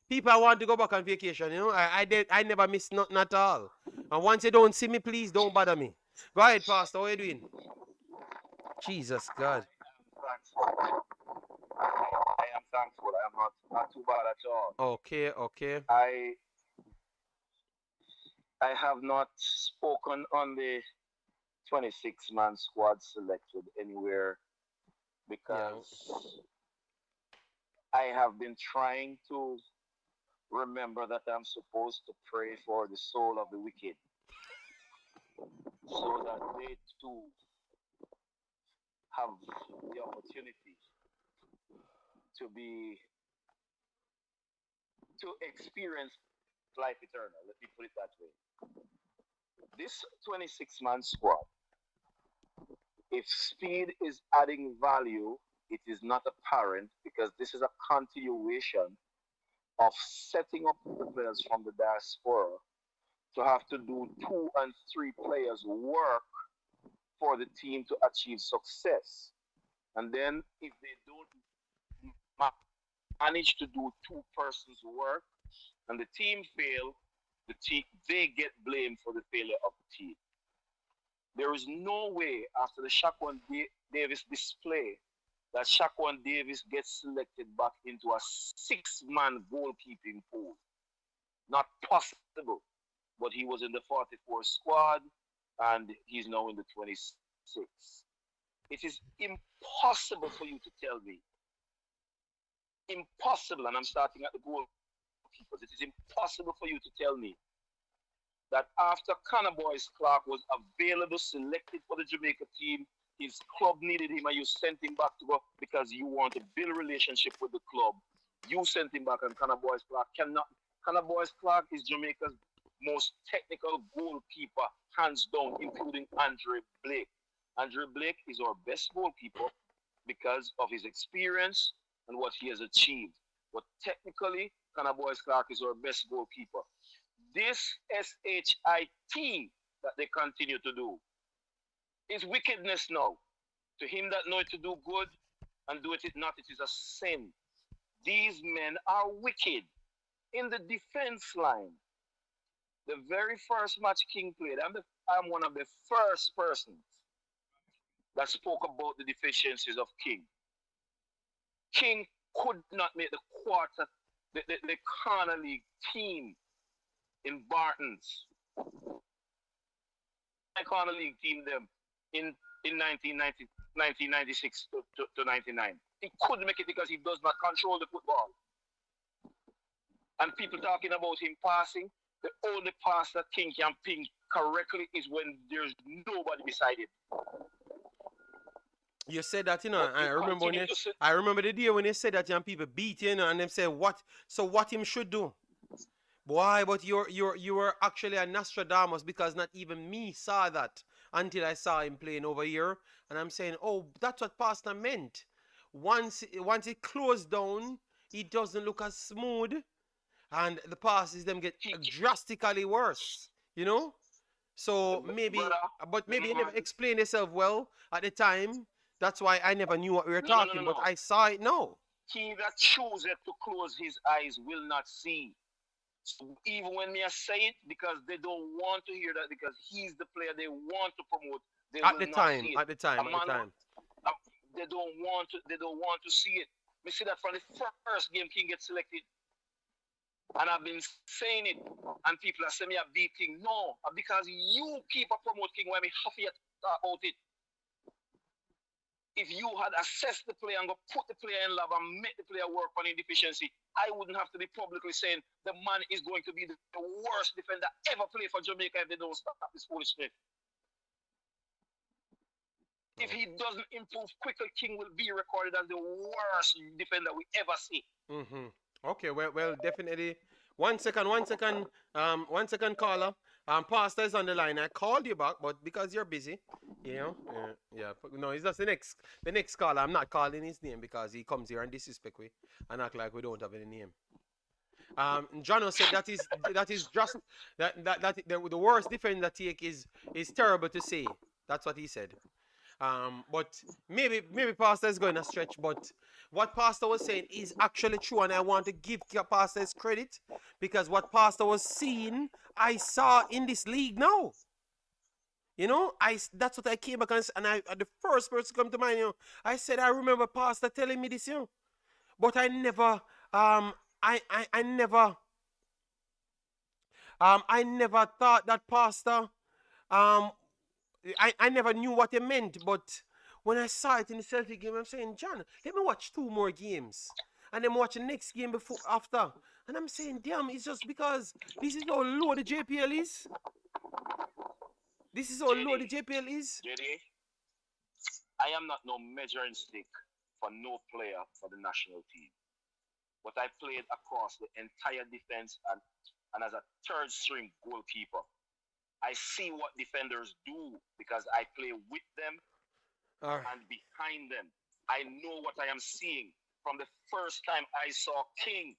people want to go back on vacation. You know, I never miss nothing at all. And once you don't see me, please don't bother me. Go ahead, Pastor. How are you doing? Jesus God. I am thankful. I am not too bad at all. Okay, okay. I have not spoken on the 26-man squad selected anywhere Yeah. because I have been trying to remember that I'm supposed to pray for the soul of the wicked so that they too have the opportunity to be to experience life eternal. Let me put it that way. This 26-man squad, if speed is adding value, it is not apparent because this is a continuation of setting up the players from the diaspora to have to do 2 and 3 players work for the team to achieve success. And then if they don't manage to do 2 persons work and the team fail, they get blamed for the failure of the team. There is no way after the Shaquan Davis display that Shaquan Davis gets selected back into a 6-man goalkeeping pool. Not possible. But he was in the 44 squad and he's now in the 26. It is impossible for you to tell me. Impossible, and I'm starting at the goalkeepers. It is impossible for you to tell me that after Connor Boyce Clark was available, selected for the Jamaica team, his club needed him and you sent him back to go because you want to build a relationship with the club. You sent him back and Connor Boyce Clark cannot. Connor Boyce Clark is Jamaica's most technical goalkeeper, hands down, including Andre Blake. Andre Blake is our best goalkeeper because of his experience and what he has achieved. But technically, Connor Boyce Clark is our best goalkeeper. This SHIT that they continue to do is wickedness now. To him that knoweth to do good and doeth it not, it is a sin. These men are wicked. In the defense line, the very first match King played, I'm one of the first persons that spoke about the deficiencies of King. King could not make the corner league team in Barton's. The corner league team them in 1996 to 99. He couldn't make it because he does not control the football. And people talking about him passing, the only pass that King can ping correctly is when there's nobody beside him. You said that, I remember the day when you said that, and people beat you, and them say what him should do. Boy, but you were actually a Nostradamus because not even me saw that until I saw him playing over here, and I'm saying, oh, that's what Pastor meant. Once it closed down, it doesn't look as smooth, and the passes them get drastically worse, So maybe, but maybe you never explained yourself well at the time. That's why I never knew what we were talking, but I saw it now. He that chooseth to close his eyes will not see. So even when me I say it, because they don't want to hear that, because he's the player they want to promote, they at will the not time, see it. at the time. They don't want to see it. Me see that from the first game King gets selected. And I've been saying it, and people are saying me a beat King. No, because you keep promoting King when me have to talk about it. If you had assessed the player and go put the player in love and make the player work on his deficiency, I wouldn't have to be publicly saying the man is going to be the worst defender ever played for Jamaica if they don't stop this foolishness. If he doesn't improve quickly, King will be recorded as the worst defender we ever see. Mm-hmm. Okay, well, definitely. One second, caller. Pastor is on the line. I called you back, but because you're busy, yeah. No, it's just the next caller. I'm not calling his name because he comes here and disrespect we and act like we don't have any name. Jono said that is just that the worst defender take is terrible to say. That's what he said. But maybe Pastor is going to stretch, but what Pastor was saying is actually true, and I want to give Pastor his credit because what Pastor was seeing, I saw in this league now. You know, that's what I came back and I the first person to come to mind, you know, I said I remember Pastor telling me this, you know, but I never I never thought that Pastor I never knew what he meant, but when I saw it in the Celtic game, I'm saying, John, let me watch 2 more games. And then watch the next game before after. And I'm saying, damn, it's just because this is how low the JPL is. This is how low the JPL is. JD, I am not no measuring stick for no player for the national team. But I played across the entire defense and as a third string goalkeeper. I see what defenders do because I play with them and behind them. I know what I am seeing. From the first time I saw King,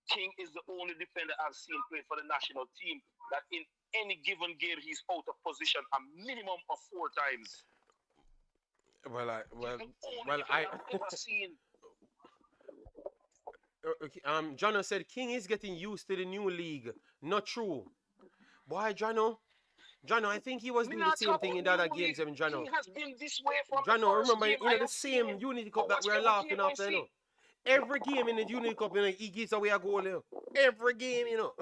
King is the only defender I've seen play for the national team that in any given game he's out of position a minimum of 4 times. I've never seen. Jono said King is getting used to the new league. Not true. Boy, Jono, I think he was doing the same thing in the other games. Jono, King has been this way from Jono, remember game, in the same Unity Cup that we're laughing after, you know. Every game in the Unity Cup, you know, he gives away a goal, you know. Every game, you know.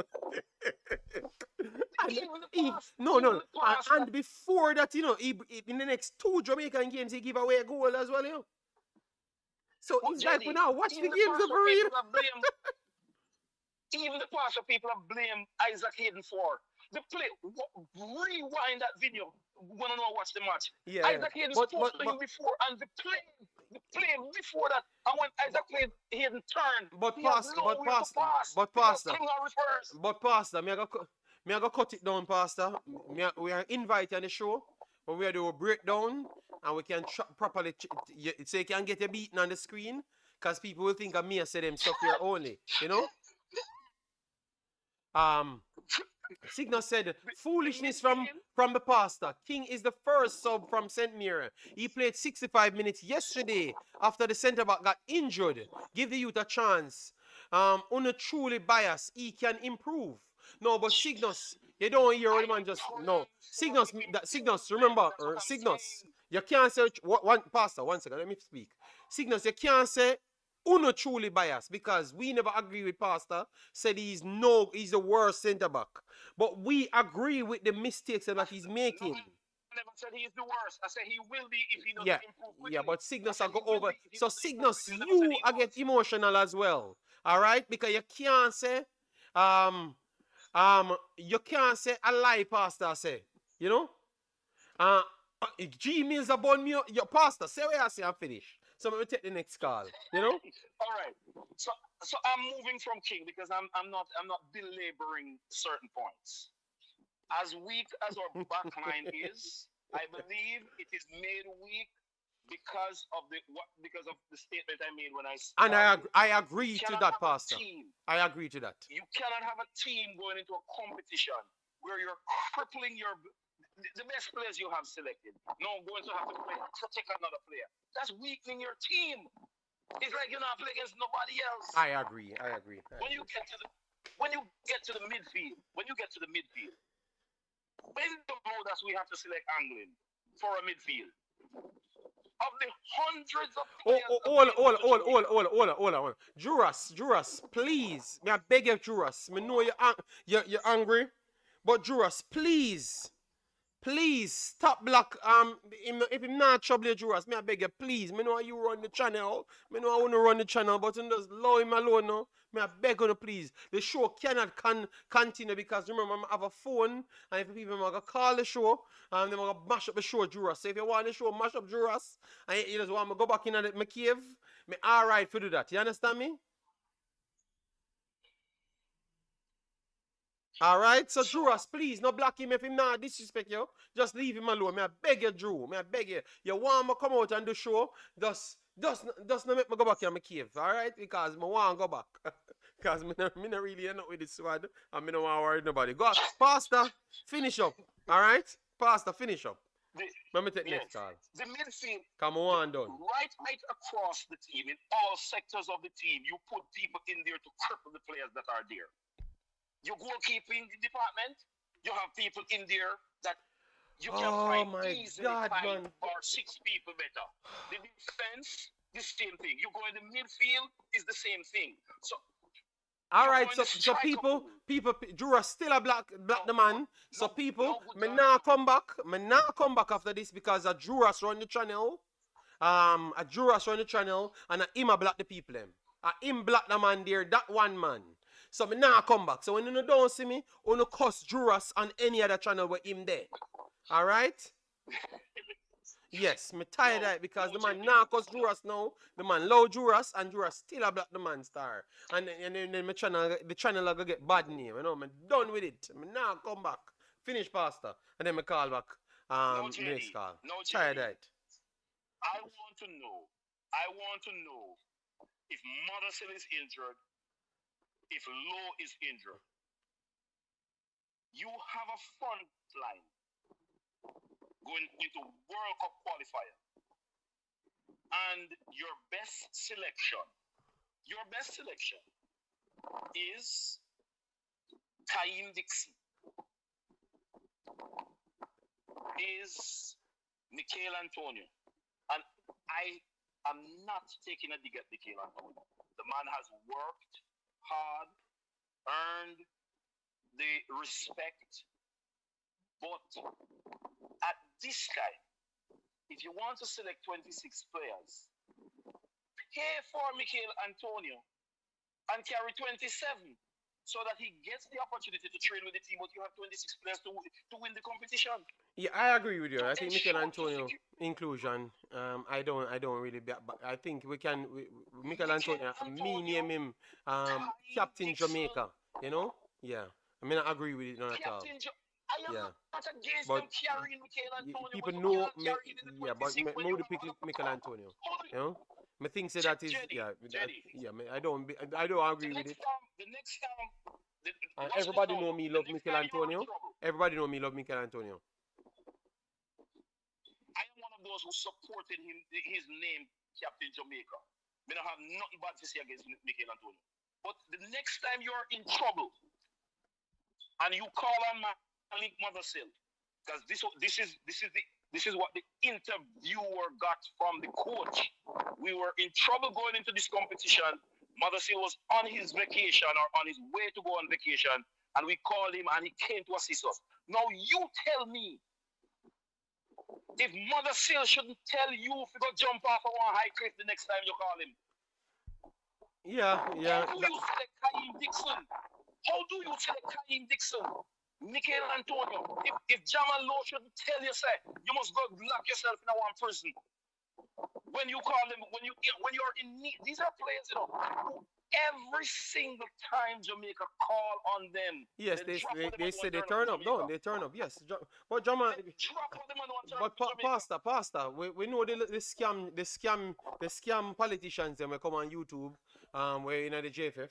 And before that, you know, in the next 2 Jamaican games, he give away a goal as well, you know. So it's like we now watch the games of real. Even the Pasha people have blamed Isaac Hayden for the play. Rewind that video. We want to know watch the match. Yeah, Isaac Hayden playing before, and the play before that. And when Isaac Hayden turned, Pastor, me I go cut it down, Pastor. We are invited on the show, but we are do a breakdown, and we can properly so you can get your beaten on the screen, because people will think of me I say them stuff here only, you know. Signal said foolishness from the pastor. King is the first sub from St. Mirren. He played 65 minutes yesterday after the centre back got injured. Give the youth a chance. Una truly biased. He can improve. No, but Cygnus, you don't hear the man just no. Cygnus, remember, Cygnus. You can't say one pastor. 1 second, let me speak. Cygnus, you can't say Uno truly biased because we never agree with Pastor. Said he's the worst centre back. But we agree with the mistakes that he's making. I never said he's the worst. I said he will be if he doesn't improve quickly. Yeah, but Cygnus will go over. So Cygnus, you are get emotional as well. Alright? Because you can't say you can't say a lie, Pastor say. You know? G Mills about me, your Pastor. Say what I say and finish. So let me take the next call. You know? All right. So I'm moving from King because I'm not belaboring certain points. As weak as our backline is, I believe it is made weak because of the statement I made when I started. And I agree to that, Pastor. I agree to that. You cannot have a team going into a competition where you're crippling the best players you have selected. No, going to have to protect another player. That's weakening your team. It's like you're not playing against nobody else. I agree. When you get to the midfield, when you know that we have to select angling for a midfield. Of the hundreds of players. Hold on. Juras, please. May I beg you, Juras. I know you're angry, but Juras, please stop block. If I'm not trouble you, Juras, may I beg you, please. Me know you run the channel. Me know I want to run the channel, but you just allow him alone now. May I beg you, please. The show cannot continue because remember I have a phone, and if people are gonna call the show, and they're gonna mash up the show, Juras. So if you want the show, mash up Juras, and you just want me to go back in my cave, me alright to do that. You understand me? Alright, so Juras, please, no block him if him not disrespect you. Just leave him alone. May I beg you, Drew. May I beg you. You want me to come out and do show, just not make me go back in my cave, alright? Because I want to go back. Because I not really end up with this squad, and I don't want to worry nobody. Go, Pastor, finish up. Alright? Pastor, finish up. Let me take next call. The midfield. Come on, done. Right across the team, in all sectors of the team, you put people in there to cripple the players that are there. Your goalkeeping department, you have people in there that you can find easily 5 or 6 people better. The defense, the same thing. You go in the midfield, is the same thing. So. All right, so people, Jura still a black the man. So people, me now come back after this because a Juras run the channel. A Juras run the channel and a him a black the people them. A him black the man there, that one man. So me now come back. So when you don't see me, you cuss Juras on any other channel with him there. All right? Yes, me tired of it because the man now cause Juras now. The man low Juras and Juras still a black the man star. And then my channel, the channel are gonna get bad name, you know. Me done with it. Me now come back. Finish pastor. And then me call back. Next call. Tired of it. I want to know if Mothercell is injured, if Low is injured. You have a front line going into World Cup qualifier. And your best selection is Kaim Dixon, is Michael Antonio. And I am not taking a dig at Michael Antonio. The man has worked hard, earned the respect, but at this time, if you want to select 26 players, pay for Michael Antonio and carry 27 so that he gets the opportunity to train with the team, but you have 26 players to win the competition. Yeah, I agree with you. I think Michael Antonio inclusion. I don't really. But I think we can. Michael Antonio. Me name him Captain Jamaica. You know? Yeah. I mean, I agree with it not at all. I am not against them carrying Michael Antonio. People know me. Yeah, but me would pick Michael Antonio. You know? Me think say that is I don't agree with it. The next time. Everybody know me love Michael Antonio. Everybody know me love Michael Antonio. I am one of those who supported him, his name, Captain Jamaica. I don't have nothing bad to say against Michael Antonio. But the next time you're in trouble and you call on Malik Mothercell, because this is what the interviewer got from the coach. We were in trouble going into this competition. Mothercell was on his vacation or on his way to go on vacation, and we called him and he came to assist us. Now you tell me, if Mothercell shouldn't tell you if you go jump off of one high cliff the next time you call him. Yeah. How do you select Kaim Dixon? How do you select Kaim Dixon? Michael Antonio. If Jamal Lowe shouldn't tell you, say, you must go lock yourself in a one prison. When you call them, when you're in need, these are players, you know. Every single time Jamaica call on them. Yes, they say they turn up. No, they turn up. Yes, but Jamal. But Pastor, we know the scam politicians. They come on YouTube. We're in the JFF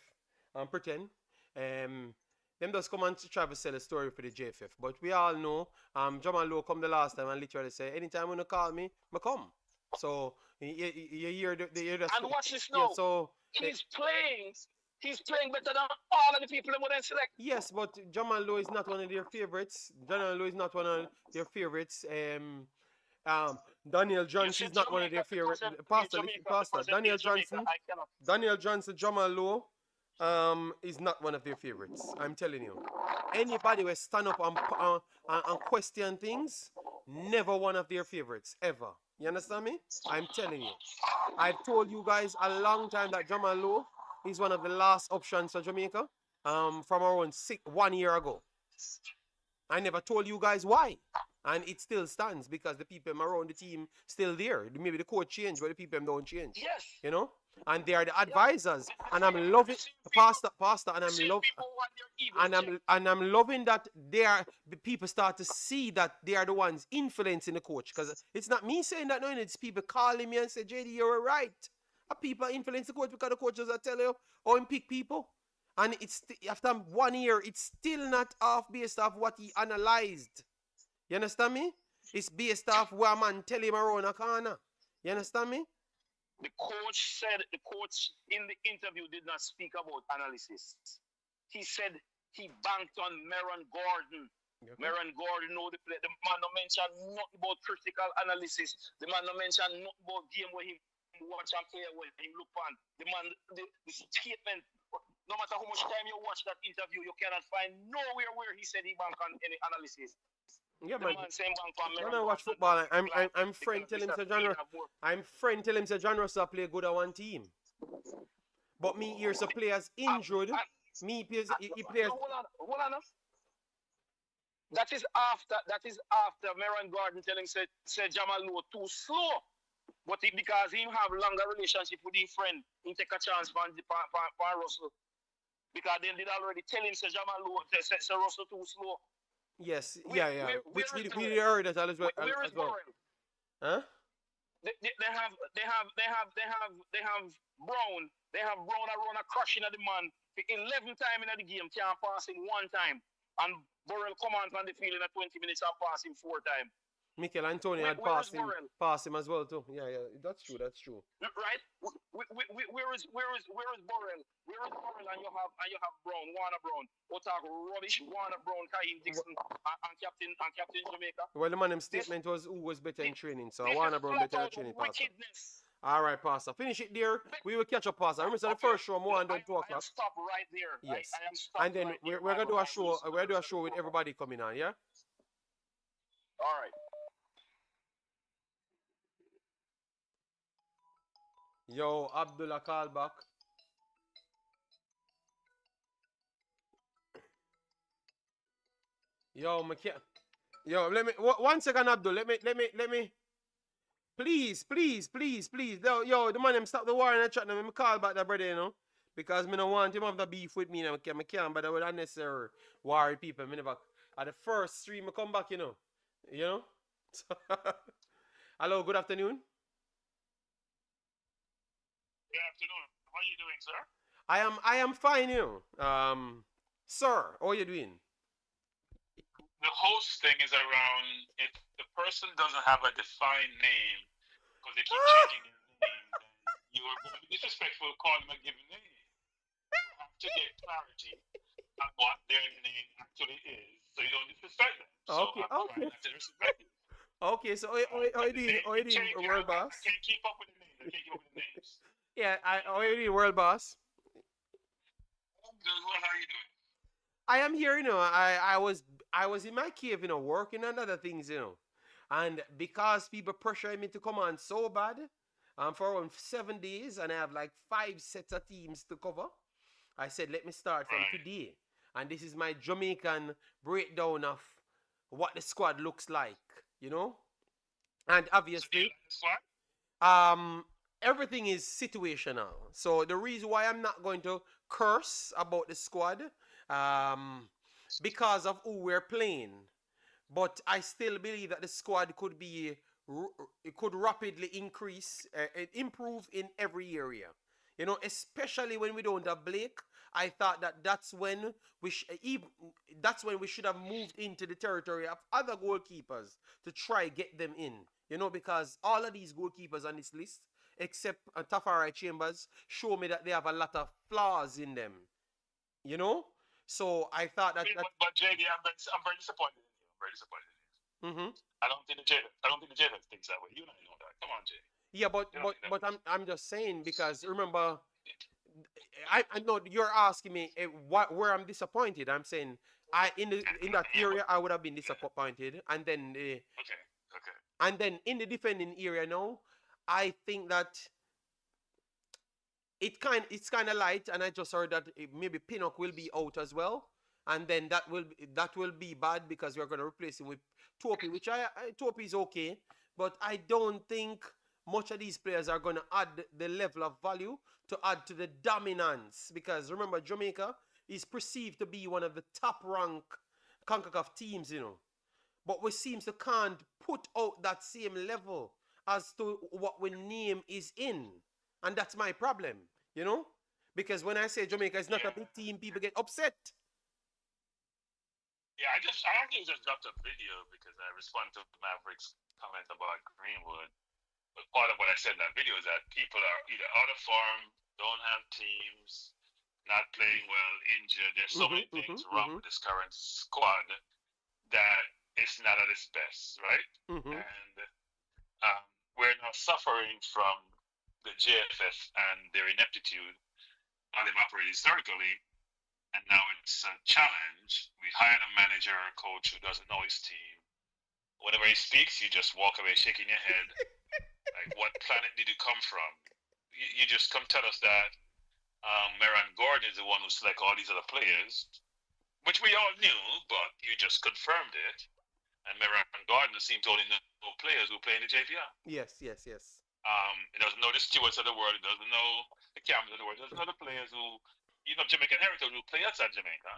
and pretend. Them just come and try to sell a story for the JFF. But we all know, Jamal Lowe come the last time and literally say, anytime you call me, I come. So you hear the and watch this now. Yeah, so he's playing better than all of the people who then select. Yes, but Jamal Lowe is not one of their favorites. Jamal Lowe is not one of their favorites. Daniel Johnson is not one of their favorites. Pastor, Daniel Johnson, Jamal Lowe is not one of their favorites. I'm telling you. Anybody will stand up and question things, never one of their favorites, ever. You understand me? I'm telling you. I've told you guys a long time that Jamal Lowe is one of the last options for Jamaica from around 1 year ago. I never told you guys why. And it still stands because the people around the team still there. Maybe the coach changed, but the people don't change. Yes. You know? And they are the advisors. And I'm loving Pastor, and I'm loving that the people start to see that they are the ones influencing the coach. Because it's not me saying that, no, it's people calling me and say, JD, you're right. People influence the coach because the coaches are telling you how he pick people. And it's after 1 year, it's still not off based off what he analyzed. You understand me? It's based off what man tell him around a corner. You understand me? The coach in the interview did not speak about analysis. He said he banked on Meron Gordon. Okay. Meron Gordon know the play. The man no mention nothing about critical analysis. The man no mention nothing about game where he watch and play where he look on. The man, the statement, no matter how much time you watch that interview, you cannot find nowhere where he said he banked on any analysis. Yeah, man. When I watch football, I'm friend tell him Sir John. I'm friend tell him Sir John Russell play good at one team. But me here's a players injured. Me players he plays. Hold on. That is after Meron Gordon telling Sir Jamal Lowe too slow. But because him have longer relationship with his friend, he take a chance for Russell. Because they did already tell him Sir Jamal Lowe Sir Russell too slow. Yes, yeah. Which we heard that as well. Where is Burrell? Huh? They have Brown. They have Brown around a crushing at the man 11 times in the game. Can't pass him 1 time. And Burrell come on the field in 20 minutes and pass him 4 times. Mikel Antonio had passed him as well too. Yeah, that's true. Right? Where is Burrell? Where is Burrell? And you have Brown, Warner Brown, Otago, rubbish, Warner Brown, Kaim Dixon, and Captain Jamaica. Well, the man's statement was who was better in training, so Warner Brown better in training. Wickedness. All right, Pastor. Finish it there. We will catch up, Pastor. Remember, the first show more than 2 o'clock. Stop right there. Yes. And then we're gonna do a show. We're gonna do a show with everybody coming on. Yeah. All right. Yo, Abdullah call back. Yo, let me 1 second, Abdul. Let me. Please. Yo, the man them stop the war in the chat. Let me call back the brother, you know. Because me don't want him have the beef with me. I can't bother with unnecessary worry people. Me never at the first stream I come back, you know. Hello, good afternoon. Good afternoon. How are you doing, sir? I am fine, you know. Sir, how are you doing? The host thing is around if the person doesn't have a defined name because they keep changing their name, then you are going to be disrespectful calling them a given name. You have to get clarity on what their name actually is so you don't disrespect them. So Okay. I'm trying not to disrespect you. Okay, so how you doing, World Boss? I can't keep up with the names. Yeah, how are you doing, World Boss? I'm doing well. How are you doing? I am here, you know. I was in my cave, you know, working on other things, you know. And because people pressured me to come on so bad, for around 7 days, and I have like 5 sets of teams to cover, I said, let me start from today. And this is my Jamaican breakdown of what the squad looks like, you know. And obviously, everything is situational. So the reason why I'm not going to curse about the squad, because of who we're playing, but I still believe that the squad could be, it could rapidly improve in every area. You know, especially when we don't have Blake. I thought that that's when we should have moved into the territory of other goalkeepers to try get them in. You know, because all of these goalkeepers on this list, except Tafari Chambers, show me that they have a lot of flaws in them. You know? So I thought that... But JD, I'm very disappointed in you. I'm very disappointed in you. Mm-hmm. I don't think the JD thinks that way. You and I know that. Come on, JD. Yeah, but I'm just saying, because remember, I know you're asking me where I'm disappointed. I'm saying in that area I would have been disappointed, and then okay. And then in the defending area now, I think that it's kind of light, and I just heard that maybe Pinnock will be out as well, and then that will be bad because we're going to replace him with Topi, which Topi is okay, but I don't think much of these players are going to add the level of value to add to the dominance, because remember, Jamaica is perceived to be one of the top rank Concacaf teams, you know, but we seems to can't put out that same level as to what we name is in, and that's my problem, you know, because when I say Jamaica is not a big team, people get upset. Yeah, I actually just dropped a video because I responded to Maverick's comment about Greenwood. But part of what I said in that video is that people are either out of form, don't have teams, not playing well, injured. There's so many things wrong with this current squad that it's not at its best, right? And we're now suffering from the JFF and their ineptitude, how they've operated historically, and now it's a challenge. We hired a manager or a coach who doesn't know his team. Whenever he speaks, you just walk away shaking your head. Like, what planet did you come from? You just come tell us that Meran Gordon is the one who selected all these other players, which we all knew, but you just confirmed it. And Meran Gordon seems to only know players who play in the JPR. Yes. He doesn't know the stewards of the world. He doesn't know the cameras of the world. He doesn't know the players who, even Jamaican heritage, who play outside Jamaica.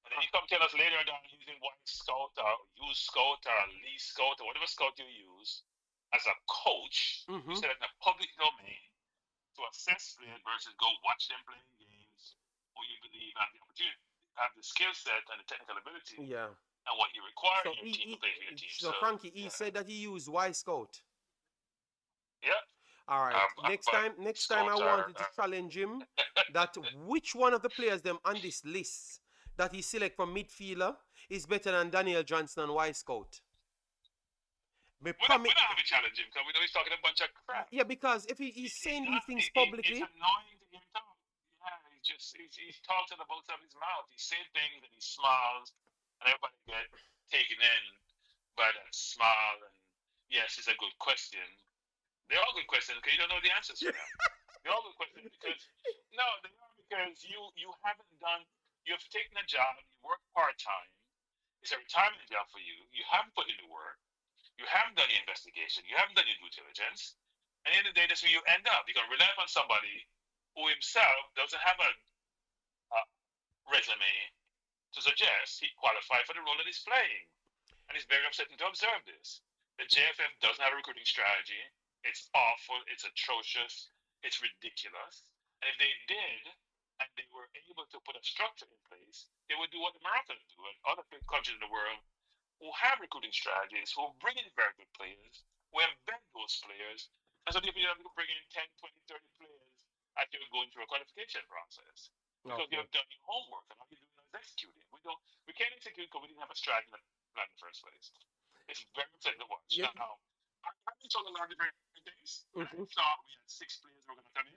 And then you come tell us later that using White Scout or Use Scout or Lee Scout or whatever Scout you use as a coach, you said it in a public domain to assess players versus go watch them playing games who you believe have the opportunity, have the skill set and the technical ability. Yeah. And what you require in your team to play for your team. So Frankie, he said that he used Y Scout. Yeah. All right. Next time I wanted to challenge him that which one of the players them on this list that he select from midfielder is better than Daniel Johnson and Y Scout. We're not having to challenge him because we know he's talking a bunch of crap. Yeah, because if he's saying these things publicly, it's annoying to hear him talk. Yeah, he talks out of both sides of his mouth. He says things and he smiles, and everybody get taken in by that smile. And yes, it's a good question. They're all good questions because you don't know the answers for them. They're all good questions because they are because you haven't done. You have taken a job. You work part time. It's a retirement job for you. You haven't put in the work. You haven't done the investigation. You haven't done your due diligence. And at the end of the day, that's where you end up. You're going to rely on somebody who himself doesn't have a resume to suggest he qualified for the role that he's playing. And it's very upsetting to observe this. The JFF doesn't have a recruiting strategy. It's awful. It's atrocious. It's ridiculous. And if they did, and they were able to put a structure in place, they would do what the Moroccans do and other countries in the world who have recruiting strategies, who bring in very good players, who embed those players. And so they be able to bring in 10, 20, 30 players as you're going through a qualification process. Because you have done your homework and all you're doing is executing. We can't execute because we didn't have a strategy plan in the first place. It's very upsetting to watch. Yeah. Now, I've been told a lot of different things. I thought we had 6 players who were going to come in.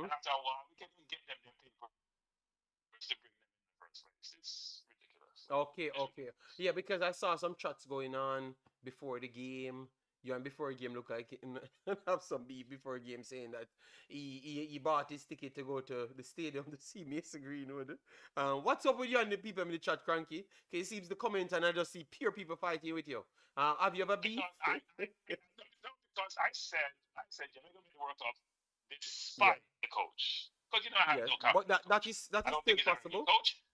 And after a while, we can't even get them their paper to bring them in the first place. It's ridiculous. Okay. Yeah, because I saw some chats going on before the game. Yeah, and before the game look like him have some beef before the game saying that he bought his ticket to go to the stadium to see Mason Greenwood. What's up with you and the people in the chat, Cranky? Because it seems the comment and I just see pure people fighting with you. Have you ever beef? Because I said Jamaica made the World Cup despite the coach. Because I have no confidence. But that is still possible.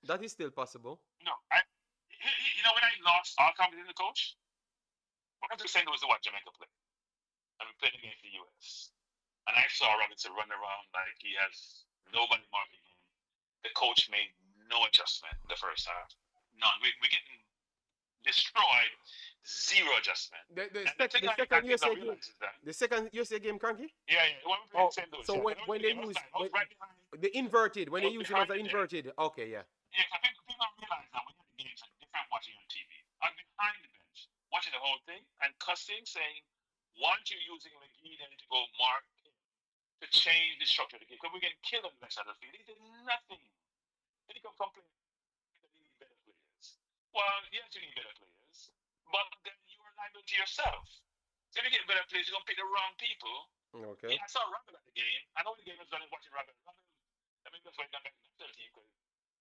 That is still possible. No, when I lost all confidence in the coach, what I'm just saying was what Jamaica played. And we played against the US. And I saw Robinson run around like he has nobody marking him. The coach made no adjustment in the first half. None. We're getting destroyed. Zero adjustment. The second USA game, Cranky? Yeah. So when they use the inverted, when they use it as an inverted, okay, yeah. Yeah, I think people don't realize that when you're in the games, it's different watching on TV. I'm behind the bench, watching the whole thing and cussing, saying, why aren't you using McGee then to go mark to change the structure of the game? Because we're getting killed on the next side of the field. He did nothing. Then he come complain that he need better players. Well, yes, you need better players, but then you are liable to yourself. So if you get better players, you're going to pick the wrong people. Okay. Yeah, I saw Robert at the game. I know the game was done watching Robert. I mean, that's why he got back to the team because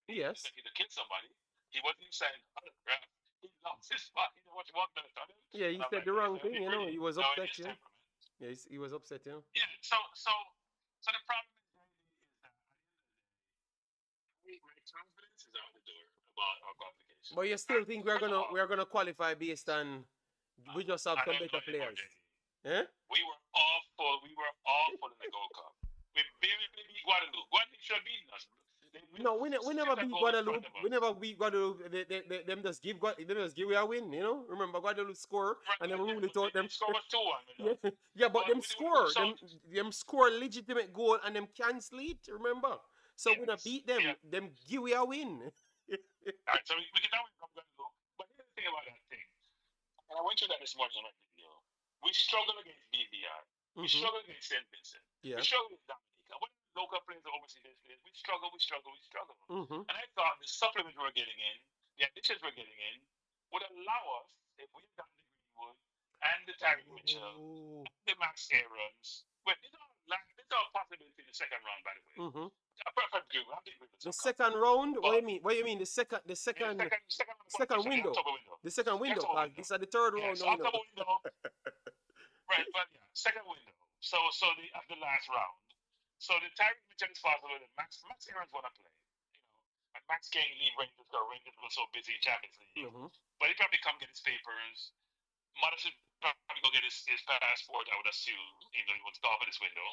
he to kill somebody. He wasn't even saying, he lost his spot. He didn't watch 1 minute on him. Yeah, he said the wrong thing, he was upset, Yeah, he was upset, Yeah, so the problem is that my confidence is out the door about our qualification. But you still think we're gonna qualify based on we just have some better players? Eh? We were awful in the Gold Cup. We barely beat Guadeloupe. Guadeloupe should have beaten us. No, we never beat Guadeloupe. We never beat Guadeloupe. Them just give we a win. You know. Remember Guadeloupe score and then we really taught them. Score was 2-1. Yeah, yeah, but them score them score legitimate goal and them cancel it. Remember. So we not beat them. Them give we a win. Alright, so we can now come Guadeloupe. But here's the thing about that thing. And I went through that this morning on my video. We struggle against BBR. We struggle against St. Vincent. Yeah. We struggle with Dominica. When local players are overseas players, we struggle. And I thought the supplements we're getting in, the additions we're getting in, would allow us, if we had gotten the Greenwood and the Terry Mitchell and the Max Aarons, well, these are possibilities in the second round, by the way. A perfect group. The second round? What do you mean? The second window. The second window. This is the third round. October window. Right, but yeah, second window. So the last round. So the Tyreek Mitchell is possible. Max Aarons want to play. And Max can't leave Rangers because Rangers were so busy in Champions League. But he probably come get his papers. Madison probably go get his passport, I would assume, even though he wants to call for this window.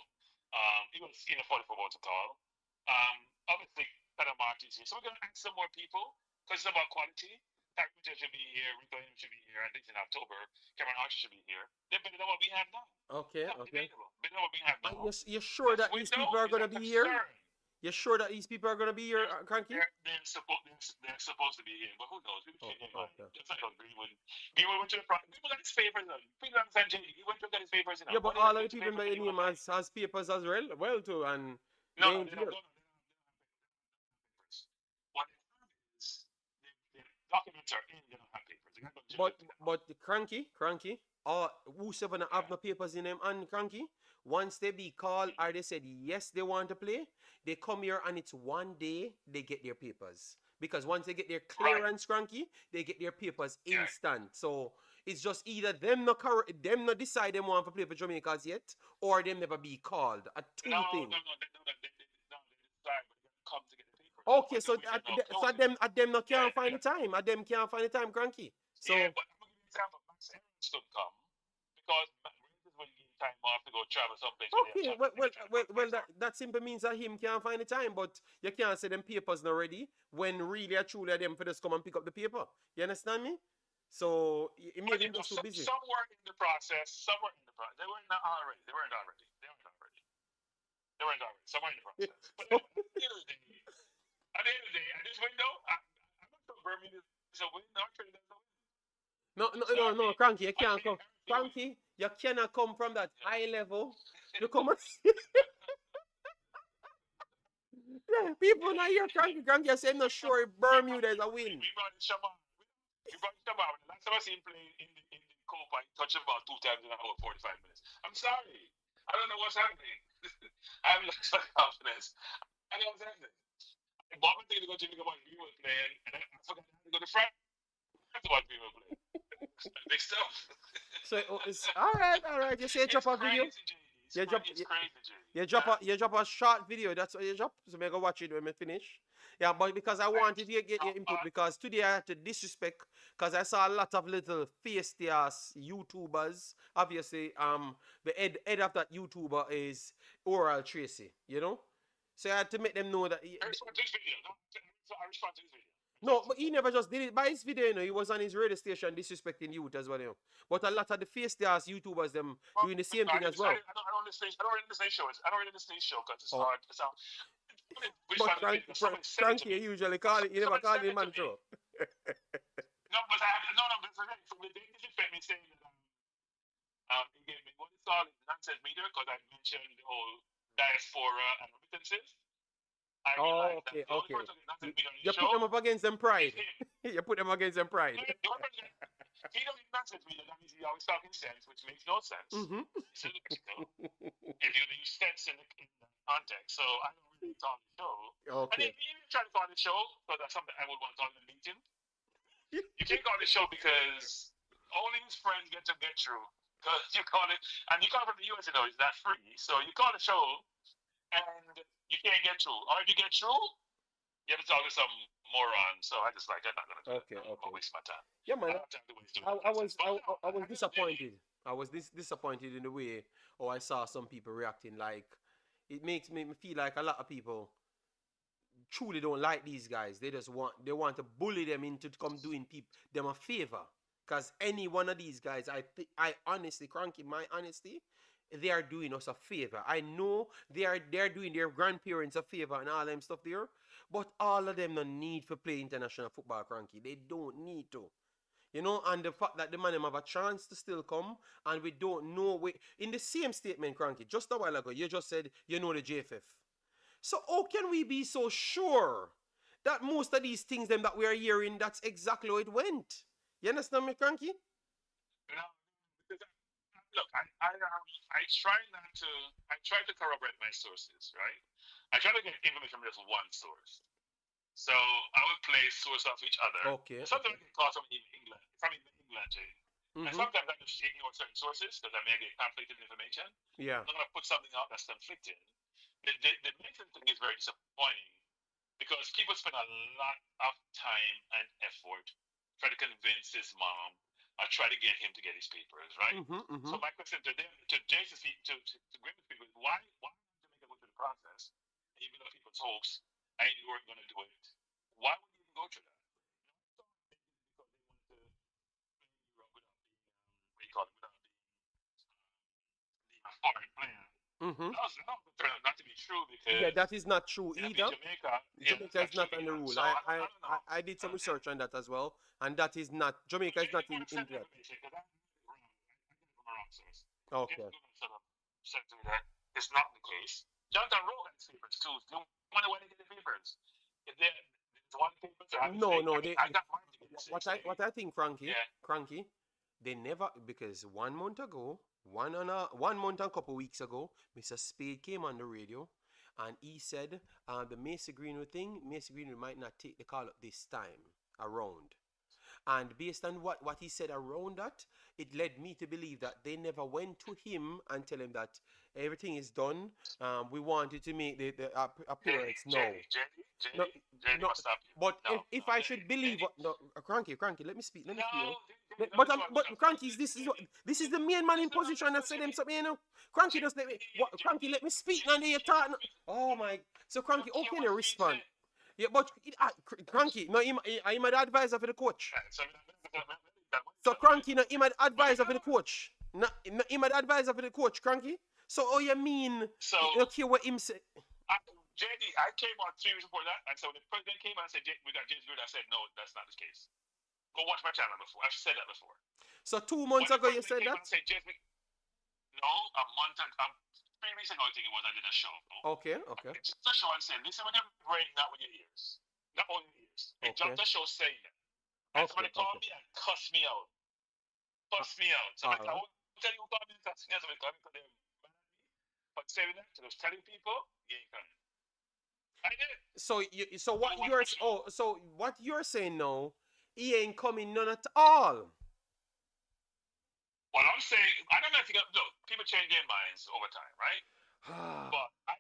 He was in a 44 votes to call. Obviously, Panama is here. So we're going to add some more people because it's about quality. Tyreek Mitchell should be here. Rico Henry should be here. I think in October, Cameron Archer should be here. They're better than what we have now. Okay. Better than what we have now. You're sure that these people are going to be here? You're sure that these people are going to be here, Cranky? They're supposed to be here, but who knows? People change their mind. Just like Greenwood. Greenwood went to the front. Greenwood got his papers on. People understand JD. He went to get his papers in. Yeah, but all of the people that you name has papers as well too, and no, they don't. What they have is the documents are in. They don't have papers. But the Cranky, whosoever not have no papers in them and Cranky, once they be called or they said yes they want to play, they come here and it's one day they get their papers. Because once they get their clearance, Cranky, they get their papers instant. So it's just either them not decide them want to play for Jamaica yet, or them never be called. A two thing. No, they decide, but they come to get the papers. Okay, so at them not can't find the time. At them can't find the time, Cranky. So yeah, but I'm going to give you an example. Max Aarons could come because Rangers will give time off to go travel someplace. Okay, well, that simply means that him can't find the time, but you can't say them papers not ready when really or truly them for just come and pick up the paper. You understand me? So it made him just so busy. Some were in the process. Some were in the process. They weren't already. Some were in the process. But at the end of the day, at this window, I'm not sure Bermuda is a win. Not Trinidad is a win. No, Cranky, you can't come. Cranky, you cannot come from that high level. You come and yeah, people not here, Cranky, you say I'm not sure if Bermuda is a win. We brought Shabba. Last time I seen him play in the Copa, he touched him about 2 times in an hour, 45 minutes. I'm sorry. I don't know what's happening. I have lost my confidence. I don't know what's happening. I bought my ticket to go to Jamaica Boyz Greenwood playing, and I forgot I had to go to France to watch Greenwood play. Big stuff. So it's all right. You say you drop a video. You drop a short video. That's what you drop. So I go watch it when we finish. Yeah, but because I wanted to get your input because today I had to disrespect because I saw a lot of little feisty ass YouTubers. Obviously, the head of that YouTuber is Oral Tracy. You know, so I had to make them know that. I respond to his video. No, but he never just did it by his video, you know. He was on his radio station disrespecting youth as well, you know. But a lot of the feisty ass YouTubers them doing the same thing as well. I don't read the stage show. I don't read the stage show because it's hard. It's out. But Frankie usually call it. You never call it man show. No, but from the day disrespect me saying that he gave me what is called nonsense meter because I mentioned the whole diaspora and remittances. Okay. You put them up against them pride. You put them against them pride. He don't need nonsense meter. That means he's always talking sense, which makes no sense. It's illogical. If you're gonna use sense in the context, so I don't really talk the show. Okay. And if you even try to call the show, because that's something I would want to talk in the meeting. You can't call the show because only his friends get through. Because you call it, and you call from the US, you know, it's not free. So you call the show, and you can't get through. Or if you get through, you have to talk to some moron. So I just like, I'm not gonna do it. I'm gonna waste my time. Yeah, man. I was disappointed. I was disappointed in the way I saw some people reacting. Like it makes me feel like a lot of people truly don't like these guys. They want to bully them into come doing them a favor. Because any one of these guys, I honestly, Cranky, my honesty, they are doing us a favor. I know they're doing their grandparents a favor and all them stuff there, but all of them don't need to play international football, Cranky. They don't need to. And the fact that the man have a chance to still come, and we don't know. In the same statement, Cranky, just a while ago, you just said you know the JFF. So how can we be so sure that most of these things them that we are hearing, that's exactly how it went? You understand me, Cranky? No, look, I try to corroborate my sources, right? I try to get information from just one source. So I would play source off each other. Okay. Sometimes I get caught from England, Jay. And sometimes I just ignore certain sources because I may get conflicting information. Yeah. I'm not going to put something out that's conflicting. The Mason thing is very disappointing because people spend a lot of time and effort trying to convince his mom or try to get him to get his papers, right? So my question to them, to Jason, to Greenwood people, is why Jamaica go through the process and even though people's hopes and you weren't going to do it, why would you even go through that? Because they wanted to play Europe without being a foreign player. That was not to be true because that is not true either. Jamaica is not on the rule. I did some research on that as well, and that is not Jamaica is not in that. Okay. It's not the case. Jonathan Rowe got his papers too. They wonder why they get the papers. If there's one paper, I got mine to get what I think, Cranky, they never, because 1 month ago, 1 month and a couple weeks ago, Mr. Spade came on the radio and he said the Macy Greenwood thing, Macy Greenwood might not take the call up this time around. And based on what he said around that, it led me to believe that they never went to him and tell him that everything is done. We wanted to make the appearance now. But if I should believe what Cranky, let me speak. But Cranky, this is the main man in position that said him something, Cranky just let me speak now. You're talking. Oh my! So Cranky, how can you respond? Yeah, but Cranky, no, I'm an advisor for the coach. So Cranky, no, I'm an advisor for the coach. No, I'm an advisor for the coach, Cranky. So how you mean? So okay, what him say? JD, I came on 3 weeks before that, and so when the president came and said we got James Good, I said no, that's not the case. Go watch my channel before. I've said that before. So 2 months ago you said that? Said, no, a month and 3 weeks ago I think it was I did a show. Okay. Just a show and saying, listen with your brain, not with your ears. Not only your ears. It jumped the show saying that. And somebody called me and cussed me out. Somebody I won't tell you who called me and cussed me out. Somebody called me because they're mad at me. But saying that, I was telling people, you ain't coming. I did. So what you're saying now, he ain't coming none at all. What I'm saying, I don't know if you got, look, people change their minds over time, right? But I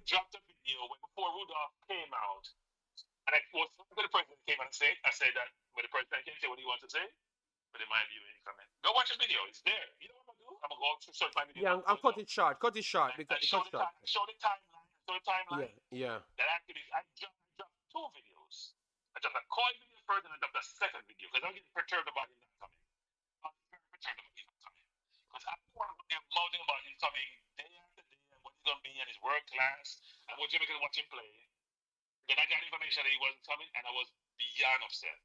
dropped a video before Rudolph came out, and when the president came out and said, I said that when the president came, say what he wants to say, but in my view, he ain't coming. Go watch the video, it's there. You know what I'm gonna do? I'm gonna go search my video. Yeah, I'll cut it short. Because show the timeline. Yeah. That actually, I dropped 2 videos. I dropped a call video first, and I dropped a second video because I'm getting perturbed about him not coming. I'm very perturbed about him not coming because I don't want to be mouthing about him coming day after day and what he's gonna be and his world class and what Jamaica watch him play. Then I got information that he wasn't coming, and I was beyond upset.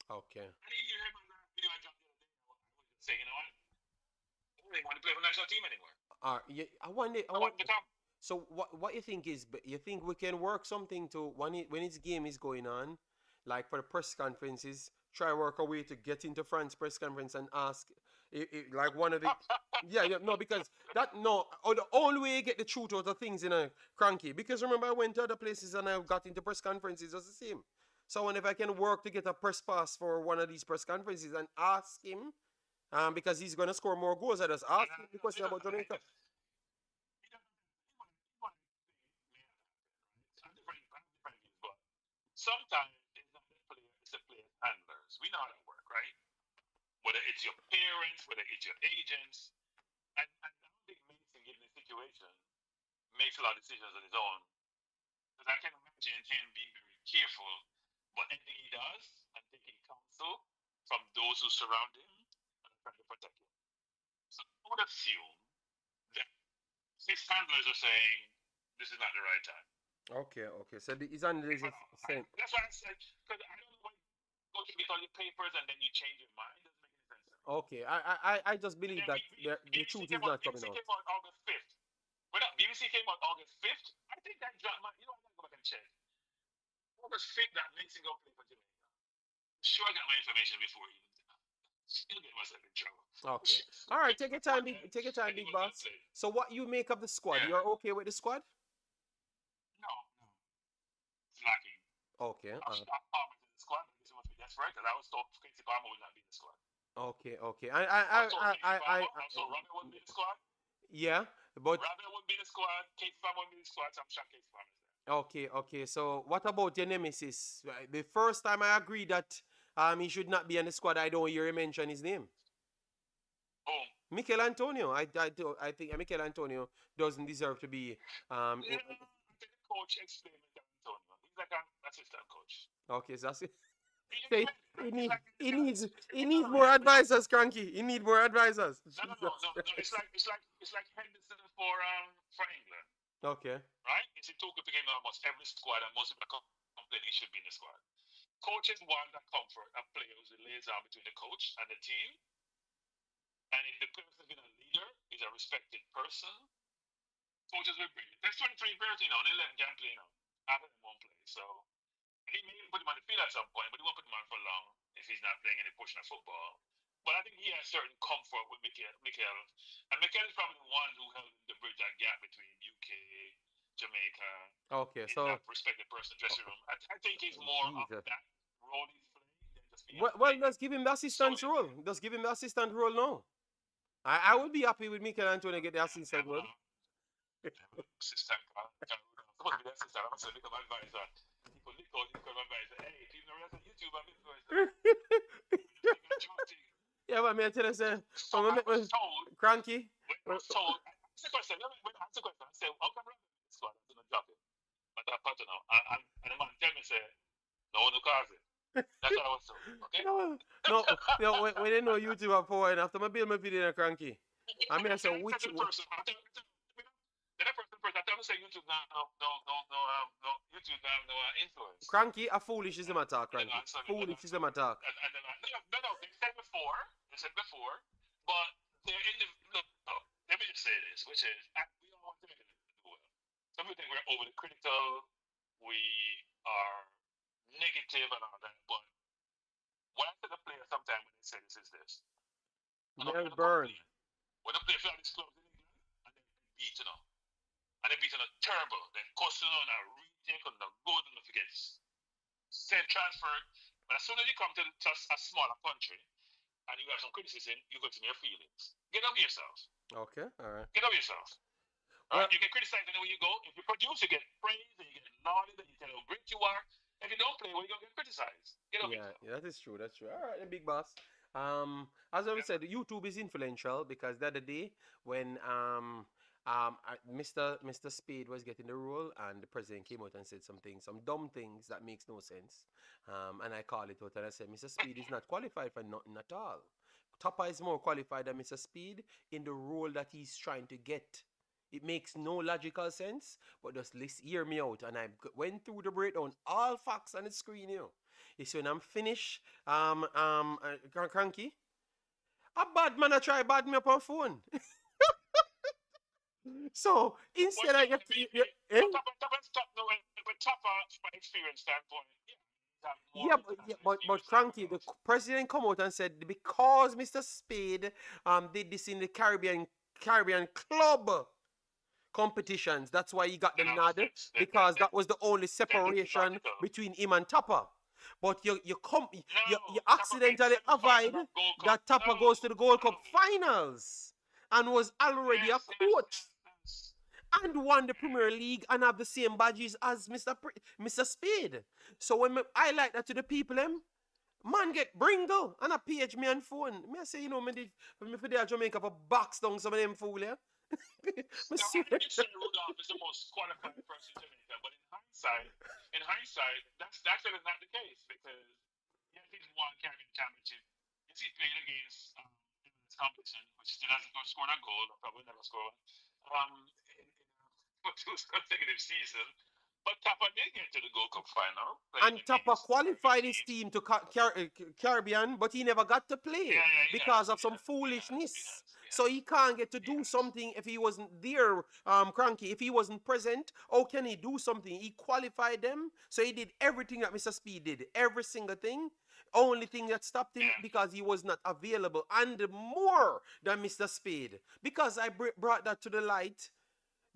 Okay. And you heard my last video I dropped the other day. I was just saying, you know what? I don't even want to play for the national team anymore. I want to come. So what you think is, you think we can work something to when his game is going on, like for the press conferences, try work a way to get into France press conference and ask, like one of the, because the only way you get the truth out of things in a Cranky, because remember I went to other places and I got into press conferences, it's the same. So I wonder if I can work to get a press pass for one of these press conferences and ask him, because he's going to score more goals. I just ask him the question about Jamaica. Sometimes it's not the player, it's the player's handlers. We know how that works, right? Whether it's your parents, whether it's your agents. And I don't think Mason, given the situation, makes a lot of decisions on his own. Because I can imagine him being careful. But anything he does, I'm taking counsel from those who surround him and trying to protect him. So I would assume that his handlers are saying this is not the right time. Okay. So his handlers are saying. That's why I said, because I don't know why you go to get all your papers and then you change your mind. Doesn't make any sense. Okay, I just believe that the truth is not coming out. BBC came out August 5th. But BBC came out August 5th. I think that dropped my. You know, I gotta go back and check. August 5th, that Mason go play for Jamaica. Sure, I got my information before he still get myself in trouble. Okay. All right, take your time, big boss. So what you make of the squad? Yeah. You're okay with the squad? No. It's lacking. Okay. I'm Palmer's in the squad. This must be desperate because I was told Casey Palmer would not be in the squad. Okay. I also Robert wouldn't be in the squad. Yeah, but Robert wouldn't be in the squad. Casey Palmer wouldn't be in the squad. So I'm shocked Casey Palmer's there. okay. So what about your nemesis? The first time I agree that he should not be in the squad, I don't hear you mention his name. Oh. Mikel Antonio. I think Mikel Antonio doesn't deserve to be. I think the coach explained Mikel Antonio. He's like an assistant coach. Okay, so that's it. He needs more advisors, Cranky. He needs more advisors. No. It's like Henderson for England. Okay. Right? It's a token to game almost every squad, and most of the complaining he should be in the squad. Coaches want that comfort of players who lays down between the coach and the team. And if the person has been a leader, is a respected person, coaches will bring it. There's 23 players, only 11 can play now. After them won't play. So he may put him on the field at some point, but he won't put him on for long if he's not playing any portion of football. But I think he has certain comfort with Mikel. And Mikel is probably the one who held the bridge that gap between UK, Jamaica. Okay, so that respected person in the dressing room. I think he's more of that role he's playing than just being. Well, let's give him the assistant role. Let's give him the assistant role now. I would be happy with Mikel Antonio get the assistant role. Assistant. Supposed to be the assistant. I'm supposed to become advisor. People become advisor. Hey, people know that's on YouTube. I'm influencer. Yeah, but I tell you, sir, Cranky. When I was told, ask the question. I said, how come I'm in the squad? I'm not joking. But I'm part now. And the man tell me, say, no one who calls it. That's what I was told. Okay? No, when they know YouTube are for, and after I build my video, Cranky, I mean, I say, which one? I tell me, say, YouTube now, no, YouTube now, no influence. Cranky, a foolish is the matter, Cranky. Foolish is the matter. No, they said before, but they're in the, let me just say this, which is, we don't want to make it do well. Some people think we're overly critical, we are negative and all that, but what I tell the player sometimes when they say this is this. Melbourne. When the player feel these clubs in England, and then beaten up. And they beaten up terrible, then costing on a retake on the good and forgets. Send transferred, but as soon as you come to a smaller country, and you have some criticism, you go to your feelings. Get over yourself. Okay, all right. Get over yourself. Right? You get criticized anywhere you go. If you produce, you get praise, and you get lauded, and you tell how great you are. If you don't play, well, you're going to get criticized. Get over yourself. Yeah, that is true. That's true. All right, the big boss. As I said, YouTube is influential because the other day when Mr. Spade was getting the role and the president came out and said some dumb things that makes no sense. And I called it out and I said, Mr. Speed is not qualified for nothing at all. Topper is more qualified than Mr. Speed in the role that he's trying to get. It makes no logical sense, but just hear me out. And I went through the breakdown, all facts on the screen, It's when I'm finished, Cranky, a bad man I try bad me up on phone. So instead I get experience standpoint. But Cranky, the president come out and said because Mr. Spade did this in the Caribbean club competitions, that's why he got the nod, because that was the only separation between him and Topper. But you accidentally avoid that Topper goes to the Gold Cup finals and was already a coach and won the Premier League and have the same badges as Mr. Spade. So when I like that to the people, man get bringle and a page me on phone. Me I say, me for there Jamaica for box down some of them fool, yeah. You say Rudolph is the most qualified person in Jamaica, but in hindsight, consecutive season. But Tapa did get to the Gold Cup final. And Tapa qualified his team to Caribbean, but he never got to play because of some foolishness. So he can't get to do something if he wasn't there, Cranky. If he wasn't present, how can he do something? He qualified them, so he did everything that Mr. Speed did, every single thing. Only thing that stopped him because he was not available, and more than Mr. Speed. Because I brought that to the light,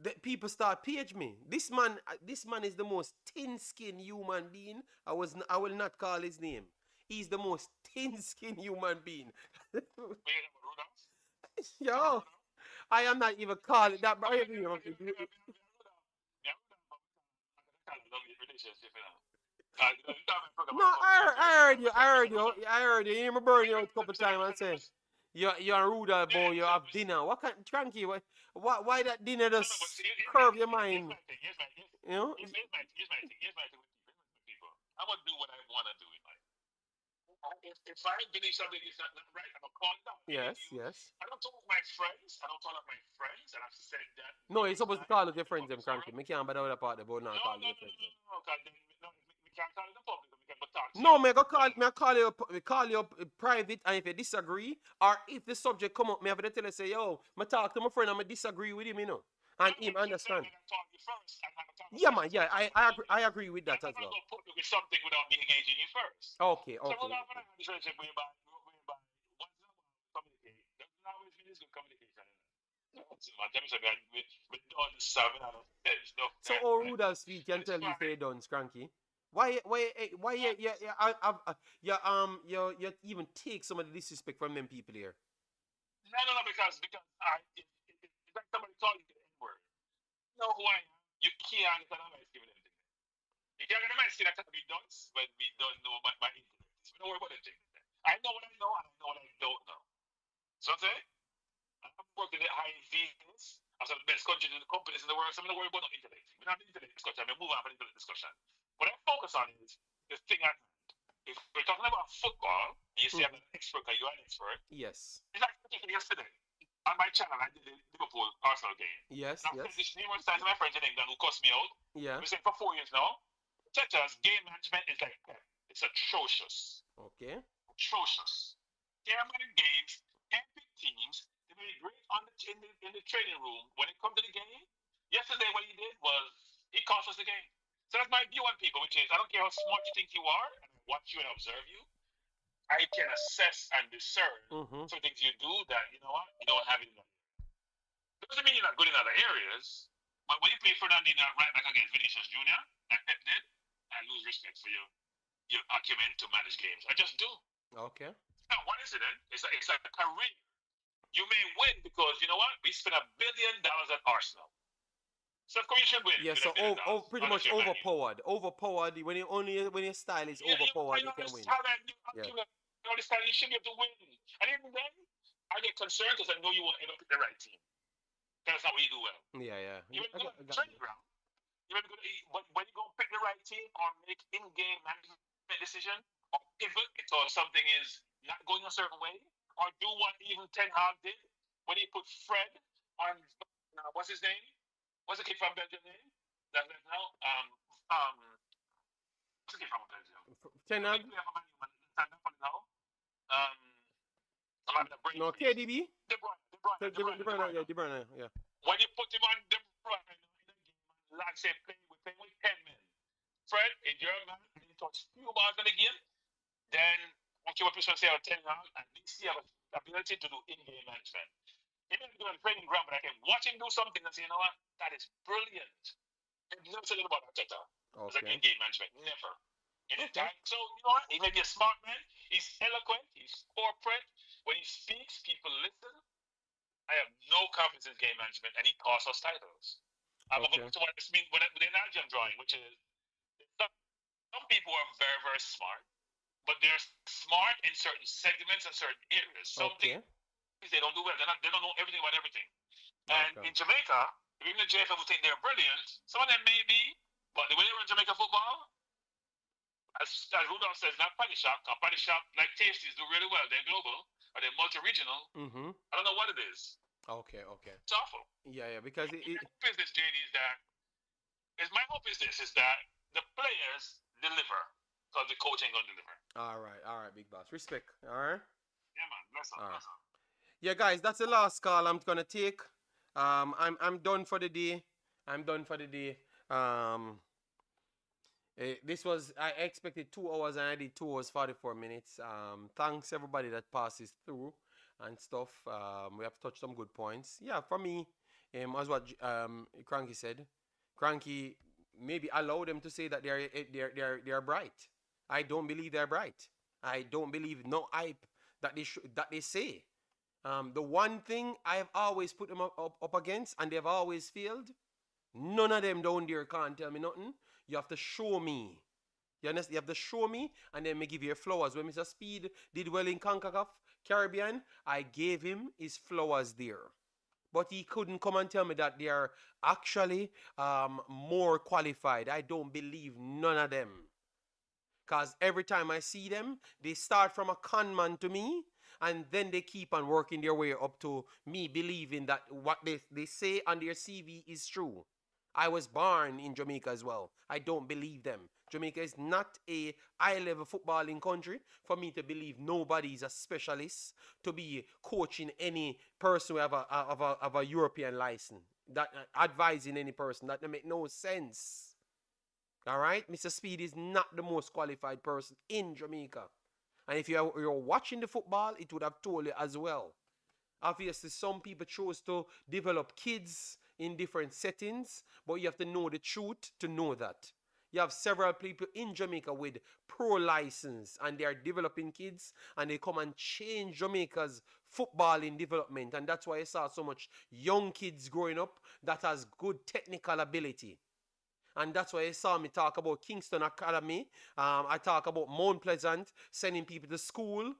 that people start page me. This man is the most thin-skinned human being. I will not call his name. He's the most thin-skinned human being. Yo, I am not even calling that. But no, I heard you. You hear me burn you out a couple times and say, you're a rude boy, you have dinner. What kind, Cranky, why that dinner just curve your mind? You know? Here's my thing. I'm going to do what I want to do in life. If I believe something is not right, I'm going to call it out. Yes. I don't talk with my friends. I don't call up my friends, and I've said that. No, you're supposed to call out your friends, them, Cranky. Me can't bother with that part about not calling your friends. We can't call it in public. We can talk. No, me call you private, and if you disagree, or if the subject come up, me have to tell you, say, yo, me talk to my friend and me disagree with him, you know. And him understand. Yeah, man, yeah, I agree with that as well. I'm not going to put you with something without me engaging you first. Okay. So we're not going to have this relationship whereby once in a while communicate. Doesn't always mean it's good communication. So all Rudolph's feet can tell you say done, Cranky. Why you even take some of the disrespect from them people here? No, because it's like somebody calling you the N-word. You know who I am? You can't get an advice given anything. You can't get an advice that can be done when we don't know my intellect. We don't worry about anything. I know what I know and I know what I don't know. So I'm saying, I'm working at high fields. I'm some of the best companies in the world. So I'm not worried about no intellect. We're not in the intellect discussion. I'm move on from the intellect discussion. What I focus on is the thing at hand. If we're talking about football, and you say I'm an expert because you're an expert. Yes. It's like yesterday. On my channel, I did the Liverpool Arsenal game. Yes. I've said this numerous times to my friends in England who cussed me out. Yeah. We said for 4 years now, Teta's game management is like that. It's atrocious. Okay. Atrocious. They're managing games, epic teams. They made great in the training room. When it comes to the game, yesterday what he did was he cost us the game. So that's my view on people, which is I don't care how smart you think you are, and I watch you and observe you. I can assess and discern some things you do that, you know what, you don't have it in there. Doesn't mean you're not good in other areas, but when you play Fernandinho right back against Vinicius Jr., and Pep did, I lose respect for your acumen to manage games. I just do. Okay. It's not one incident, it's like a career. You may win because, you know what, we spent $1 billion at Arsenal. So of course you should win. Yeah, so pretty much overpowered. Overpowered when your style is overpowered, you can win. All this time you should be able to win. And even then, I get concerned because I know you won't end up with the right team. That's not what you do well. Yeah. You may be good at the training ground. You may be good but when you go pick the right team or make in-game management decision or pivot or something is not going a certain way or do what even Ten Hag did when he put Fred on what's his name? What's the kid from Belgium name? That's now. What's the kid from Belgium? Ten Hag? No, KDB? De Bruyne, yeah. When you put him on De Bruyne in the game, like say we're playing with 10 men. Fred, if you're a man and you touch few balls in the game, then what you want to say about 10 rounds, at least you have an ability to do in-game management. He may do a training ground, but I can watch him do something and say, you know what, that is brilliant. And you never said about Arteta. It's like in-game management. Never. So, you know what? He may be a smart man. He's eloquent. He's corporate. When he speaks, people listen. I have no confidence in game management, and he costs us titles. I'm going to what this means with the analogy I'm drawing, which is some people are very, very smart, but they're smart in certain segments and certain areas. Some things they don't do well. They don't know everything about everything. And in Jamaica, even the JFL will think they're brilliant. Some of them may be, but the way they run Jamaica football, as Rudolph says, not Paddy Shop. Paddy Shop, like Tasties, do really well. They're global, or they're multi-regional. I don't know what it is. Okay. It's awful. Yeah, because business, JD, is that my hope is this: is that the players deliver, because the coach ain't gonna deliver. All right, big boss. Respect. All right. Yeah, man. Bless up, All right. bless up. Yeah, guys, that's the last call I'm gonna take. I'm done for the day. I'm done for the day. This was, I expected 2 hours and I did 2 hours 44 minutes. Thanks everybody that passes through and stuff. We have touched some good points. Yeah, for me, as what Cranky said, Cranky maybe allow them to say that they're bright. I don't believe they're bright. I don't believe no hype that they say. The one thing I've always put them up against, and they've always failed. None of them down there can't tell me nothing. You have to show me. You understand? You have to show me, and then me give you flowers. When Mr. Speed did well in Concacaf Caribbean, I gave him his flowers there. But he couldn't come and tell me that they are actually more qualified. I don't believe none of them. Because every time I see them, they start from a con man to me, and then they keep on working their way up to me believing that what they say on their CV is true. I was born in Jamaica as well. I don't believe them. Jamaica is not a high-level footballing country for me to believe nobody is a specialist to be coaching any person who have a European license. That advising any person, that make no sense. All right? Mr. Speed is not the most qualified person in Jamaica. And if you're watching the football, it would have told you as well. Obviously, some people chose to develop kids in different settings, but you have to know the truth to know that. You have several people in Jamaica with pro license, and they are developing kids, and they come and change Jamaica's footballing development. And that's why I saw so much young kids growing up that has good technical ability. And that's why you saw me talk about Kingston Academy. I talk about Mount Pleasant, sending people to school.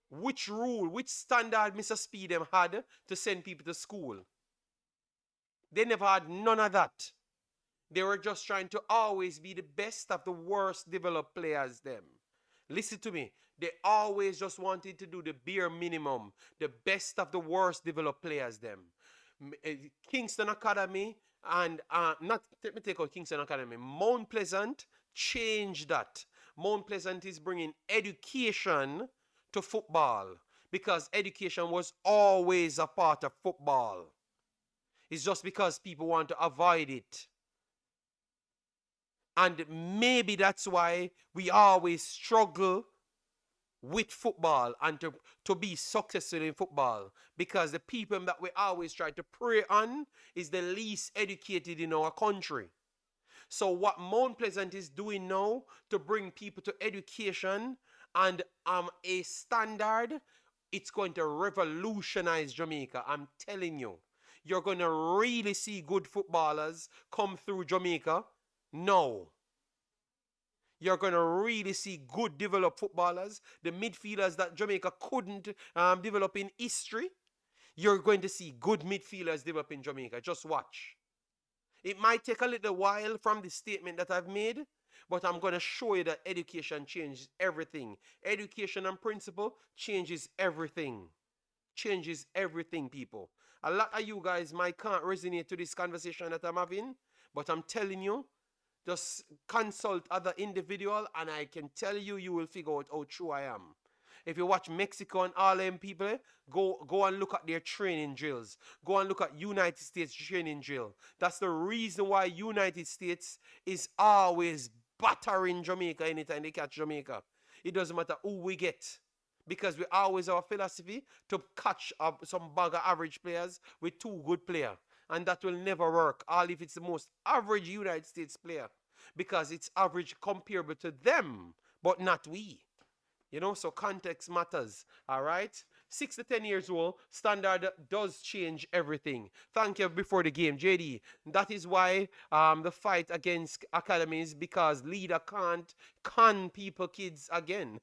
Which rule, which standard Mr. Speed them had to send people to school? They never had none of that. They were just trying to always be the best of the worst developed players them. Listen to me. They always just wanted to do the bare minimum. The best of the worst developed players them. Kingston Academy and not let me take out Kingston Academy. Mount Pleasant changed that. Mount Pleasant is bringing education to football because education was always a part of football. It's just because people want to avoid it. And maybe that's why we always struggle with football and to be successful in football, because the people that we always try to prey on is the least educated in our country. So what Mount Pleasant is doing now to bring people to education and a standard, it's going to revolutionize Jamaica. I'm telling you. You're going to really see good footballers come through Jamaica. No. You're going to really see good developed footballers. The midfielders that Jamaica couldn't develop in history. You're going to see good midfielders develop in Jamaica. Just watch. It might take a little while from the statement that I've made, but I'm going to show you that education changes everything. Education and principle changes everything. Changes everything, people. A lot of you guys might can't resonate to this conversation that I'm having, but I'm telling you, just consult other individual and I can tell you, you will figure out how true I am. If you watch Mexico and all them people, go and look at their training drills. Go and look at United States training drill. That's the reason why United States is always battering Jamaica anytime they catch Jamaica. It doesn't matter who we get. Because we always have a philosophy to catch some bag of average players with two good players. And that will never work, all if it's the most average United States player. Because it's average comparable to them, but not we. You know, so context matters, all right? 6 to 10 years old, standard does change everything. Thank you before the game, JD. That is why the fight against academies, because leader can't con people, kids again.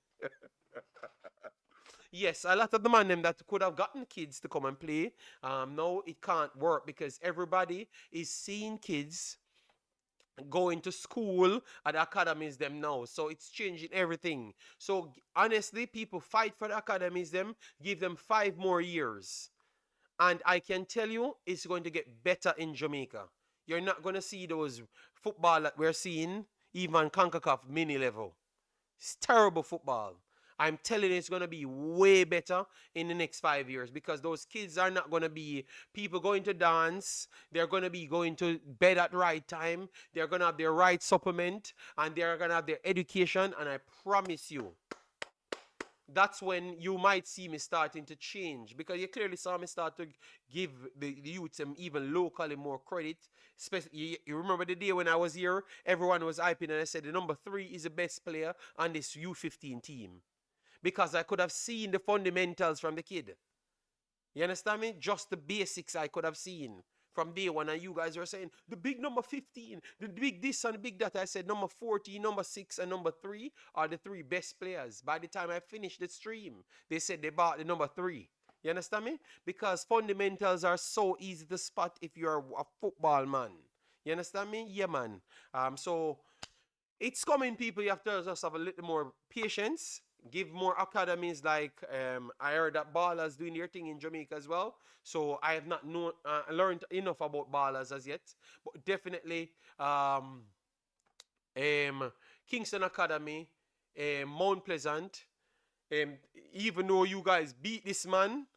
Yes, a lot of the man them that could have gotten kids to come and play, no, it can't work because everybody is seeing kids going to school at the academies them now. So it's changing everything. So honestly, people fight for the academies them, give them 5 more years. And I can tell you, it's going to get better in Jamaica. You're not going to see those football that we're seeing even on Concacaf mini level. It's terrible football. I'm telling you, it's going to be way better in the next 5 years because those kids are not going to be people going to dance. They're going to be going to bed at the right time. They're going to have their right supplement and they're going to have their education. And I promise you, that's when you might see me starting to change because you clearly saw me start to give the youth even locally more credit. Especially, you remember the day when I was here, everyone was hyping and I said the number 3 is the best player on this U15 team because I could have seen the fundamentals from the kid. You understand me? Just the basics I could have seen from day one, and you guys were saying the big number 15, the big this and the big that. I said number 14, number 6, and number 3 are the 3 best players. By the time I finished the stream, they said they bought the number 3. You understand me? Because fundamentals are so easy to spot if you're a football man. You understand me? Yeah, man. So it's coming, people. You have to just have a little more patience. Give more academies like I heard that Ballers doing their thing in Jamaica as well. So I have not learned enough about Ballers as yet. But definitely Kingston Academy, Mount Pleasant, even though you guys beat this man,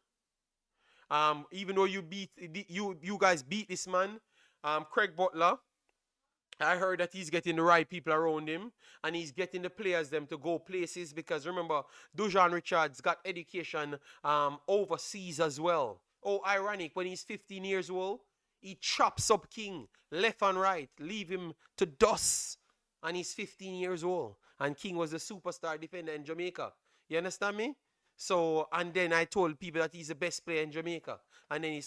even though you guys beat this man, Craig Butler, I heard that he's getting the right people around him and he's getting the players them to go places because remember, Dujan Richards got education overseas as well. Oh, ironic, when he's 15 years old, he chops up King left and right, leave him to dust, and he's 15 years old. And King was a superstar defender in Jamaica. You understand me? So, and then I told people that he's the best player in Jamaica. And then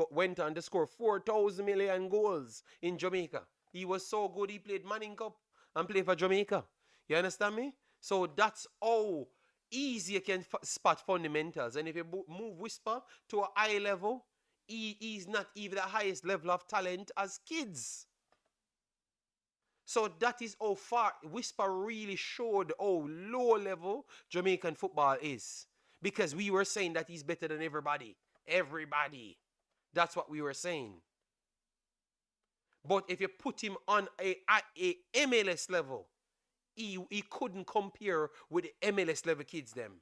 went on to score 4,000 million goals in Jamaica. He was so good, he played Manning Cup and played for Jamaica. You understand me? So that's how easy you can spot fundamentals. And if you move Whisper to a high level, he's not even the highest level of talent as kids. So that is how far Whisper really showed how low level Jamaican football is. Because we were saying that he's better than everybody. Everybody. That's what we were saying. But if you put him on a MLS level, he couldn't compare with the MLS level kids them.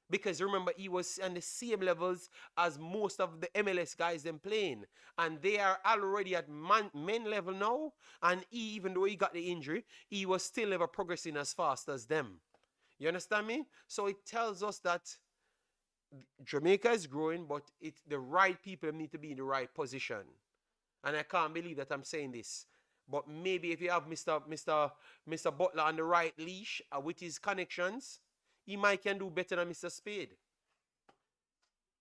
Because remember, he was on the same levels as most of the MLS guys them playing. And they are already at men level now. And even though he got the injury, he was still never progressing as fast as them. You understand me? So it tells us that Jamaica is growing, but the right people need to be in the right position. And I can't believe that I'm saying this. But maybe if you have Mr. Butler on the right leash with his connections, he might can do better than Mr. Spade.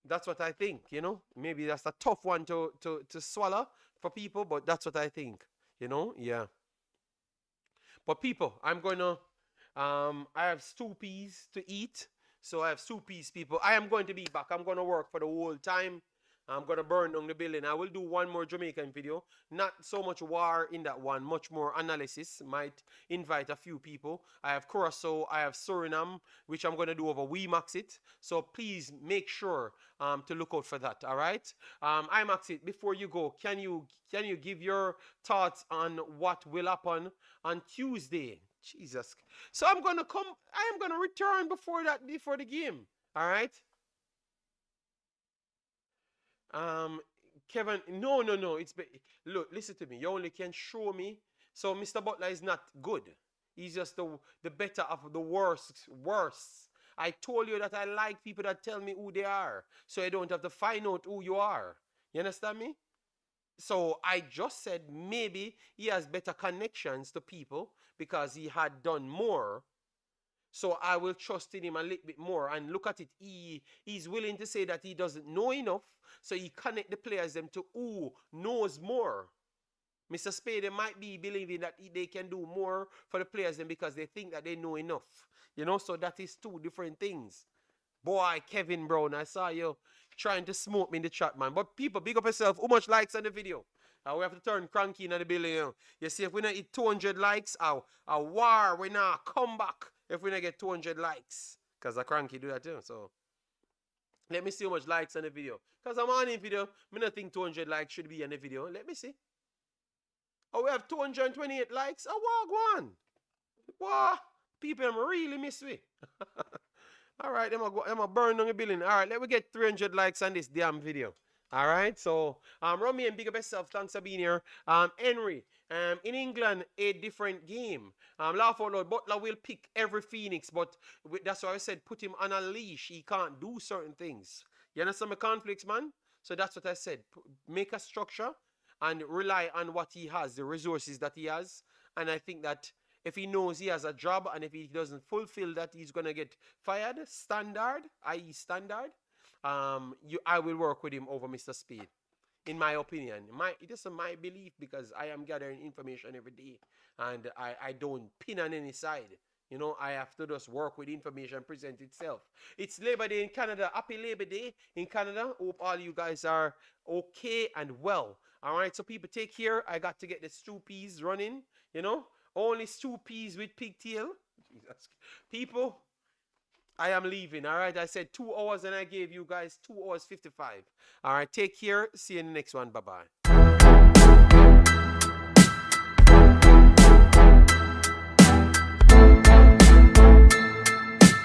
That's what I think, you know. Maybe that's a tough one to swallow for people, but that's what I think, you know. Yeah. But people, I'm going to, I have stew peas to eat. So I have stew peas, people. I am going to be back. I'm going to work for the whole time. I'm going to burn down the building. I will do one more Jamaican video. Not so much war in that one. Much more analysis. Might invite a few people. I have Curacao. I have Suriname, which I'm going to do over Wemaxit. So please make sure to look out for that. All right? Imaxit, before you go, can you give your thoughts on what will happen on Tuesday? Jesus. So I'm going to come. I am going to return before the game. All right? Kevin, no. Look, listen to me. You only can show me. So Mr. Butler is not good. He's just the better of the worst. I told you that I like people that tell me who they are, so I don't have to find out who you are. You understand me? So I just said maybe he has better connections to people because he had done more. So I will trust in him a little bit more. And look at it. He's willing to say that he doesn't know enough. So he connect the players them to who knows more. Mr. Spade might be believing that they can do more for the players them because they think that they know enough. You know, so that is two different things. Boy, Kevin Brown, I saw you trying to smoke me in the chat, man. But people, big up yourself. How much likes on the video? We have to turn cranky in the building. You know? You see, if we don't hit 200 likes, a war, we not come back if we don't get 200 likes. Because a cranky do that too. So, let me see how much likes on the video. Because I'm on the video. I don't think 200 likes should be on the video. Let me see. Oh, we have 228 likes. Oh, wow, go on. Wow, people really miss me. All right, I'm a burn on the building. All right, let me get 300 likes on this damn video. All right, so Romy and big up yourself. Thanks for being here. Henry, in England, a different game. Laugh out loud. Butler will pick every Phoenix, but that's why I said put him on a leash. He can't do certain things. You understand my conflicts, man? So that's what I said. Make a structure and rely on what he has, the resources that he has. And I think that if he knows he has a job and if he doesn't fulfill that, he's going to get fired, standard, i.e. standard, I will work with him over Mr. Speed. In my opinion. It is my belief because I am gathering information every day and I don't pin on any side. You know, I have to just work with information present itself. It's Labor Day in Canada. Happy Labor Day in Canada. Hope all you guys are okay and well. All right, so people take care. I got to get the stew peas running, you know. Only stew peas with pigtail. Jesus. People, I am leaving. All right, I said 2 hours and I gave you guys 2 hours 55. All right, take care. See you in the next one. Bye-bye.